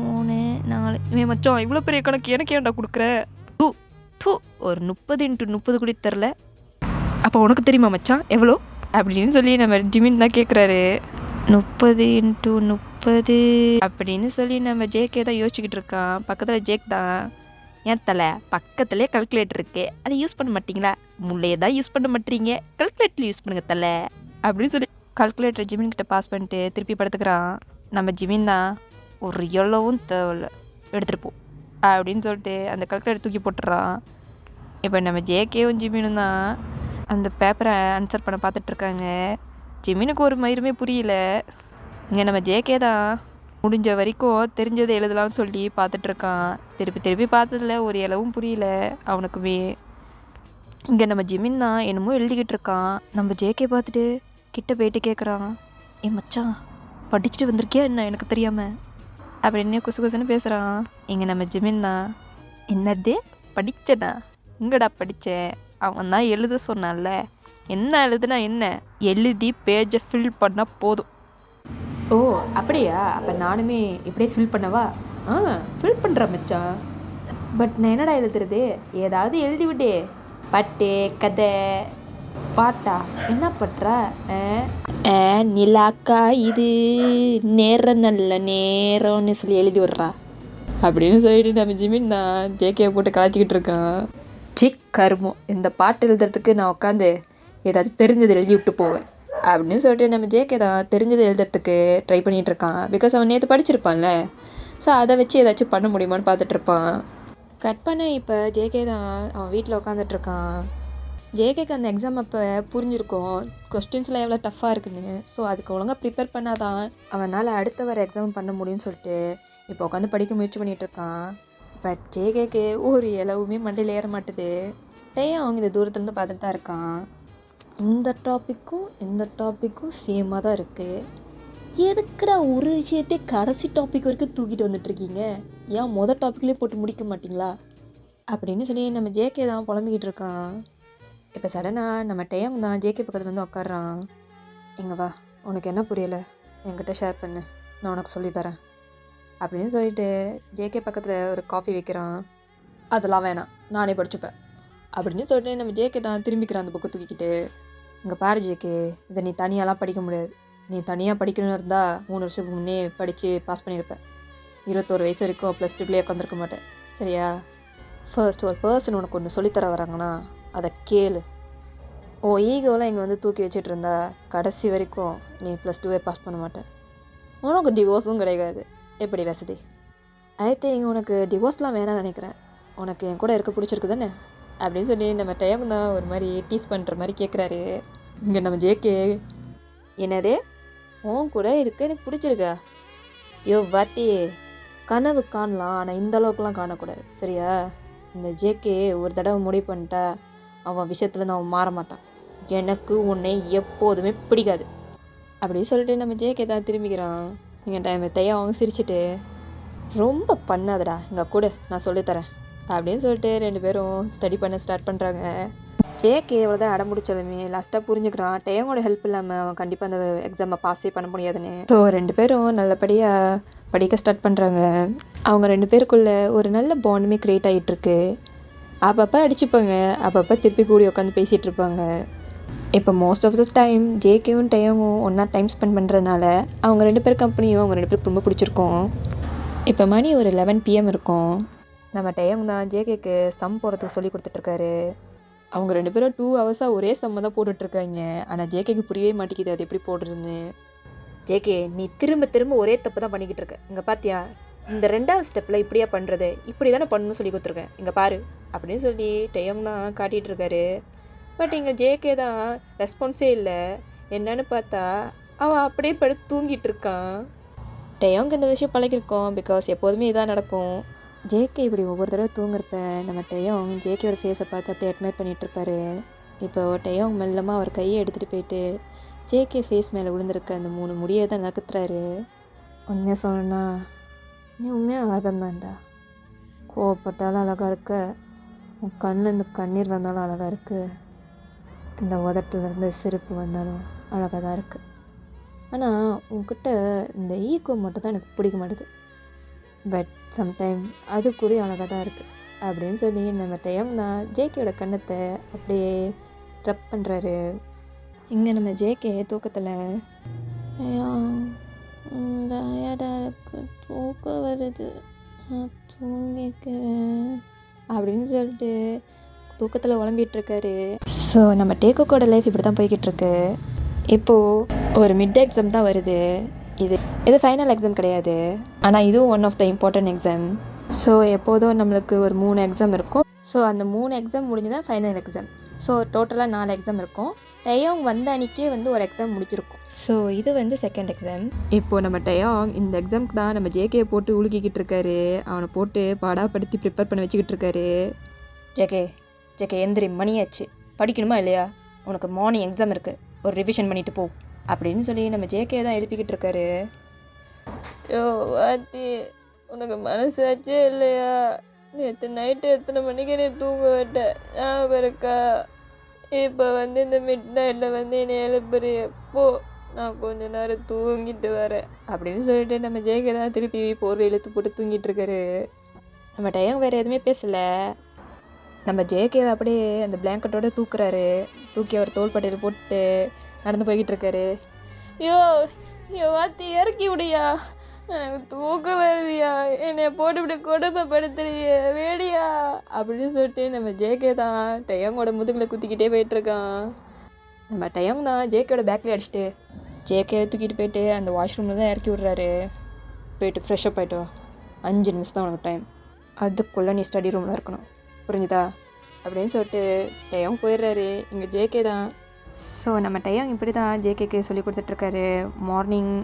3 4. இவன் மச்சான் இவ்வளோ பெரிய கணக்கு எனக்கு ஏன்டா கொடுக்குற? ஒரு 30 × 30 கூட தெரில. அப்போ உனக்கு தெரியுமா மச்சான் எவ்வளோ அப்படின்னு சொல்லி நம்ம ஜிமின் தான் கேட்குறாரு. 30 × 30 அப்படின்னு சொல்லி நம்ம ஜேகே தான் யோசிச்சுக்கிட்டு இருக்கான். பக்கத்தில் ஜேக் தான், ஏன் தலை பக்கத்துலேயே கல்குலேட்டர் இருக்கு, அதை யூஸ் பண்ண மாட்டிங்களா? முள்ளையே தான் யூஸ் பண்ண மாட்டீங்க, கல்குலேட்டர் யூஸ் பண்ணுங்க தலை அப்படின்னு சொல்லி கல்குலேட்டர் ஜிமின் கிட்ட பாஸ் பண்ணிட்டு திருப்பி படுத்துக்கிறான். நம்ம ஜிமின் தான், ஒரு எவ்வளவும் தேவையில்ல, எடுத்துகிட்டு போ அப்படின்னு சொல்லிட்டு அந்த கல்குலேட்டர் தூக்கி போட்டுறான். இப்போ நம்ம ஜேகேவும் ஜிமினும் தான் அந்த பேப்பரை ஆன்சர் பண்ண பார்த்துட்ருக்காங்க. ஜிமினுக்கு ஒரு மயிருமே புரியல. இங்கே நம்ம ஜேகே தான் முடிஞ்ச வரைக்கும் தெரிஞ்சதை எழுதலாம்னு சொல்லி பார்த்துட்ருக்கான். திருப்பி திருப்பி பார்த்ததில் ஒரு இளவும் புரியல அவனுக்குமே. இங்கே நம்ம ஜிமின் தான் என்னமோ எழுதிக்கிட்டு இருக்கான். நம்ம ஜேகே பார்த்துட்டு கிட்ட போயிட்டு கேட்குறான், ஏ மச்சான் படிச்சுட்டு வந்திருக்கியா என்ன எனக்கு தெரியாமல் அப்படின்னு குசு குசுன்னு பேசுகிறான். இங்கே நம்ம ஜிமின் தான், என்னது படித்தேனா? எங்கடா படித்தேன்? அவன் தான் எழுத சொன்னான்ல, என்ன எழுதுனா என்ன, எழுதி பேஜை ஃபில் பண்ணால் போதும். ஓ அப்படியா? அப்போ நானுமே இப்படியே ஃபில் பண்ணவா? ஃபில் பண்ணுற மச்சான். பட் நான் என்னடா எழுதுறது? ஏதாவது எழுதி விடு. பாட்டு, கதை, பாட்டா? என்ன பண்ற? நிலாக்கா இது நேரம் நல்ல நேரம்னு சொல்லி எழுதி விட்றா அப்படின்னு சொல்லிட்டு நம்ம ஜிமின் தான் ஜேகே போட்டு கலாச்சிக்கிட்டு இருக்கான். சிக் கருமம், இந்த பாட்டு எழுதுறதுக்கு நான் உட்காந்து ஏதாச்சும் தெரிஞ்சது எழுதி விட்டு போவேன் அப்படின்னு சொல்லிட்டு நம்ம ஜேகே தான் தெரிஞ்சது எழுதுறதுக்கு ட்ரை பண்ணிகிட்ருக்கான். பிகாஸ் அவன் நேற்று படிச்சிருப்பான்ல, ஸோ அதை வச்சு ஏதாச்சும் பண்ண முடியுமான்னு பார்த்துட்ருப்பான். கட் பண்ண இப்போ ஜேகே தான் அவன் வீட்டில் உட்காந்துட்ருக்கான். ஜேகேக்கு அந்த எக்ஸாம் அப்போ புரிஞ்சிருக்கும் கொஸ்டின்ஸ்லாம் எவ்வளோ டஃப்பாக இருக்குன்னு. ஸோ அதுக்கு ஒழுங்காக ப்ரிப்பேர் பண்ணால் தான் அவனால் அடுத்த வர எக்ஸாம் பண்ண முடியும்னு சொல்லிட்டு இப்போ உட்காந்து படிக்க முயற்சி பண்ணிகிட்ருக்கான். பட் ஜேகேக்கு ஒரு இலவுமே மண்டையில் ஏற மாட்டுது. அவங்க இந்த தூரத்துலேருந்து பார்த்துட்டு தான் இருக்கான். இந்த டாப்பிக்கும் சேமாக தான் இருக்குது. எதுக்குடா ஒரு விஷயத்தை கடைசி டாபிக் வரைக்கும் தூக்கிட்டு வந்துட்டுருக்கீங்க? ஏன் மொதல் டாப்பிக்லேயே போட்டு முடிக்க மாட்டிங்களா அப்படின்னு சொல்லி நம்ம ஜேகே தான் புலம்பிக்கிட்டு இருக்கான். இப்போ சடனாக நம்ம டேம் தான் ஜேகே பக்கத்தில் வந்து உட்காடுறான். எங்கே வா, உனக்கு என்ன புரியலை என்கிட்ட ஷேர் பண்ணு, நான் உனக்கு சொல்லித்தரேன் அப்படின்னு சொல்லிட்டு ஜேகே பக்கத்தில் ஒரு காஃபி வைக்கிறான். அதெல்லாம் வேணாம், நானே படிச்சுப்பேன் அப்படின்னு சொல்லிட்டு நம்ம ஜேகே தான் திரும்பிக்கிறான் அந்த புக்கை தூக்கிக்கிட்டு. இங்கே பாரு ஜேகே, இதை நீ தனியாலாம் படிக்க முடியாது. நீ தனியாக படிக்கணும்னு இருந்தால் 3 வருஷத்துக்கு முன்னே படித்து பாஸ் பண்ணியிருப்பேன். 21 வயசு வரைக்கும் +2 உட்காந்துருக்க மாட்டேன், சரியா? ஃபர்ஸ்ட் ஒரு பர்சன் உனக்கு ஒன்று சொல்லித்தர வராங்கன்னா அதை கேளு. ஓ ஈகோலாம் இங்கே வந்து தூக்கி வச்சுட்டு இருந்தா கடைசி வரைக்கும் நீ +2 பாஸ் பண்ண மாட்டேன். உனக்கு டிவோர்ஸும் கிடையாது. எப்படி வசதி? இங்கே உனக்கு டிவோர்ஸ்லாம் வேணாம்னு நினைக்கிறேன். உனக்கு என் கூட இருக்க பிடிச்சிருக்கு தானே அப்படின்னு சொல்லி நம்ம டைம் தான் ஒரு மாதிரி டீஸ் பண்ணுற மாதிரி கேட்குறாரு. இங்கே நம்ம ஜேகே, என்னதே உன் கூட இருக்க எனக்கு பிடிச்சிருக்கா? வாட்டி கனவு காணலாம், ஆனால் இந்த அளவுக்குலாம் காணக்கூடாது, சரியா? இந்த ஜேகே ஒரு தடவை முடிவு பண்ணிட்டா அவன் விஷயத்துலேருந்து அவன் மாற மாட்டான். எனக்கு உன்னை எப்போதுமே பிடிக்காது அப்படின்னு சொல்லிட்டு நம்ம ஜேகே தான் திரும்பிக்கிறான். இங்கே டைம் அவங்க சிரிச்சுட்டு, ரொம்ப பண்ணாதடா, இங்கே கூட நான் சொல்லித்தரேன் அப்படின்னு சொல்லிட்டு 2 பேரும் ஸ்டடி பண்ண ஸ்டார்ட் பண்ணுறாங்க. ஜேகே எவ்வளோ தான் அடம் முடிச்சாலுமே லாஸ்ட்டாக புரிஞ்சுக்கிறான் டேயோங்கோட ஹெல்ப் இல்லாமல் அவன் கண்டிப்பாக அந்த எக்ஸாமை பாஸே பண்ண முடியாதுன்னு. ஸோ 2 பேரும் நல்லபடியாக படிக்க ஸ்டார்ட் பண்ணுறாங்க. அவங்க 2 பேருக்குள்ளே ஒரு நல்ல பாண்டுமே க்ரியேட் ஆகிட்டுருக்கு. அப்பப்போ அடிச்சுப்பாங்க, அப்பப்போ திருப்பி கூடி உட்காந்து பேசிகிட்டு இருப்பாங்க. இப்போ மோஸ்ட் ஆஃப் த டைம் ஜேகேவும் டேயோங்கும் ஒன்றா டைம் ஸ்பெண்ட் பண்ணுறதுனால அவங்க 2 பேர் கம்பெனியும் அவங்க 2 பேருக்கு ரொம்ப பிடிச்சிருக்கும். இப்போ மணி ஒரு 11 PM இருக்கும். நம்ம டேயோங் தான் ஜேகேக்கு சம் போடுறதுக்கு சொல்லி கொடுத்துட்ருக்காரு. அவங்க 2 பேரும் 2 ஹவர்ஸாக ஒரே சம்மை தான் போட்டுட்ருக்காங்க. ஆனால் ஜேகேக்கு புரியவே மாட்டேங்குது அது எப்படி போடுறதுன்னு. ஜேகே, நீ திரும்ப திரும்ப ஒரே தப்பு தான் பண்ணிக்கிட்டு இருக்க. இங்கே பார்த்தியா, இந்த 2வது ஸ்டெப்பில் இப்படியா பண்ணுறது, இப்படி தானே பண்ணணும்னு சொல்லி கொடுத்துருக்கேன், இங்கே பாரு அப்படின்னு சொல்லி டேயோங் தான் காட்டிகிட்டு இருக்காரு. பட் இங்கே ஜேகே தான் ரெஸ்பான்ஸே இல்லை. என்னன்னு பார்த்தா அவன் அப்படியே படுத்து தூங்கிட்டு இருக்கான். டேயோங்க்கு இந்த விஷயம் பழகிருக்கோம், பிகாஸ் எப்போதுமே இதான் நடக்கும். ஜேகே இப்படி ஒவ்வொரு தடவை தூங்குறப்ப நம்ம டேயோங் ஜேகேயோட ஃபேஸை பார்த்து அப்படியே அட்மையர் பண்ணிகிட்ருப்பாரு. இப்போ டேயோங் மெல்லமாக அவர் கையை எடுத்துகிட்டு போயிட்டு ஜேகே ஃபேஸ் மேலே விழுந்திருக்க அந்த 3 முடியை தான் நகர்த்துறாரு. உண்மையாக சொல்லணும்னா நீ உண்மையாக அழகாக தான்டா. கோவப்பட்டாலும் அழகாக இருக்க, உன் கண்ணுலேருந்து கண்ணீர் வந்தாலும் அழகாக இருக்குது, இந்த உதட்டிலேருந்து சிரிப்பு வந்தாலும் அழகாக தான் இருக்குது. ஆனால் உன்கிட்ட இந்த ஈகோ மட்டும் தான் எனக்கு பிடிக்க மாட்டேது. பட் சம்டைம் அது கூட அழகாக தான் இருக்குது அப்படின்னு சொல்லி நம்ம டேயோங் தான் ஜேகேயோட கண்ணத்தை அப்படியே ரப் பண்ணுறாரு. இங்கே நம்ம ஜேகே தூக்கத்தில் டயர்டாக தூக்கம் வருது, நான் தூங்கிக்கிறேன் அப்படின்னு சொல்லிட்டு தூக்கத்தில் உழம்பிகிட்ருக்காரு. ஸோ நம்ம டேகோக்கோட லைஃப் இப்படி தான் போய்கிட்டு இருக்கு. இப்போது ஒரு மிட் எக்ஸாம் தான் வருது. இது ஃபைனல் எக்ஸாம் கிடையாது, ஆனால் இதுவும் one of the important exam. So எப்போதும் நம்மளுக்கு ஒரு 3 எக்ஸாம் இருக்கும். ஸோ அந்த 3 எக்ஸாம் முடிஞ்சு தான் ஃபைனல் எக்ஸாம். ஸோ டோட்டலாக 4 எக்ஸாம் இருக்கும். டேயோங் வந்த அன்றைக்கே ஒரு எக்ஸாம் முடிச்சிருக்கும். ஸோ இது செகண்ட் எக்ஸாம். இப்போது நம்ம டேயோங் இந்த எக்ஸாமுக்கு தான் நம்ம ஜேகே போட்டு உழுக்கிக்கிட்டு இருக்காரு. அவனை போட்டு பாடாப்படுத்தி ப்ரிப்பேர் பண்ண வச்சுக்கிட்டு இருக்காரு. ஜேகே எந்திரி, மணியாச்சு, படிக்கணுமா இல்லையா, உனக்கு மார்னிங் எக்ஸாம் இருக்குது, ஒரு ரிவிஷன் பண்ணிவிட்டு போ அப்படின்னு சொல்லி நம்ம ஜேகே தான் எழுப்பிக்கிட்டு இருக்காரு. யோ வாத்தி, உனக்கு மனசாச்சே இல்லையா, நேற்று நைட்டு எத்தனை மணிக்கு நீ தூங்க விட்டேன் ஞாபகம் இருக்கா? இப்போ இந்த மிட் நைட்டில் என்னை எழுப்புறிய, போ, நான் கொஞ்ச நேரம் தூங்கிட்டு வரேன் அப்படின்னு சொல்லிட்டு நம்ம ஜேகே தான் திருப்பி போர்வை இழுத்து போட்டு தூங்கிட்டு இருக்காரு. நம்ம டேயோங் வேறு எதுவுமே பேசலை. நம்ம ஜேகேவை அப்படியே அந்த பிளாங்கெட்டோட தூக்குறாரு. தூக்கி அவர் தோள்பட்டையில் போட்டு நடந்து போய்கிட்டு இருக்காரு. யோ வாத்தி, இறக்கி விடியா, எனக்கு தூக்கம் வருதியா, என்னை போட்டு இப்படி கொடுமைப்படுத்துறிய வேடியா அப்படின்னு சொல்லிட்டு நம்ம ஜேகே தான் டேயோங்கோட முதுகில் குத்திக்கிட்டே போயிட்டுருக்கான். நம்ம டேயோங் தான் ஜேகேயோட பேக்கில் அடிச்சுட்டு ஜேகே தூக்கிட்டு போயிட்டு அந்த வாஷ்ரூமில் தான் இறக்கி விட்றாரு. போயிட்டு ஃப்ரெஷ்ஷப் ஆகிட்டு வா, 5 நிமிஷம் தான் உனக்கு டைம், அதுக்குள்ளே நீ ஸ்டடி ரூமில் இருக்கணும், புரிஞ்சுதா அப்படின்னு சொல்லிட்டு டேயோங் போயிடுறாரு. இங்கே ஜேகே தான். ஸோ நம்ம டேயோங் இப்படி தான் ஜேகேக்கு சொல்லி கொடுத்துட்ருக்காரு. மார்னிங்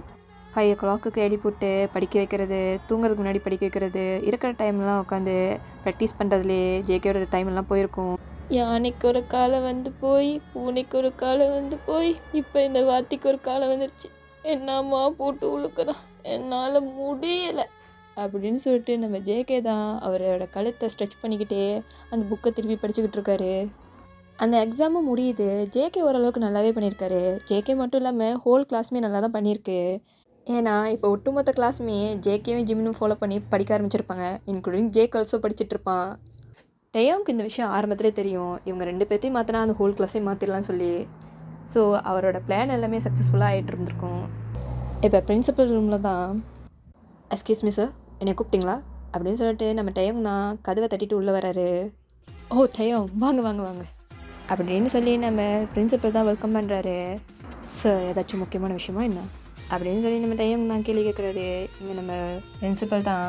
5 o'clock எழுப்பிவிட்டு படிக்க வைக்கிறது, தூங்குறதுக்கு முன்னாடி படிக்க வைக்கிறது, இருக்கிற டைம்லாம் உட்காந்து ப்ராக்டிஸ் பண்ணுறதுலே ஜேகேயோட டைம் எல்லாம் போயிருக்கும். யானைக்கு ஒரு காலம் போய், பூனைக்கு ஒரு காலம் போய், இப்போ இந்த வாத்திக்கு ஒரு காலம் வந்துருச்சு, என்னம்மா போட்டு உழுக்கிறான், என்னால் முடியலை அப்படின்னு சொல்லிட்டு நம்ம ஜேகே தான் அவரோட கழுத்தை ஸ்ட்ரெச் பண்ணிக்கிட்டே அந்த புக்கை திருப்பி படிச்சுக்கிட்டு இருக்காரு. அந்த எக்ஸாமும் முடியுது. ஜேகே ஓரளவுக்கு நல்லாவே பண்ணியிருக்காரு. ஜேகே மட்டும் இல்லாமல் ஹோல் கிளாஸுமே நல்லா தான் பண்ணியிருக்கு. ஏன்னா இப்போ ஒட்டுமொத்த கிளாஸுமே ஜேகேவும் ஜிம்னும் ஃபாலோ பண்ணி படிக்க ஆரம்பிச்சிருப்பாங்க. இன்க்ளூடிங் ஜேக் ஆல்சோ படிச்சுட்ருப்பான். டேயோங்க்கு இந்த விஷயம் ஆரம்பத்திலே தெரியும், இவங்க 2 பேர்த்தையும் மாற்றினா அந்த ஹோல் கிளாஸையும் மாற்றிடலாம்னு சொல்லி. ஸோ அவரோட பிளான் எல்லாமே சக்ஸஸ்ஃபுல்லாக ஆகிட்டு இருந்திருக்கும். இப்போ பிரின்சிபல் ரூமில் தான், எஸ்கியூஸ் மீ சார், என்னை கூப்பிட்டிங்களா அப்படின்னு சொல்லிட்டு நம்ம டேயோங் தான் கதவை தட்டிட்டு உள்ளே வராரு. ஓ டேயோங், வாங்க வாங்க வாங்க அப்படின்னு சொல்லி நம்ம பிரின்சிபல் தான் வெல்கம் பண்ணுறாரு. சார் ஏதாச்சும் முக்கியமான விஷயமா என்ன அப்படின்னு சொல்லி நம்ம டேயோங் தான் கேள்வி கேட்குறாரு. இங்கே நம்ம பிரின்சிபல் தான்,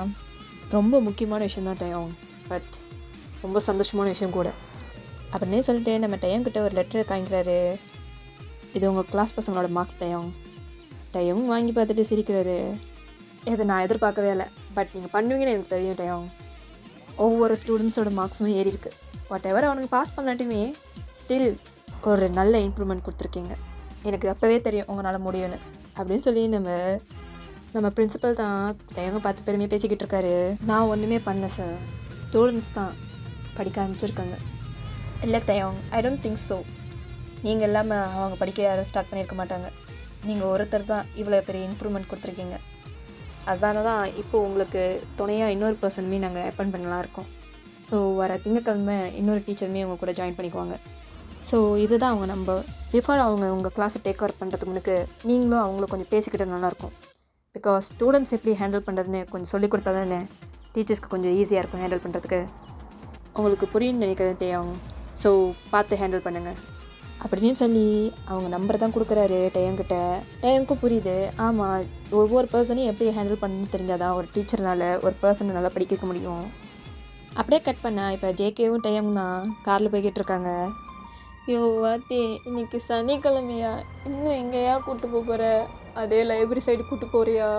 ரொம்ப முக்கியமான விஷயம் தான் டேயோங், பட் ரொம்ப சந்தோஷமான விஷயம் கூட அப்படின்னு சொல்லிட்டு நம்ம டேயோங் கிட்ட ஒரு லெட்டரை காமிக்கிறாரு. இது உங்கள் கிளாஸ் பசங்களோட மார்க்ஸ் டேயோங். டேயோங் வாங்கி பார்த்துட்டு சிரிக்கிறாரு. இது நான் எதிர்பார்க்கவே இல்லை, பட் நீங்கள் பண்ணுவீங்கன்னு எனக்கு தெரியும் டேயோங். ஒவ்வொரு ஸ்டூடெண்ட்ஸோட மார்க்ஸும் ஏறி இருக்குது. வாட் எவர் அவனுக்கு பாஸ் பண்ணாட்டுமே ஸ்டில் ஒரு நல்ல இம்ப்ரூவ்மெண்ட் கொடுத்துருக்கீங்க. எனக்கு அப்போவே தெரியும் உங்களால் முடியும்னு அப்படின்னு சொல்லி நம்ம பிரின்சிபல் தான் டேயோங்கை பார்த்து பெருமையாக பேசிக்கிட்டு இருக்காரு. நான் ஒன்றுமே பண்ணல சார், ஸ்டூடெண்ட்ஸ் தான் படிக்க ஆரம்பிச்சிருக்காங்க. இல்லை தயம், ஐ டோன்ட் திங்க் ஸோ. நீங்கள் இல்லாமல் அவங்க படிக்க யாரும் ஸ்டார்ட் பண்ணியிருக்க மாட்டாங்க. நீங்கள் ஒருத்தர் தான் இவ்வளோ பெரிய இம்ப்ரூவ்மெண்ட் கொடுத்துருக்கீங்க. அதனால தான் இப்போது உங்களுக்கு துணையாக இன்னொரு பர்சனுமே நாங்கள் அப்பாயிண்ட் பண்ணலாம் இருக்கோம். ஸோ வர திங்கக்கிழமை இன்னொரு டீச்சருமே அவங்க கூட ஜாயின் பண்ணிக்குவாங்க. ஸோ இதுதான் அவங்க நம்பர். பிஃபோர் அவங்க உங்கள் கிளாஸை டேக் ஓவர் பண்ணுறதுக்கு முன்னுக்கு நீங்களும் அவங்களும் கொஞ்சம் பேசிக்கிட்டு நல்லாயிருக்கும். பிகாஸ் ஸ்டூடெண்ட்ஸ் எப்படி ஹேண்டில் பண்ணுறதுன்னு கொஞ்சம் சொல்லிக் கொடுத்தா தானே டீச்சர்ஸ்க்கு கொஞ்சம் ஈஸியாக இருக்கும் ஹேண்டில் பண்ணுறதுக்கு. உங்களுக்கு புரியும்னு நினைக்கிறது தேவையாகும். ஸோ பார்த்து ஹேண்டில் பண்ணுங்கள் அப்படின்னு சொல்லி அவங்க நம்பர் தான் கொடுக்குறாரு டயங்கிட்ட. டயங்க்கும் புரியுது, ஆமாம் ஒவ்வொரு பர்சனையும் எப்படி ஹேண்டில் பண்ணணும்னு தெரிஞ்சால் தான் ஒரு டீச்சர்னால் ஒரு பர்சனை நல்லா படிக்க வைக்க முடியும். அப்படியே கட் பண்ணால் இப்போ ஜேகேவும் டயங் தான் காரில் போய்கிட்டு இருக்காங்க. ஐயோ வாத்தி, இன்னைக்கு சனிக்கிழமையா, இன்னும் எங்கேயா கூப்பிட்டு போகிற? அதே லைப்ரரி சைடு கூப்பிட்டு போகிறியா?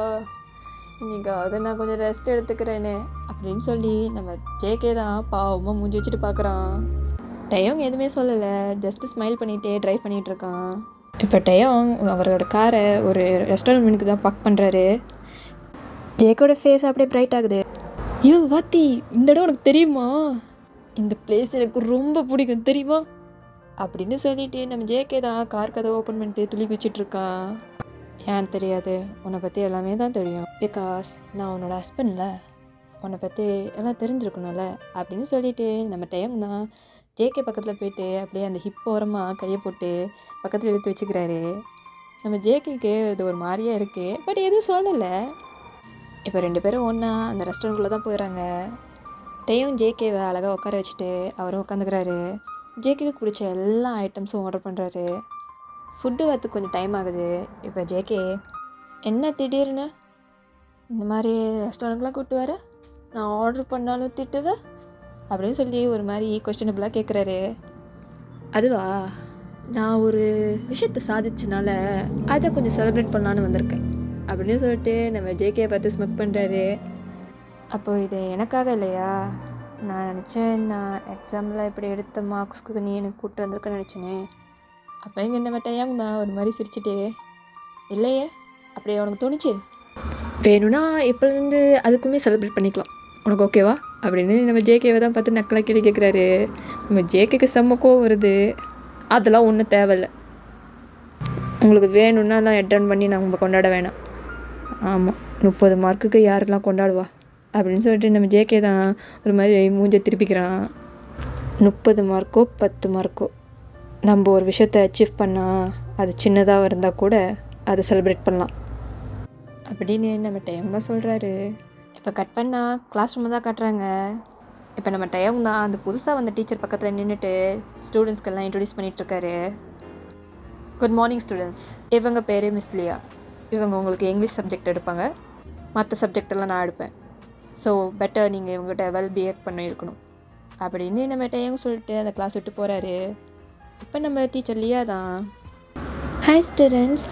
இன்றைக்கி அதை நான் கொஞ்சம் ரெஸ்ட் எடுத்துக்கிறேனே அப்படின்னு சொல்லி நம்ம ஜேகே தான் பாவமாக மூஞ்சி வச்சுட்டு பார்க்குறான். டயோங் எதுவுமே சொல்லலை, ஜஸ்ட்டு ஸ்மைல் பண்ணிகிட்டே ட்ரைவ் பண்ணிகிட்ருக்கான். இப்போ டயோங் அவரோட காரை ஒரு ரெஸ்டாரண்ட்டுக்கு தான் பார்க் பண்ணுறாரு. ஜேக்கோட ஃபேஸ் அப்படியே பிரைட் ஆகுது. ஐயோ வாத்தி, இந்த இடம் உனக்கு தெரியுமா? இந்த பிளேஸ் எனக்கு ரொம்ப பிடிக்கும் தெரியுமா அப்படின்னு சொல்லிட்டு நம்ம ஜேகே தான் கார் கதை ஓப்பன் பண்ணிட்டு துளி குச்சிட்ருக்கான். ஏன் தெரியாது, உன்னை பற்றி எல்லாமே தான் தெரியும். பிகாஸ் நான் உன்னோட ஹஸ்பண்டில், உன்னை பற்றி எல்லாம் தெரிஞ்சிருக்கணும்ல அப்படின்னு சொல்லிட்டு நம்ம டயோங் தான் ஜேகே பக்கத்தில் போயிட்டு அப்படியே அந்த ஹிப் ஓரமாக கையை போட்டு பக்கத்தில் இழுத்து வச்சுக்கிறாரு. நம்ம ஜேகேக்கு இது ஒரு மாதிரியாக இருக்குது, பட் எதுவும் சொல்லலை. இப்போ 2 பேரும் ஒன்றா அந்த ரெஸ்டாரண்ட்டில் தான் போயிடறாங்க. டேயும் ஜேகேவை அழகாக உட்கார வச்சுட்டு அவரும் உட்காந்துக்கிறாரு. ஜேகேக்கு பிடிச்ச எல்லா ஐட்டம்ஸும் ஆர்டர் பண்ணுறாரு. ஃபுட்டு வரத்துக்கு கொஞ்சம் டைம் ஆகுது. இப்போ ஜேகே, என்ன திடீர்னு இந்த மாதிரி ரெஸ்டாரண்ட்லாம் கூப்பிட்டு வர? நான் ஆர்டர் பண்ணாலும் திட்டுவேன் அப்படின்னு சொல்லி ஒரு மாதிரி கொஸ்டினபிளாக கேட்குறாரு. அதுவா, நான் ஒரு விஷயத்தை சாதிச்சனால அதை கொஞ்சம் செலிப்ரேட் பண்ணலான்னு வந்திருக்கேன் அப்படின்னு சொல்லிட்டு நம்ம ஜேகே பார்த்து ஸ்மெக் பண்ணுறாரு. அப்போ இது எனக்காக இல்லையா? நான் நினச்சேன் நான் எக்ஸாமில் இப்படி எடுத்த மார்க்ஸ்க்கு நீ எனக்கு கூப்பிட்டு வந்திருக்கேன்னு நினச்சேனே. அப்போ இங்கே என்ன டயம் தான் ஒரு மாதிரி சிரிச்சுட்டு, இல்லையே அப்படியே உனக்கு தோணுச்சு, வேணும்னா இப்போலேருந்து அதுக்குமே செலிப்ரேட் பண்ணிக்கலாம், உனக்கு ஓகேவா அப்படின்னு நம்ம ஜேகேவை தான் பார்த்து நக்கலாக கேள்வி கேட்குறாரு. நம்ம ஜேகேக்கு செம்ம கோவம் வருது. அதெல்லாம் ஒன்றும் தேவையில்லை, உங்களுக்கு வேணும்னா நான் அட்டன் பண்ணி நம்ம கொண்டாட வேணாம். ஆமாம், 30 மார்க்குக்கு யாரெல்லாம் கொண்டாடுவா அப்படின்னு சொல்லிட்டு நம்ம ஜேகே தான் ஒரு மாதிரி மூஞ்சை திருப்பிக்கிறான். 30 மார்க்கோ 10 மார்க்கோ நம்ம ஒரு விஷயத்தை அச்சீவ் பண்ணால் அது சின்னதாக இருந்தால் கூட அதை செலிப்ரேட் பண்ணலாம் அப்படின்னு நம்ம டைம் தான் சொல்கிறாரு. இப்போ கட் பண்ணால் கிளாஸ் ரூமை தான் காட்டுறாங்க. இப்போ நம்ம டைம் தான் அந்த புதுசாக வந்த டீச்சர் பக்கத்தில் நின்றுட்டு ஸ்டூடெண்ட்ஸ்க்கெல்லாம் இன்ட்ரடியூஸ் பண்ணிகிட்ருக்காரு. குட் மார்னிங் ஸ்டூடெண்ட்ஸ், இவங்க பேர் மிஸ் லியா. இவங்க உங்களுக்கு இங்கிலீஷ் சப்ஜெக்ட் எடுப்பாங்க, மற்ற சப்ஜெக்டெல்லாம் நான் எடுப்பேன். ஸோ பெட்டர் நீங்கள் இவங்ககிட்ட வெல் பிஹேவ் பண்ணியிருக்கணும் அப்படின்னு நம்ம டைம் சொல்லிட்டு அந்த கிளாஸ் விட்டு போகிறாரு. இப்போ நம்ம டீச்சர் லியா தான், ஹாய் ஸ்டூடெண்ட்ஸ்,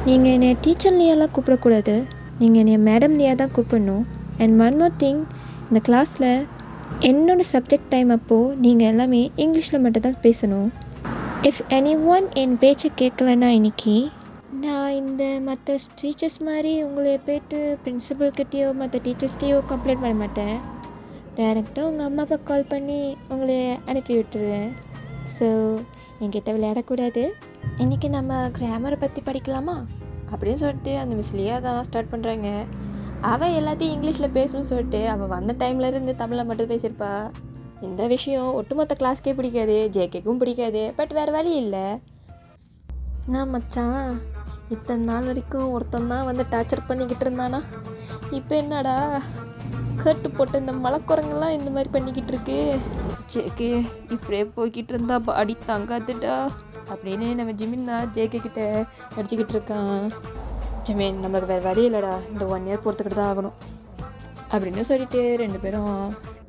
நீங்கள் என்னை டீச்சர் லியாலாம் கூப்பிடக்கூடாது, நீங்கள் என்னை மேடம் லியா தான் கூப்பிடணும். அண்ட் ஒன் மோர் திங், இந்த கிளாஸில் என்னோடய சப்ஜெக்ட் டைம் அப்போது நீங்கள் எல்லாமே இங்கிலீஷில் மட்டும் தான் பேசணும். இஃப் எனி ஒன் என் பேச்சை கேட்கலன்னா இன்றைக்கி நான் இந்த மற்ற டீச்சர்ஸ் மாதிரி உங்களை போய்ட்டு பிரின்சிபல்கிட்டேயோ மற்ற டீச்சர்ஸ்கிட்டையோ கம்ப்ளைண்ட் பண்ண மாட்டேன். டைரெக்டாக உங்கள் அம்மா அப்பா கால் பண்ணி உங்களை அனுப்பி விட்டுருவேன். ஸோ என்கிட்ட விளையாடக்கூடாது. இன்றைக்கி நம்ம கிராமரை பற்றி படிக்கலாமா அப்படின்னு சொல்லிட்டு அந்த மிஸ் லியா தான் ஸ்டார்ட் பண்ணுறாங்க. அவள் எல்லாத்தையும் இங்கிலீஷில் பேசணும்னு சொல்லிட்டு அவள் வந்த டைம்லேருந்து தமிழில் மட்டும் பேசியிருப்பா. இந்த விஷயம் ஒட்டுமொத்த கிளாஸ்க்கே பிடிக்காது, ஜேகேக்கும் பிடிக்காது. பட் வேறு வழி இல்லை. நான் மச்சான், இத்தனை நாள் வரைக்கும் ஒருத்தன் தான் வந்து டார்ச்சர் பண்ணிக்கிட்டு இருந்தானா, இப்போ என்னடா கட்டு போட்டு இந்த மலைக்குரங்கெல்லாம் இந்த மாதிரி பண்ணிக்கிட்டு இருக்கு. ஜேகே இப்படியே போய்கிட்டு இருந்தா பாடி தாங்காதுடா அப்படின்னு நம்ம ஜிமின் தான் ஜேகே கிட்ட நடிச்சுக்கிட்டு இருக்கான். ஜிமின், நம்மளுக்கு வேறு வழி இல்லைடா, இந்த 1 இயர் பொறுத்துக்கிட்டு தான் ஆகணும் அப்படின்னு சொல்லிட்டு 2 பேரும்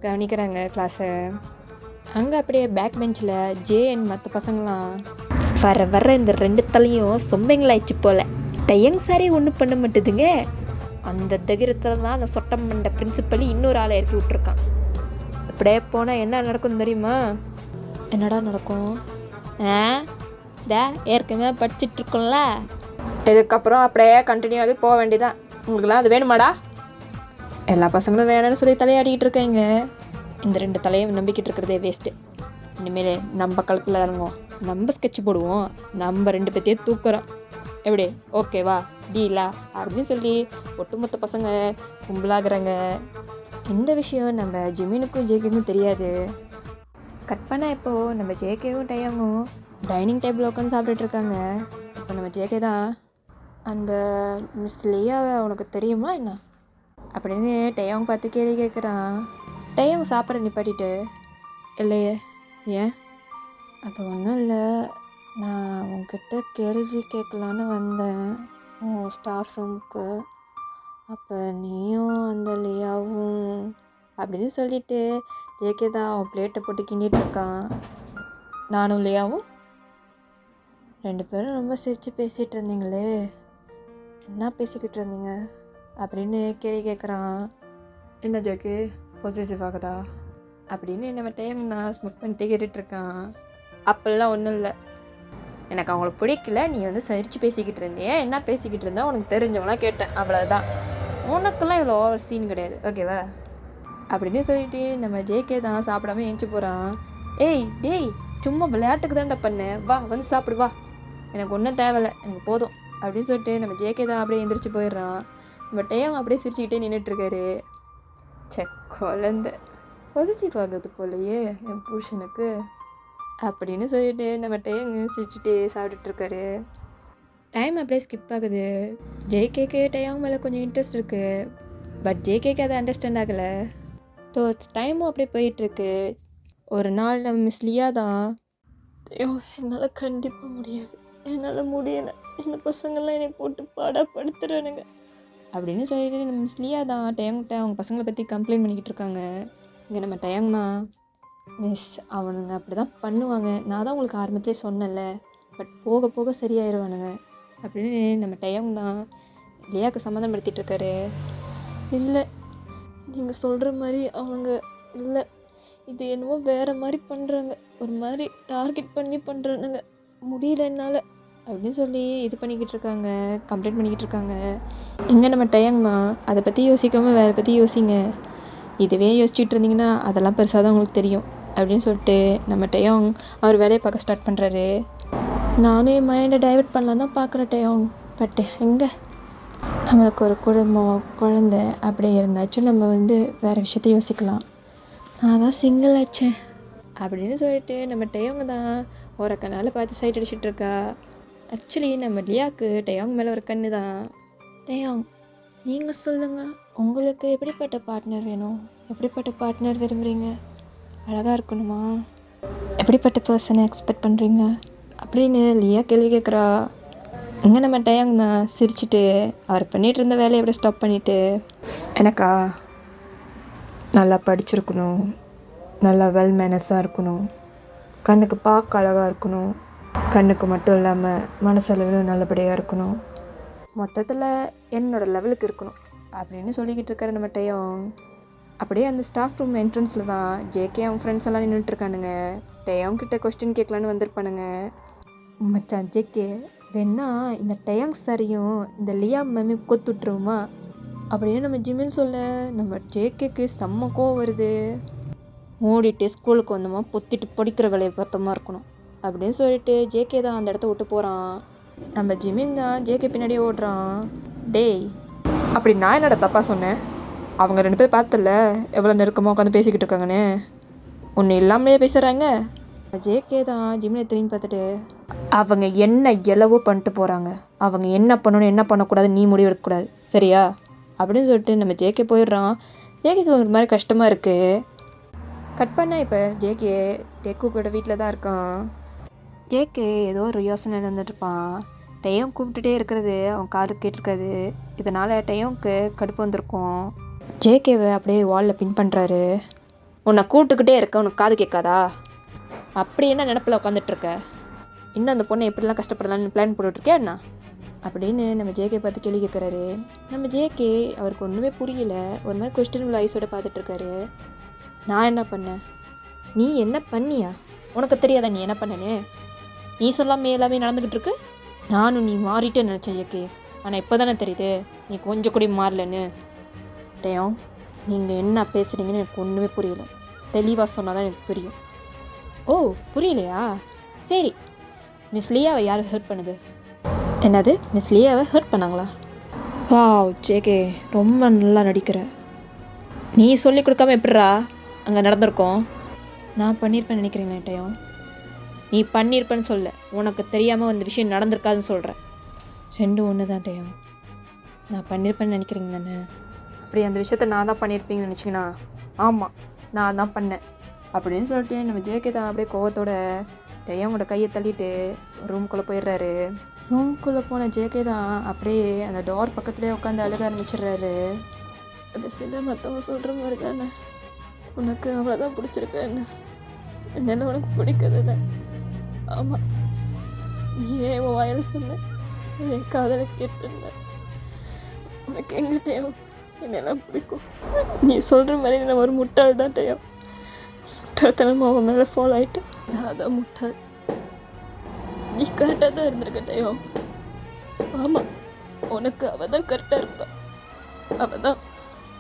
கவனிக்கிறாங்க கிளாஸை. அங்கே அப்படியே பேக் பெஞ்சில் ஜே அண்ட் மற்ற பசங்களாம் வர இந்த 2 தலையும் சொம்பங்களாயிடுச்சு போல். டயங் சாரே ஒன்றும் பண்ண மாட்டுதுங்க. அந்த தைரியத்தில் தான் அந்த சொட்டம் பண்ண பிரின்சிபல் இன்னொரு ஆளை இறக்கி விட்ருக்கான். அப்படியே போனால் என்ன நடக்கும் தெரியுமா? என்னடா நடக்கும்? ஏற்கனவே படிச்சிட்ருக்கோம்ல, இதுக்கப்புறம் அப்படியே கண்டினியூ ஆகி போக வேண்டியதான். உங்களுக்குலாம் அது வேணுமாடா? எல்லா பசங்களும் வேணும்னு சொல்லி தலையாடிக்கிட்டு இருக்காங்க. இந்த 2 தலையை நம்பிக்கிட்டு இருக்கிறதே வேஸ்ட்டு. இனிமேல் நம்ம களத்தில் இறங்குவோம், நம்ம ஸ்கெட்ச் போடுவோம், நம்ம 2 பேர்த்தையும் தூக்குறோம். எப்படி ஓகேவா டீலா அப்படின்னு சொல்லி ஒட்டுமொத்த பசங்க கும்பலாகிறாங்க. இந்த விஷயம் நம்ம ஜிமினுக்கும் ஜேகேக்கும் தெரியாது. கட் பண்ணால் இப்போது நம்ம ஜேகேவும் டயாங்கும் டைனிங் டேபிள் உட்காந்து சாப்பிட்டுட்டு இருக்காங்க. இப்போ நம்ம ஜேகே தான், அந்த மிஸ் லியாவை உனக்கு தெரியுமா என்ன அப்படின்னு டயாங் பார்த்து கேள்வி கேட்குறான். டயாங் சாப்பிட்ற நிப்பாட்டிட்டு, இல்லையே, ஏன்? அது ஒன்றும் இல்லை, நான் உன்கிட்ட கேள்வி கேட்கலான்னு வந்தேன் உன் ஸ்டாஃப் ரூமுக்கு. அப்போ நீயும் அந்த லியாவும் அப்படின்னு சொல்லிட்டு ஜேகே தான் அவன் பிளேட்டை போட்டு கிண்டிகிட்டு இருக்கான். நானும் லியாவும் 2 பேரும் ரொம்ப சிரித்து பேசிகிட்டு இருந்தீங்களே, என்ன பேசிக்கிட்டு இருந்தீங்க அப்படின்னு கேள்வி கேட்குறான். என்ன ஜேகே பொசிசிவ் ஆகுதா அப்படின்னு நம்ம டைம் நான் ஸ்மோக் பண்ணிட்டே கேட்டுட்ருக்கான். அப்போல்லாம் ஒன்றும் இல்லை, எனக்கு அவங்கள பிடிக்கல, நீ வந்து சிரித்து பேசிக்கிட்டு இருந்தியே, என்ன பேசிக்கிட்டு இருந்தா உனக்கு தெரிஞ்சவங்களாம் கேட்டேன், அவ்வளோதான், உனக்கெல்லாம் இவ்வளோ ஓவர் சீன் கிடையாது, ஓகேவா அப்படின்னு சொல்லிட்டு நம்ம ஜேகே தான் சாப்பிடாம ஏஞ்சி போகிறான். ஏய் டேய், சும்மா விளையாட்டுக்கு தான்டா பண்ணேன், வா வந்து சாப்பிடு வா, எனக்கு ஒன்றும் தேவையில்லை, எனக்கு போதும் அப்படின்னு சொல்லிட்டு நம்ம ஜேகே தான் அப்படியே எந்திரிச்சு போயிடுறான். நம்ம டேயும் அப்படியே சிரிச்சுக்கிட்டே நின்றுட்டுருக்காரு. குழந்த பொசிசிவ் ஆகுது போலையே என் புருஷனுக்கு அப்படின்னு சொல்லிட்டு நம்ம டேயும் சிரிச்சுட்டே சாப்பிட்டுட்ருக்காரு. டைம் அப்படியே ஸ்கிப் ஆகுது. ஜேகேக்கு டயாங் மேலே கொஞ்சம் இன்ட்ரெஸ்ட் இருக்குது, பட் ஜேகேக்கு அதை அண்டர்ஸ்டாண்ட் ஆகலை. ஸோ டைமும் அப்படியே போயிட்டுருக்கு. ஒரு நாள் நம்ம மிஸ் லியா தான், என்னால் கண்டிப்பாக முடியாது, என்னால் முடியலை, இந்த பசங்கள்லாம் என்னை போட்டு பாடப்படுத்துறானுங்க அப்படின்னு சொல்லிட்டு நம்ம மிஸ் லியா தான் டயாங்கிட்ட அவங்க பசங்களை பற்றி கம்ப்ளைண்ட் பண்ணிக்கிட்டு இருக்காங்க. இங்கே நம்ம டயாங் தான், மிஸ் அவனுங்க அப்படி தான் பண்ணுவாங்க, நான் தான் உங்களுக்கு ஆரம்பத்திலே சொன்னேன்ல, பட் போக போக சரியாயிடுவானுங்க அப்படின்னு நம்ம டயாங் தான் லியாவுக்கு சம்மந்தப்படுத்திட்டு இருக்காரு. இல்லை, நீங்கள் சொல்கிற மாதிரி அவங்க இல்லை, இது என்னவோ வேறு மாதிரி பண்ணுறாங்க, ஒரு மாதிரி டார்கெட் பண்ணி பண்ணுறானுங்க, முடியல என்னால் அப்படின்னு சொல்லி இது பண்ணிக்கிட்டு இருக்காங்க, கம்ப்ளைண்ட் பண்ணிக்கிட்டு இருக்காங்க. இங்கே நம்ம டயாங்மா அதை பற்றி யோசிக்காமல் வேறு பற்றி யோசிங்க, இதுவே யோசிச்சுட்டு இருந்தீங்கன்னா அதெல்லாம் பெருசாக தான் உங்களுக்கு தெரியும் அப்படின்னு சொல்லிட்டு நம்ம டயாங் அவர் வேலையை பார்க்க ஸ்டார்ட் பண்ணுறாரு. நானும் என் மைண்டை டைவெர்ட் பண்ணலாம் தான் பார்க்குறேன் டயாங், பட் எங்கே நம்மளுக்கு ஒரு குடும்பம் குழந்த அப்படி இருந்தாச்சும் நம்ம வந்து வேறு விஷயத்த யோசிக்கலாம், நான் தான் சிங்கிள் ஆச்சேன் அப்படின்னு சொல்லிட்டு நம்ம டயாங் தான் ஒரு கண்ணால் பார்த்து சைட் அடிச்சிட்ருக்கா. ஆக்சுவலி நம்ம லியாவுக்கு டயாங் மேலே ஒரு கண்ணு தான். டயாங், நீங்கள் சொல்லுங்கள், உங்களுக்கு எப்படிப்பட்ட பார்ட்னர் வேணும், எப்படிப்பட்ட பார்ட்னர் விரும்புகிறீங்க, அழகாக இருக்கணுமா, எப்படிப்பட்ட பர்சனை எக்ஸ்பெக்ட் பண்ணுறீங்க அப்படின்னு லியா கேள்வி கேட்குறா. இங்கே நம்ம டயாங் தான் சிரிச்சுட்டு அவர் பண்ணிகிட்டு இருந்த வேலையை அப்படியே ஸ்டாப் பண்ணிவிட்டு, எனக்கா நல்லா படிச்சிருக்கணும், நல்லா வெல் மேனஸாக இருக்கணும், கண்ணுக்கு பார்க்க அழகாக இருக்கணும், கண்ணுக்கு மட்டும் இல்லாமல் மனசளவில் நல்லபடியாக இருக்கணும், மொத்தத்தில் என்னோடய லெவலுக்கு இருக்கணும் அப்படின்னு சொல்லிக்கிட்டு இருக்காரு நம்ம டயாங். அப்படியே அந்த ஸ்டாஃப் ரூம் என்ட்ரன்ஸில் தான் ஜேகே அவன் ஃப்ரெண்ட்ஸ் எல்லாம் நின்றுட்டுருக்கானுங்க. டயாங் கிட்ட கொஸ்டின் கேட்கலான்னு வந்திருப்பானுங்க. மச்சான் ஜேகே, வேணா இந்த டயாங் சாரியும் இந்த லியா மேமையும் கொத்துட்ருவோமா அப்படின்னு நம்ம ஜிமின் சொல்ல நம்ம ஜேகேக்கு செம்ம கோவம் வருது. மூடிட்டு ஸ்கூலுக்கு வந்தோமா பொத்திட்டு படிக்கிற வேலையை பார்த்தோமா இருக்கணும் அப்படின்னு சொல்லிட்டு ஜேகே தான் அந்த இடத்த விட்டு போகிறான். நம்ம ஜிமின் தான் ஜேகே பின்னாடியே ஓடுறான். டேய், அப்படி நான் என்னோட தப்பாக சொன்னேன், அவங்க 2 பேர் பார்த்தல எவ்வளோ நெருக்கமாக உட்காந்து பேசிக்கிட்டு இருக்காங்கன்னு, ஒன்று இல்லாமலே பேசுகிறாங்க. ஜேகே தான் ஜிமினை திரும்பி பார்த்துட்டு, அவங்க என்ன எளவோ பண்ணிட்டு போகிறாங்க, அவங்க என்ன பண்ணணும் என்ன பண்ணக்கூடாது நீ முடிவு எடுக்கக்கூடாது சரியா அப்படின்னு சொல்லிட்டு நம்ம ஜேகே போயிடுறான். ஜேகேக்கு ஒரு மாதிரி கஷ்டமாக இருக்குது. கட் பண்ணால் இப்போ ஜேகே டெக்குவோட வீட்டில் தான் இருக்கான். ஜேகே ஏதோ ஒரு யோசனை இருந்துட்டுருப்பான். டயம் கூப்பிட்டுட்டே இருக்கிறது அவன் காது கேட்டிருக்காது. இதனால் டயம்க்கு கடுப்பு வந்திருக்கும். ஜேகேவை அப்படியே வாலில் பின் பண்ணுறாரு. உன்னை கூப்பிட்டுக்கிட்டே இருக்க, உனக்கு காது கேட்காதா, அப்படி என்ன நினப்பில் உட்காந்துட்ருக்க, இன்னும் அந்த பொண்ணை எப்படிலாம் கஷ்டப்படலான்னு பிளான் போட்டுட்ருக்கே என்ன அப்படின்னு நம்ம ஜேகே பார்த்து கேள்வி கேட்குறாரு. நம்ம ஜேகே அவருக்கு ஒன்றுமே புரியல, ஒரு மாதிரி கொஸ்டின் ஐஸோட பார்த்துட்ருக்காரு. நான் என்ன பண்ணேன், நீ என்ன பண்ணியா, உனக்கு தெரியாதா நீ என்ன பண்ணனே, நீ சொல்லாமல் எல்லாமே நடந்துக்கிட்டு இருக்கு, நானும் நீ மாறிட்டேன்னு நினச்சேன் ஜேகே, ஆனால் இப்போ தானே தெரியுது நீ கொஞ்சம் கூட மாறலன்னு. டயம், நீங்கள் என்ன பேசுகிறீங்கன்னு எனக்கு ஒன்றுமே புரியல, தெளிவாக சொன்னால் தான் எனக்கு புரியும். ஓ, புரியலையா? சரி, மிஸ் லியாவை யார் ஹெல்ப் பண்ணுது? என்னது, மிஸ் லியாவை ஹெல்ப் பண்ணாங்களா? வாவ் ஜேகே, ரொம்ப நல்லா நடிக்கிற. நீ சொல்லி கொடுக்காம எப்படிரா அங்கே நடந்திருக்கோம்? நான் பண்ணியிருப்பேன்னு நினைக்கிறீங்களா டைம்? நீ பண்ணியிருப்பேன்னு சொல்ல, உனக்கு தெரியாமல் அந்த விஷயம் நடந்திருக்காதுன்னு சொல்கிறேன். ரெண்டும் ஒன்று தான் டைம். நான் பண்ணியிருப்பேன்னு நினைக்கிறீங்களாண்ணே? அப்படி அந்த விஷயத்த நான் தான் பண்ணியிருப்பீங்கன்னு நினச்சிங்கன்னா, ஆமாம் நான் தான் பண்ணேன் அப்படின்னு சொல்லிட்டு நம்ம ஜேகே தான் அப்படியே கோவத்தோட டையோட கையை தள்ளிட்டு ரூம்குள்ளே போயிடுறாரு. ரூம்குள்ளே போன ஜேகே தான் அப்படியே அந்த டோர் பக்கத்துலேயே உட்காந்து அழுக ஆரம்பிச்சிடுறாரு. கடைசியில் மற்றவங்க சொல்கிற மாதிரி தானே, உனக்கு அவ்வளோதான் பிடிச்சிருக்கேன்னு, என்னெல்லாம் உனக்கு பிடிக்குதுல்ல. ஆமாம், நீ ஏன் உன் வாயில சொன்ன, என் காதலை கேட்டிருந்தேன். உனக்கு எங்கே டைம் என்னெல்லாம் பிடிக்கும்? நீ சொல்கிற மாதிரி நான் ஒரு முட்டாள் தான் டைம். முட்டாள்தனமாக அவன் மேலே ஃபாலோ ஆகிட்டேன். நான் தான் முட்டாள். நீ கரெக்டாக தான் இருந்திருக்க டைம். ஆமாம், உனக்கு அவள் தான் கரெக்டாக இருப்பா. அவள் தான்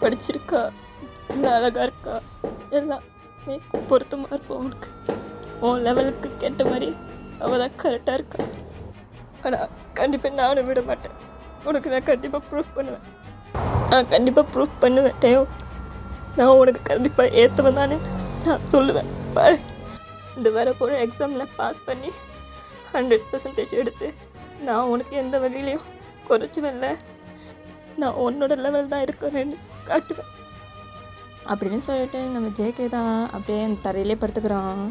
படிச்சிருக்கா, இன்னும் அழகாக இருக்கா, எல்லாம் பொருத்தமாக இருப்போம். உனக்கு உன் லெவலுக்கு கேட்ட மாதிரி அவள் தான் கரெக்டாக இருக்கா. ஆனால் கண்டிப்பாக நானும் விட மாட்டேன். உனக்கு நான் கண்டிப்பாக ப்ரூஃப் பண்ணுவேன். நான் கண்டிப்பாக ப்ரூஃப் பண்ணுவேன் டேவ். நான் உனக்கு கண்டிப்பாக ஏற்றுவேன் தானே நான் சொல்லுவேன். பாரு, இந்த வர போகிற எக்ஸாமில் பாஸ் பண்ணி 100% எடுத்து நான் உனக்கு எந்த வகையிலையும் குறைச்சுவேன்ல, நான் உன்னோட லெவல் தான் இருக்கேன்னு காட்டுவேன் அப்படின்னு சொல்லிட்டு நம்ம ஜேகே தான் அப்படியே அந்த தரையிலே படுத்துக்கிறான்.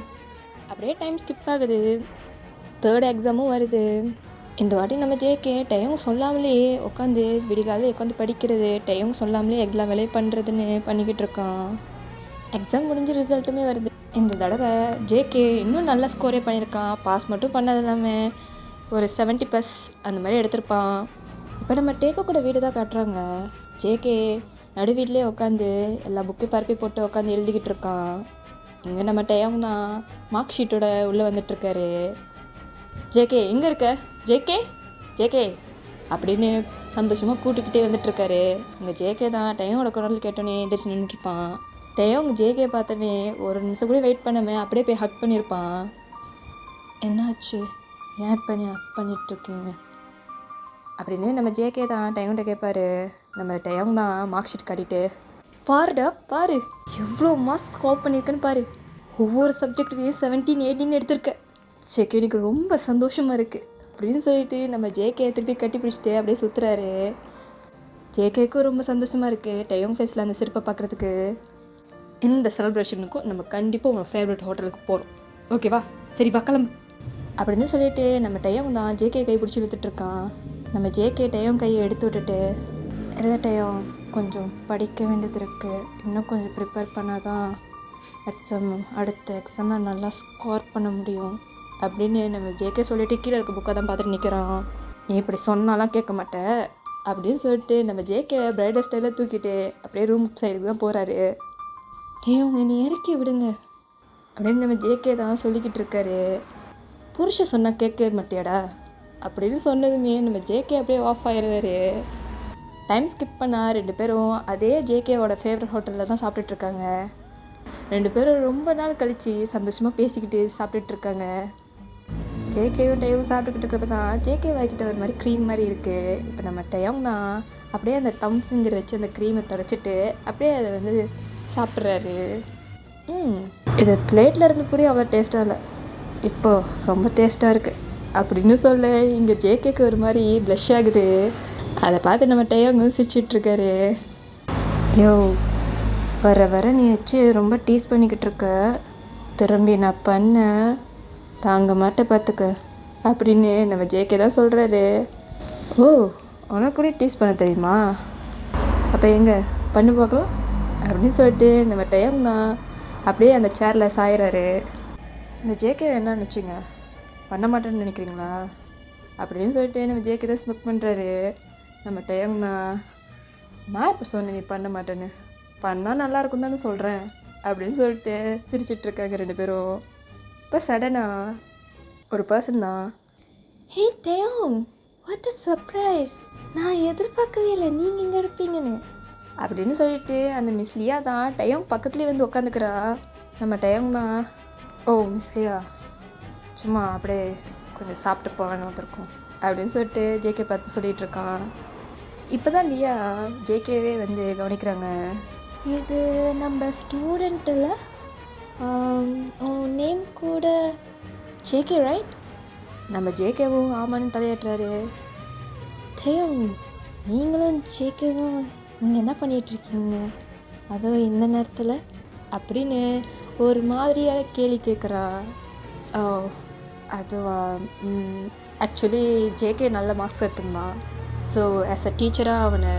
அப்படியே டைம் ஸ்கிப் ஆகுது. 3rd எக்ஸாமும் வருது. இந்த வாட்டி நம்ம ஜேகே டைம் சொல்லாமலே உட்காந்து விடிகாலையில் உட்காந்து படிக்கிறது, டைம் சொல்லாமலே எக்ஸாம் வேலையை பண்ணுறதுன்னு பண்ணிக்கிட்டு இருக்கான். எக்ஸாம் முடிஞ்ச ரிசல்ட்டுமே வருது. இந்த தடவை ஜேகே இன்னும் நல்ல ஸ்கோரே பண்ணியிருக்கான். பாஸ் மட்டும் பண்ணது இல்லாமல் ஒரு 70+ அந்த மாதிரி எடுத்திருப்பான். இப்போ நம்ம டேக்கோ கூட வீடு தான் காட்டுறாங்க. ஜேகே நடு வீட்டிலே உட்காந்து எல்லா புக்கையும் பரப்பி போட்டு உட்காந்து எழுதிக்கிட்டு இருக்கான். இங்கே நம்ம டைம் தான் மார்க் ஷீட்டோட உள்ளே வந்துட்டுருக்காரு. ஜேகே எங்கே இருக்க? ஜேகே ஜேகே அப்படின்னு சந்தோஷமாக கூட்டிக்கிட்டே வந்துட்டுருக்காரு. இங்கே ஜேகே தான் டைமோட குரல் கேட்டோன்னே எந்திரிச்சு நின்றுட்டுருப்பான். டைம் ஜேகே பார்த்தோன்னே ஒரு நிமிஷம் கூட வெயிட் பண்ணாமல் அப்படியே போய் ஹக் பண்ணியிருப்பான். என்னாச்சு, ஏன் பண்ணி ஹக் பண்ணிகிட்ருக்கீங்க அப்படின்னு நம்ம ஜேகே தான் டைம்கிட்ட கேட்பாரு. நம்ம டைம் தான் மார்க் ஷீட் காட்டிட்டு, பாருடா பாரு எவ்வளோ மார்க்ஸ் ஸ்கோர் பண்ணியிருக்கேன்னு பாரு, ஒவ்வொரு சப்ஜெக்ட்லேயும் 17, 18 எடுத்திருக்க. ஜேகே எனக்கு ரொம்ப சந்தோஷமாக இருக்குது அப்படின்னு சொல்லிட்டு நம்ம ஜேகே திருப்பி கட்டி பிடிச்சிட்டு அப்படியே சுற்றுறாரு. ஜேகேக்கும் ரொம்ப சந்தோஷமாக இருக்குது டைம் ஃபேஸில் அந்த சிரிப்பை பார்க்குறதுக்கு. இந்த செலிப்ரேஷனுக்கும் நம்ம கண்டிப்பாக உங்கள் ஃபேவரட் ஹோட்டலுக்கு போகிறோம், ஓகேவா? சரி வா கிளம்பு அப்படின்னு சொல்லிட்டு நம்ம டைம் தான் ஜேகே கை பிடிச்சி விற்றுட்ருக்கான். நம்ம ஜேகே டைம் கையை எடுத்து விட்டுட்டு, இல்லை டைம் கொஞ்சம் படிக்க வேண்டியது இருக்குது, இன்னும் கொஞ்சம் ப்ரிப்பேர் பண்ணால் தான் அடுத்த எக்ஸாமில் நல்லா ஸ்கோர் பண்ண முடியும் அப்படின்னு நம்ம ஜேகே சொல்லிட்டு கீழே இருக்க புக்கை தான் பார்த்துட்டு நிற்கிறான். நீ இப்படி சொன்னாலாம் கேட்க மாட்டேன் அப்படின்னு சொல்லிட்டு நம்ம ஜேகே பிரைடல் ஸ்டைலில் தூக்கிட்டு அப்படியே ரூம் சைடுக்கு தான் போகிறாரு. உங்க நீ இறக்கி விடுங்க அப்படின்னு நம்ம ஜேகே தான் சொல்லிக்கிட்டு இருக்காரு. புருஷன் சொன்னால் கேட்க மாட்டியாடா அப்படின்னு சொன்னதுமே நம்ம ஜேகே அப்படியே ஆஃப் ஆயிடுவார். டைம் ஸ்கிப் பண்ணால் 2 பேரும் அதே ஜேகேவோட ஃபேவரட் ஹோட்டலில் தான் சாப்பிட்டுட்ருக்காங்க. 2 பேரும் ரொம்ப நாள் கழித்து சந்தோஷமாக பேசிக்கிட்டு சாப்பிட்டுட்ருக்காங்க. ஜேகேயும் டையும் சாப்பிட்டுக்கிட்டு இருக்கிறப்ப தான் ஜேகே வாய்க்கிட்ட ஒரு மாதிரி க்ரீம் மாதிரி இருக்குது. இப்போ நம்ம டைம் தான் அப்படியே அந்த தம் ஃபிங்கர் வச்சு அந்த க்ரீமை தொடச்சிட்டு அப்படியே அதை வந்து சாப்பிட்றாரு. இது பிளேட்டில் இருந்து கூட அவ்வளோ டேஸ்ட்டாக இல்லை, இப்போது ரொம்ப டேஸ்ட்டாக இருக்குது அப்படின்னு சொல்ல இங்கே ஜேகேக்கு ஒரு மாதிரி ப்ளஷ் ஆகுது. அதை பார்த்து நம்ம டைம் சிரிச்சிட்ருக்காரு. யோ, வர வர நீ வச்சு ரொம்ப டீஸ் பண்ணிக்கிட்டு இருக்க, திரும்பி நான் பண்ண தாங்க மாட்டேன் பார்த்துக்க அப்படின்னு நம்ம ஜேகே தான் சொல்கிறாரு. ஓ, உனக்கு கூட டீஸ் பண்ண தெரியுமா? அப்போ எங்கே பண்ணு பார்க்கலாம் அப்படின்னு சொல்லிட்டு நம்ம டைம் தான் அப்படியே அந்த சேரில் சாயிறாரு. இந்த ஜேகே என்ன நினச்சிங்க, பண்ண மாட்டேன்னு நினைக்கிறீங்களா அப்படின்னு சொல்லிட்டு நம்ம ஜேகே தான் ஸ்மெக் பண்ணுறாரு. நம்ம டைம் தான், நான் இப்போ சொன்னேன் நீ பண்ண மாட்டேன்னு, பண்ணால் நல்லாயிருக்கும் தானே சொல்கிறேன் அப்படின்னு சொல்லிட்டு சிரிச்சிட்ருக்காங்க 2 பேரும். இப்போ சடனாக ஒரு பர்சன் தான், ஹே டைம், வாட் அ சர்ப்ரைஸ், நான் எதிர்பார்க்கவே இல்லை நீங்கள் இங்கே இருப்பீங்கன்னு அப்படின்னு சொல்லிட்டு அந்த மிஸ் லியா தான் டைம் பக்கத்துலேயே வந்து உட்காந்துக்கிறா. நம்ம டைம் தான். ஓ மிஸ்லியா, சும்மா அப்படியே கொஞ்சம் சாப்பிட்டு போகலான்னு வந்திருக்கோம் அப்படின்னு சொல்லிட்டு ஜேகே பார்த்து சொல்லிகிட்டு இருக்கான். இப்போ தான் லியா ஜேகேவே வந்து கவனிக்கிறாங்க. இது நம்ம ஸ்டூடெண்ட்டில் நேம் கூட ஜேகே ரைட்? நம்ம ஜேகேவும் ஆமான்னு தலையாட்டுறாரு. டேம், நீங்களும் ஜேகேவும் நீங்கள் என்ன பண்ணிகிட்ருக்கீங்க அதுவும் இந்த நேரத்தில் அப்படின்னு ஒரு மாதிரியாக கேள்வி கேட்குறா. ஓ அதுவா, ஆக்சுவலி ஜேகே நல்ல மார்க்ஸ் எடுத்திருந்தான். ஸோ ஆஸ் அ டீச்சராக அவனை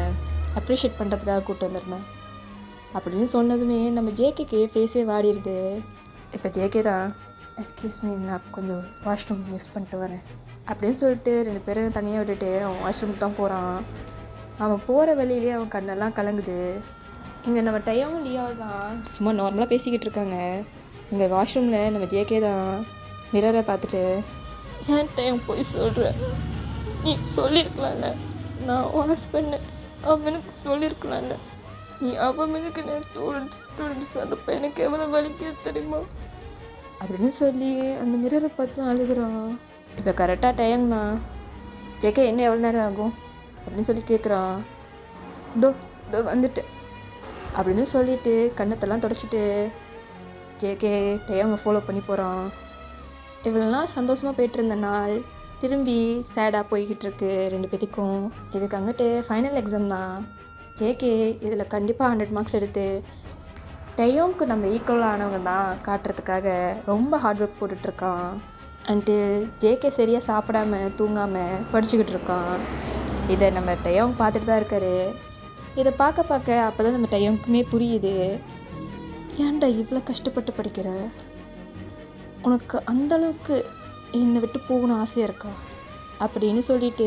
அப்ரிஷியேட் பண்ணுறதுக்காக கூப்பிட்டு வந்திருந்தேன் அப்படின்னு சொன்னதுமே நம்ம ஜேகேக்கு ஃபேஸே வாடிடுது. இப்போ ஜேகே தான், எக்ஸ்கியூஸ் மீ, நான் கொஞ்சம் வாஷ்ரூம் யூஸ் பண்ணிட்டு வரேன் அப்படின்னு சொல்லிட்டு 2 பேரும் தனியாக விட்டுட்டு அவன் வாஷ்ரூமுக்கு தான் போகிறான். அவன் போகிற வழியிலே அவன் கண்ணெல்லாம் கலங்குது. இங்கே நம்ம டையாவும் லியாவும் தான் சும்மா நார்மலாக பேசிக்கிட்டு இருக்காங்க. இங்கே வாஷ்ரூமில் நம்ம ஜேகே தான் மிரரை பார்த்துட்டு, ஏன் டைம் போய் சொல்கிறேன், நீ சொல்லியிருக்கலாம்ல, நான் வாஷ் பண்ணேன், அவனுக்கு சொல்லியிருக்கலாம்ல, நீ அவனுக்கு நான் ஸ்டூடெண்ட்ஸ் அனுப்ப எனக்கு எவ்வளோ வலிக்க தெரியுமா அப்படின்னு சொல்லி அந்த மிரரை பார்த்து அழுகுறான். இப்போ கரெக்டாக டைம் தான். ஜேகே என்ன எவ்வளோ நேரம் ஆகும் அப்படின்னு சொல்லி கேட்குறான். இதோ வந்துட்டு அப்படின்னு சொல்லிட்டு கண்ணத்தெல்லாம் தொடச்சிட்டு ஜேகே டைம் ஃபாலோ பண்ணி போகிறான். இவ்வளோலாம் சந்தோஷமாக போய்ட்டு இருந்த நாள் திரும்பி சேடாக போய்கிட்டு இருக்கு 2 பேத்துக்கும். இதுக்கு அங்கிட்டு ஃபைனல் எக்ஸாம் தான். ஜேகே இதில் கண்டிப்பாக 100 மார்க்ஸ் எடுத்து டையோம்க்கு நம்ம ஈக்குவலானவங்க தான் காட்டுறதுக்காக ரொம்ப ஹார்ட் ஒர்க் போட்டுட்ருக்கான். அண்டு ஜேகே சரியாக சாப்பிடாம தூங்காமல் படிச்சுக்கிட்டு இருக்கான். இதை நம்ம டையோங் பார்த்துட்டு தான் இருக்காரு. இதை பார்க்க அப்போ தான் நம்ம டையோங்க்குமே புரியுது, ஏன்டா இவ்வளோ கஷ்டப்பட்டு படிக்கிற, உனக்கு அந்தளவுக்கு என்னை விட்டு போகணும்னு ஆசையாக இருக்கா அப்படின்னு சொல்லிட்டு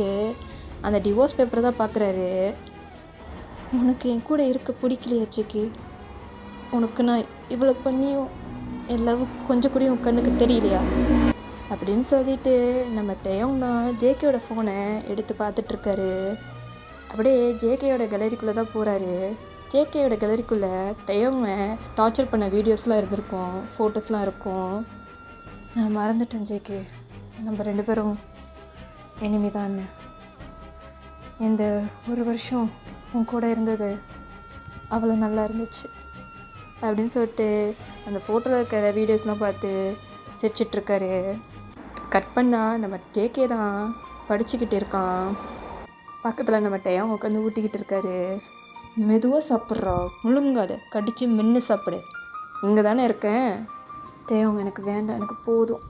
அந்த டிவோர்ஸ் பேப்பரை தான் பார்க்குறாரு. உனக்கு என் கூட இருக்க பிடிக்கலையா ஜேகே, உனக்கு நான் இவ்வளோ பண்ணியும் என் லவ் கொஞ்சம் கூட உன் கண்ணுக்கு தெரியலையா அப்படின்னு சொல்லிட்டு நம்ம டையோங் தான் ஜேகேயோட ஃபோனை எடுத்து பார்த்துட்ருக்காரு. அப்படியே ஜேகேயோட கேலரிக்குள்ளே தான் போகிறாரு. ஜேகேயோட கேலரிக்குள்ளே டையோங்கை டார்ச்சர் பண்ண வீடியோஸ்லாம் இருந்திருக்கும், ஃபோட்டோஸ்லாம் இருக்கும். நான் மறந்துட்டேன் ஜேகே, நம்ம 2 பேரும் இனிமே தான். இந்த 1 வருஷம் உன் கூட இருந்தது அவ்வளோ நல்லா இருந்துச்சு அப்படின்னு சொல்லிட்டு அந்த ஃபோட்டோவில் இருக்கிற வீடியோஸ்லாம் பார்த்து சிரிச்சிட்ருக்காரு. கட் பண்ணால் நம்ம ஜேகே தான் படிச்சுக்கிட்டு இருக்கான். பக்கத்தில் நம்ம டைம் உட்காந்து ஊட்டிக்கிட்டு இருக்காரு. மெதுவாக சாப்பிட்றா, முழுங்காத, கடித்து மென்று சாப்பிடு, இங்கே தானே இருக்கேன். தேவங்க எனக்கு வேண்டாம், எனக்கு போதும்,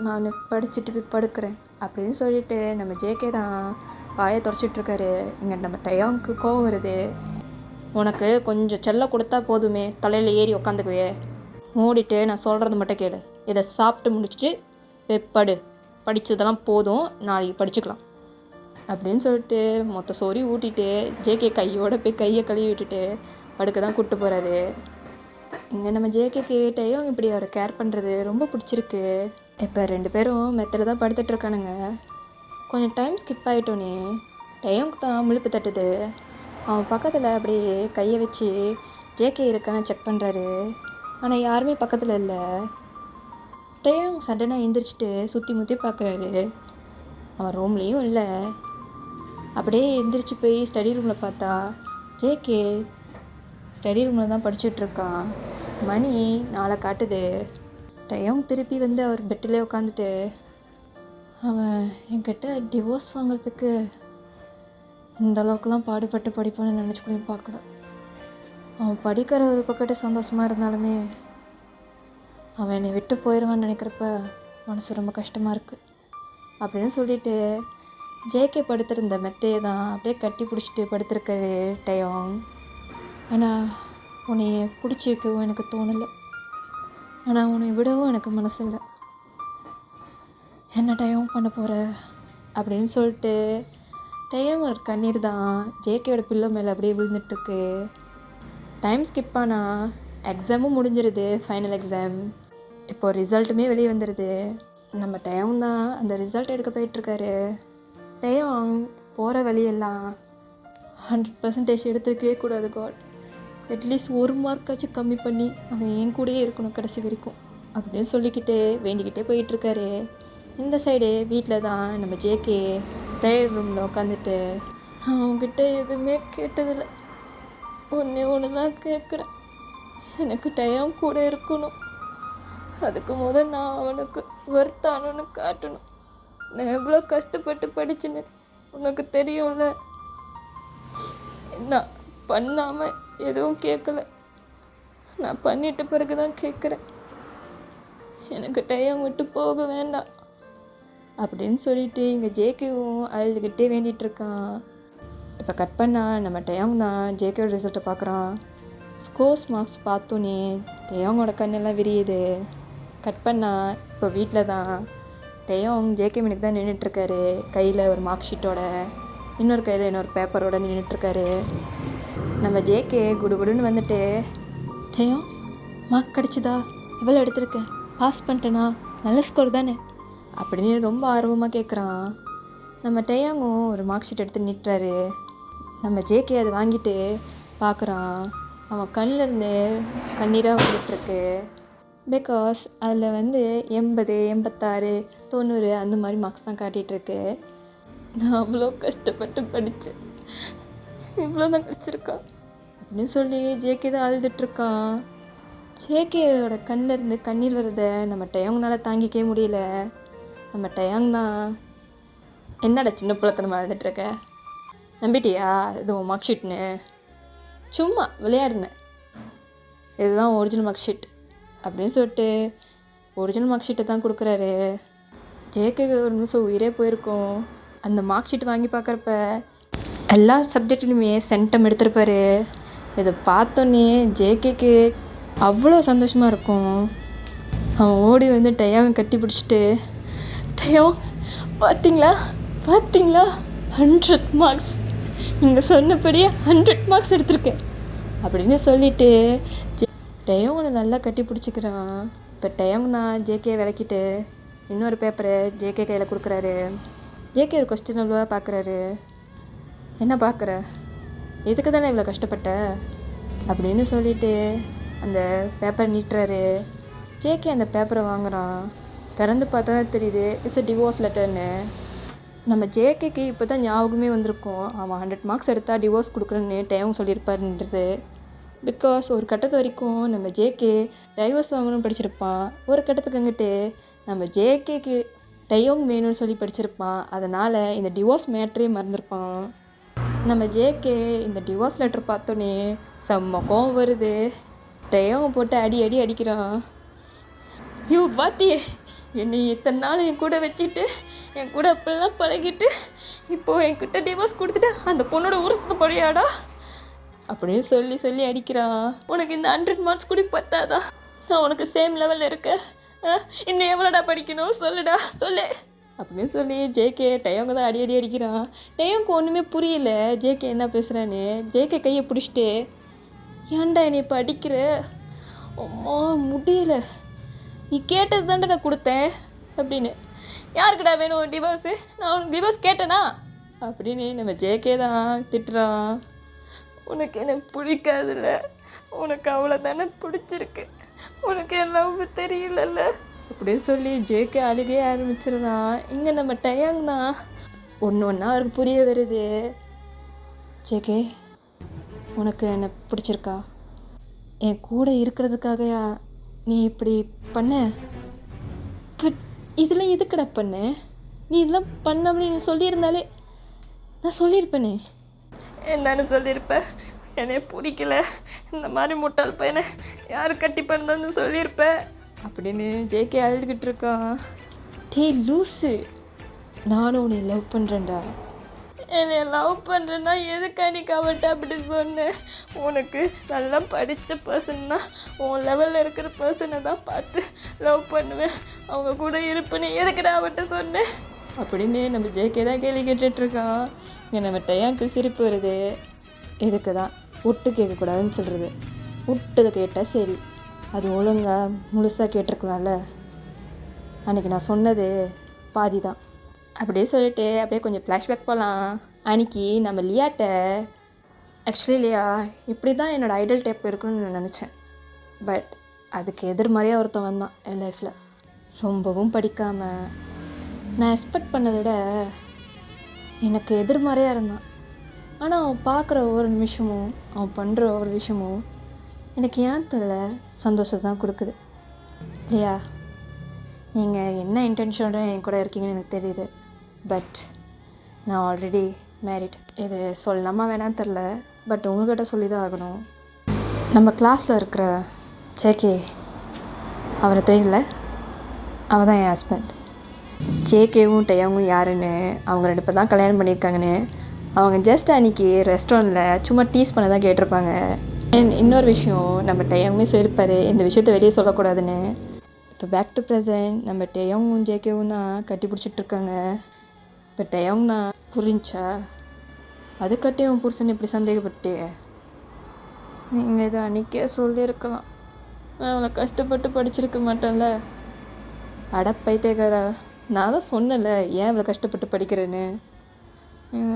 நான் படிச்சுட்டு போய் படுக்கிறேன் அப்படின்னு சொல்லிட்டு நம்ம ஜேகே தான் வாயை தொடச்சிட்ருக்காரு. இங்கே நம்ம டையாங்க்கு கோவம் வருது. உனக்கு கொஞ்சம் செல்லம் கொடுத்தா போதுமே, தலையில் ஏறி உக்காந்துக்குவே, மூடிட்டு நான் சொல்கிறது மட்டும் கேளு, இதை சாப்பிட்டு முடிச்சுட்டு படு, படித்ததெல்லாம் போதும், நாளைக்கு படிச்சுக்கலாம் அப்படின்னு சொல்லிட்டு மொத்த சோறி ஊட்டிட்டு ஜேகே கையோடு போய் கையை கழுவி விட்டுட்டு படுக்க தான் கூப்பிட்டு போகிறாரு. இங்கே நம்ம ஜேகேக்கு டையோங் இப்படி அவரை கேர் பண்ணுறது ரொம்ப பிடிச்சிருக்கு. இப்போ 2 பேரும் மெத்தில் தான் படுத்துட்ருக்கானுங்க. கொஞ்சம் டைம் ஸ்கிப் ஆகிட்டோன்னே டையோங்க்கு தான் முழிப்பு தட்டுது. அவன் பக்கத்தில் அப்படியே கையை வச்சு ஜேகே இருக்கான்னு செக் பண்ணுறாரு. ஆனால் யாருமே பக்கத்தில் இல்லை. டையோங் சடனாக எந்திரிச்சிட்டு சுற்றி முற்றி பார்க்குறாரு. அவன் ரூம்லேயும் இல்லை. அப்படியே எந்திரிச்சு போய் ஸ்டடி ரூமில் பார்த்தா ஜேகே ஸ்டடி ரூமில் தான் படிச்சுட்ருக்கான். மணி 4 காட்டுது. டையோங் திருப்பி வந்து அவர் பெட்டிலே உட்காந்துட்டு, அவன் என்கிட்ட டிவோர்ஸ் வாங்குறதுக்கு இந்த அளவுக்குலாம் பாடுபட்டு படிப்பான்னு நினச்சி கூட பார்க்கல. அவன் படிக்கிற ஒரு பக்கத்து சந்தோஷமாக இருந்தாலுமே அவன் என்னை விட்டு போயிடுவான்னு நினைக்கிறப்ப மனசு ரொம்ப கஷ்டமாக இருக்குது அப்படின்னு சொல்லிட்டு ஜேகே படுத்திருந்த மெத்தையை தான் அப்படியே கட்டி பிடிச்சிட்டு படுத்திருக்காரு டையோங். ஆனால் உன்னைய பிடிச்சி வைக்கவும் எனக்கு தோணலை, ஆனால் உன்னை விடவும் எனக்கு மனசு இல்லை. என்ன டையோங் பண்ண போகிற அப்படின்னு சொல்லிட்டு டையோங் ஒரு கண்ணீர் தான் ஜேகேயோட பில்லோ மேலே அப்படியே விழுந்துட்டுருக்கு. டைம் ஸ்கிப் ஆனால் எக்ஸாமும் முடிஞ்சிருது, ஃபைனல் எக்ஸாம். இப்போ ரிசல்ட்டுமே வெளியே வந்துடுது. நம்ம டையோங் தான் அந்த ரிசல்ட் எடுக்க போயிட்டுருக்காரு. டையோங் போகிற வழியெல்லாம் 100% எடுத்துருக்கவே கூடாது காட், அட்லீஸ்ட் ஒரு மார்க்காச்சும் கம்மி பண்ணி அவன் என் கூடயே இருக்கணும் கடைசி வரைக்கும் அப்படின்னு சொல்லிக்கிட்டு வேண்டிக்கிட்டே போயிட்டுருக்காரு. இந்த சைடு வீட்டில் தான் நம்ம ஜேகே ப்ரேயர் ரூமில் உட்காந்துட்டு அவங்ககிட்ட எதுவுமே கேட்டதில்லை. ஒன்று ஒன்று தான் கேட்குறேன், எனக்கு டயம் கூட இருக்கணும். அதுக்கு முதல் நான் அவனுக்கு வருத்தானு காட்டணும். நான் எவ்வளோ கஷ்டப்பட்டு படிச்சுன்னு உனக்கு தெரியும்ல. நான் பண்ணாமல் எதுவும் கேட்கல, நான் பண்ணிட்ட பிறகு தான் கேட்குறேன். எனக்கு டயம் விட்டு போக வேண்டாம் அப்படின்னு சொல்லிட்டு இங்கே ஜேகேவும் அழுதுகிட்டே வேண்டிகிட்ருக்கான். இப்போ கட் பண்ணால் நம்ம டயம் தான் ஜேகேவோட ரிசல்ட்டை பார்க்குறான். ஸ்கோர்ஸ் மார்க்ஸ் பார்த்தோன்னே டயோங்கோட கண்ணெல்லாம் விரியுது. கட் பண்ணால் இப்போ வீட்டில் தான் டயோங் ஜேகே மினுக்கு தான் நின்றுட்டுருக்காரு. கையில் ஒரு மார்க் ஷீட்டோட, இன்னொரு கையில் இன்னொரு பேப்பரோட நின்றுட்டுருக்காரு. நம்ம ஜேகே குடுகுடுன்னு வந்துட்டு, டயம் மார்க் கிடச்சிதா, எவ்வளோ எடுத்திருக்கேன், பாஸ் பண்ணிட்டேனா, நல்ல ஸ்கோர் தானே அப்படின்னு ரொம்ப ஆர்வமாக கேட்குறான். நம்ம டயாங்கும் ஒரு மார்க் ஷீட் எடுத்து நிட்டுறாரு. நம்ம ஜேகே அதை வாங்கிட்டு பார்க்குறான். அவன் கண்ணிலேருந்து கண்ணீராக வந்துட்டுருக்கு. பிகாஸ் அதில் 80, 86, 90 அந்த மாதிரி மார்க்ஸ் தான் காட்டிகிட்ருக்கு. நான் அவ்வளோ கஷ்டப்பட்டு படித்தேன், இவ்வளோ தான் கிடச்சிருக்கான் அப்படின்னு சொல்லி ஜேகே தான் அழுதுட்ருக்கான். ஜேகேயோட கண்ணிலேருந்து கண்ணீர் வர்றதை நம்ம டயாங்னால தாங்கிக்கவே முடியல. நம்ம டயாங் தான், என்னடா சின்ன பிள்ளைத்தனமாக எழுதிட்டுருக்க, நம்பிட்டியா இது உன் மார்க் ஷீட்னு, சும்மா விளையாடுனேன், இதுதான் ஒரிஜினல் மார்க் ஷீட் அப்படின்னு சொல்லிட்டு ஒரிஜினல் மார்க் ஷீட்டை தான் கொடுக்குறாரு. ஜேகேக்கு ஒரு நிமிஷம் உயிரே போயிருக்கோம். அந்த மார்க் ஷீட் வாங்கி பார்க்குறப்ப எல்லா சப்ஜெக்ட்லையுமே சென்டம் எடுத்திருப்பாரு. இதை பார்த்தோன்னே ஜேகேக்கு அவ்வளோ சந்தோஷமாக இருக்கும். அவன் ஓடி டயாவை கட்டி பிடிச்சிட்டு, டயம் பார்த்தீங்களா 100 மார்க்ஸ், நீங்கள் சொன்னபடியே 100 மார்க்ஸ் எடுத்திருக்கேன் அப்படின்னு சொல்லிட்டு டயோங்கனை நல்லா கட்டி பிடிச்சிக்கிறான். இப்போ டயோங் தான் ஜேகே விளக்கிட்டு இன்னொரு பேப்பரை ஜேகே கையில் கொடுக்குறாரு. ஜேகே ஒரு கொஸ்டின் அவ்வளோவா பார்க்குறாரு. என்ன பார்க்குற, எதுக்கு தானே இவ்வளோ கஷ்டப்பட்ட அப்படின்னு சொல்லிட்டு அந்த பேப்பரை நீட்டுறாரு. ஜேகே அந்த பேப்பரை வாங்குகிறான். திறந்து பார்த்தா தெரியுது இட்ஸ் a டிவோர்ஸ் லெட்டர்னு. நம்ம ஜேகேக்கு இப்போ தான் ஞாபகமே வந்திருக்கும், அவன் 100 மார்க்ஸ் எடுத்தால் டிவோர்ஸ் கொடுக்குறேன்னு டயம் சொல்லியிருப்பாருன்றது. பிகாஸ் ஒரு கட்டத்து வரைக்கும் நம்ம ஜேகே டைவர்ஸ் வாங்கணும்னு படிச்சிருப்பான். ஒரு கட்டத்துக்கு அங்கிட்டு நம்ம ஜேகேக்கு டயோங் வேணும்னு சொல்லி படிச்சிருப்பான். அதனால் இந்த டிவோர்ஸ் மேட்ரே மறந்துருப்பான். நம்ம ஜேகே இந்த டிவோர்ஸ் லெட்டர் பார்த்தோன்னே செம்ம கோவம் வருது. டயோங்கை போட்டு அடிக்கிறான். ஐயோ பாத்தியே, என்னை இத்தனை நாள் என் கூட வச்சுட்டு என் கூட அப்படிலாம் பழகிட்டு இப்போது என்கிட்ட டிவோர்ஸ் கொடுத்துட்டு அந்த பொண்ணோட உருசத்து படியாடா அப்படின்னு சொல்லி அடிக்கிறான். உனக்கு இந்த 100 மார்க்ஸ் கூட பத்தாதா, நான் உனக்கு சேம் லெவலில் இருக்கேன், இன்னும் எவ்வளோடா படிக்கணும் சொல்லுடா சொல்லு அப்படின்னு சொல்லி ஜேகே டயோங்க தான் அடிக்கிறான். டயோங்க ஒன்றுமே புரியல ஜேகே என்ன பேசுகிறான்னு. ஜேகே கையை பிடிச்சிட்டு, ஏன்டா என்னை இப்போ அடிக்கிற, அம்மா முடியல, நீ கேட்டது தாண்டா நான் கொடுத்தேன் அப்படின்னு. யாருக்குடா வேணும் டிவோர்ஸு, நான் உனக்கு டிவோர்ஸ் கேட்டேனா அப்படின்னு நம்ம ஜேகே தான் திட்டுறான். உனக்கு என்ன பிடிக்காதுல்ல, உனக்கு அவ்வளோ தானே பிடிச்சிருக்கு, உனக்கு என் லவ் தெரியலல்ல அப்படின்னு சொல்லி ஜேகே அழுகே ஆரம்பிச்சிடுறான். இங்கே நம்ம டயாங் தான் ஒன்றா அவருக்கு புரிய வருது. ஜேகே உனக்கு என்ன பிடிச்சிருக்கா, என் கூட இருக்கிறதுக்காகயா நீ இப்படி பண்ண, பட் இதெல்லாம் எதுக்கடா பண்ண, நீ இதெல்லாம் பண்ணாமலே நீ சொல்லியிருந்தாலே நான் சொல்லியிருப்பேனே. என்னன்னு சொல்லியிருப்பேன், என்னை பிடிக்கல, இந்த மாதிரி முட்டாள் பையனை யார் கட்டி பண்ணதுன்னு சொல்லியிருப்பேன் அப்படின்னு ஜேகே அழுதுகிட்டு இருக்கான். டேய் லூஸு, நானும் உன்னை லவ் பண்ணுறேன்டா. என்னை லவ் பண்ணுறேன்னா எதுக்கு அன்னைக்கு அவட்ட அப்படி சொன்னேன், உனக்கு நல்லா படித்த பர்சன்னா உன் லெவலில் இருக்கிற பர்சனை தான் பார்த்து லவ் பண்ணுவேன், அவங்க கூட இருப்பேன்னு எதுக்குடா அவட்ட சொன்னேன் அப்படின்னு நம்ம ஜேகே தான் கேள்வி கேட்டுட்ருக்கான். இங்கே நம்ம டயாங்க்கு சிரிப்பு வருது. இதுக்கு தான் விட்டு கேட்கக்கூடாதுன்னு சொல்கிறது. விட்டதை கேட்டால் சரி, அது ஒழுங்காக முழுசாக கேட்டிருக்கலாம்ல, அன்றைக்கி நான் சொன்னது பாதி தான் அப்படியே சொல்லிட்டு அப்படியே கொஞ்சம் ஃப்ளாஷ்பேக் போகலாம். அன்றைக்கி நம்ம லியாட்ட ஆக்சுவலி இல்லையா, இப்படி தான் என்னோடய ஐடல் டைப் இருக்குன்னு நான் நினச்சேன். பட் அதுக்கு எதிர்மறையாக ஒருத்தன் வந்தான் என் லைஃப்பில். ரொம்பவும் படிக்காமல், நான் எக்ஸ்பெக்ட் பண்ணதை விட எனக்கு எதிர்மறையாக இருந்தான். ஆனால் அவன் பார்க்குற ஒவ்வொரு நிமிஷமும், அவன் பண்ணுற ஒவ்வொரு விஷயமும் எனக்கு ஏன் தெரியல சந்தோஷத்தை தான் கொடுக்குது. இல்லையா? நீங்கள் என்ன இன்டென்ஷனோட என் கூட இருக்கீங்கன்னு எனக்கு தெரியுது. பட் நான் ஆல்ரெடி மேரிட். இது சொல்லாமல் வேணான்னு தெரில, பட் உங்கள்கிட்ட சொல்லி தான் ஆகணும். நம்ம கிளாஸில் இருக்கிற ஜேகே, அவரை தெரியல, அவன் தான் என் ஹஸ்பண்ட். ஜேகேவும் டேயாவும் யாருன்னு, அவங்க 2 பேர் தான் கல்யாணம் பண்ணியிருக்காங்கன்னு அவங்க ஜஸ்ட் அன்றைக்கி ரெஸ்டாரண்ட்டில் சும்மா டீஸ் பண்ண தான் கேட்டிருப்பாங்க. இன்னொரு விஷயம், நம்ம டேயாவுமே சொல்லியிருப்பார் இந்த விஷயத்த வெளியே சொல்லக்கூடாதுன்னு. இப்போ பேக் டு ப்ரெசன்ட் நம்ம டேயாவும் ஜேகேவும் தான் கட்டி பிடிச்சிட்ருக்காங்க. இப்போ டேயாங் தான் புரிஞ்சா, அதுக்கட்டி உன் புருஷன் இப்படி சந்தேகப்பட்டு நீங்கள் இதை அன்றைக்கே சொல்லியிருக்கலாம். நான் அவளை கஷ்டப்பட்டு படிச்சிருக்க மாட்டேன்ல. அடப்பைத்தேக்காரா, நான் தான் சொன்னல ஏன் இவ்வளோ கஷ்டப்பட்டு படிக்கிறேன்னு.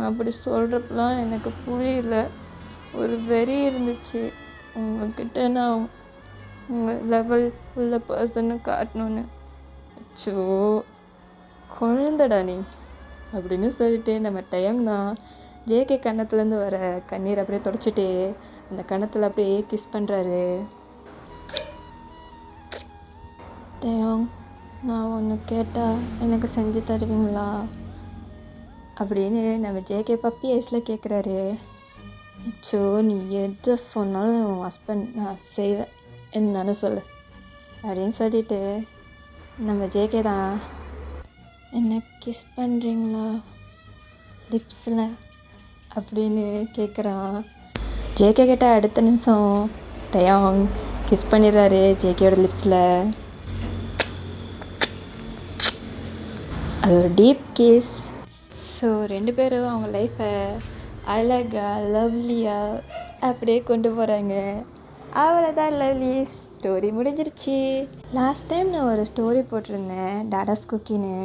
அப்படி சொல்கிறப்பெல்லாம் எனக்கு புரியல. ஒரு வெறி இருந்துச்சு உங்கள்கிட்ட நான் உங்கள் லெவல் உள்ள பர்சன்னு காட்டணுன்னு. அச்சோ குழந்தடா நீ அப்படின்னு சொல்லிட்டு நம்ம டைம் தான் ஜேகே கன்னத்துலேருந்து வர கண்ணீர் அப்படியே தொடச்சிட்டு அந்த கன்னத்தில் அப்படியே கிஸ் பண்ணுறாரு. டேயோங், நான் ஒன்று கேட்டால் எனக்கு செஞ்சு தருவீங்களா அப்படின்னு நம்ம ஜேகே பப்பி ஐஸில் கேட்குறாரு. அச்சோ, நீ எதை சொன்னாலும் உன் ஹஸ்பண்ட் நான் செய்வேன் என்னன்னு சொல்லு அப்படின்னு சொல்லிட்டு நம்ம ஜேகே தான் என்ன கிஸ் பண்ணுறீங்களா லிப்ஸில் அப்படின்னு கேட்குறான். ஜேகே கேட்டால் அடுத்த நிமிஷம் டயாங் கிஸ் பண்ணிடுறாரு ஜேகேயோட லிப்ஸில். அது ஒரு டீப் கிஸ். ஸோ 2 பேரும் அவங்க லைஃப்பை அழகாக லவ்லியாக அப்படியே கொண்டு போகிறாங்க. அவ்வளோதான் லவ்லி, ஸ்டோரி முடிஞ்சிருச்சு. லாஸ்ட் டைம் நான் ஒரு ஸ்டோரி போட்டிருந்தேன் டாடாஸ் குக்கின்னு.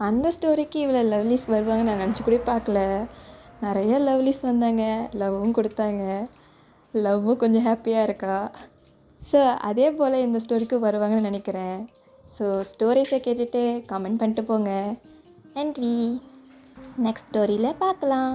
அந்த ஸ்டோரிக்கு இவ்வளோ லவ்லிஸ் வருவாங்க நான் நினச்சி கூட பார்க்கல. நிறைய லவ்லிஸ் வந்தாங்க, லவ்வும் கொடுத்தாங்க, லவ்வும் கொஞ்சம் ஹாப்பியாக இருக்கா. ஸோ அதே போல் இந்த ஸ்டோரிக்கும் வருவாங்கன்னு நினைக்கிறேன். ஸோ ஸ்டோரிஸை கேட்டுட்டு கமெண்ட் பண்ணிட்டு போங்க. நன்றி. நெக்ஸ்ட் ஸ்டோரியில் பார்க்கலாம்.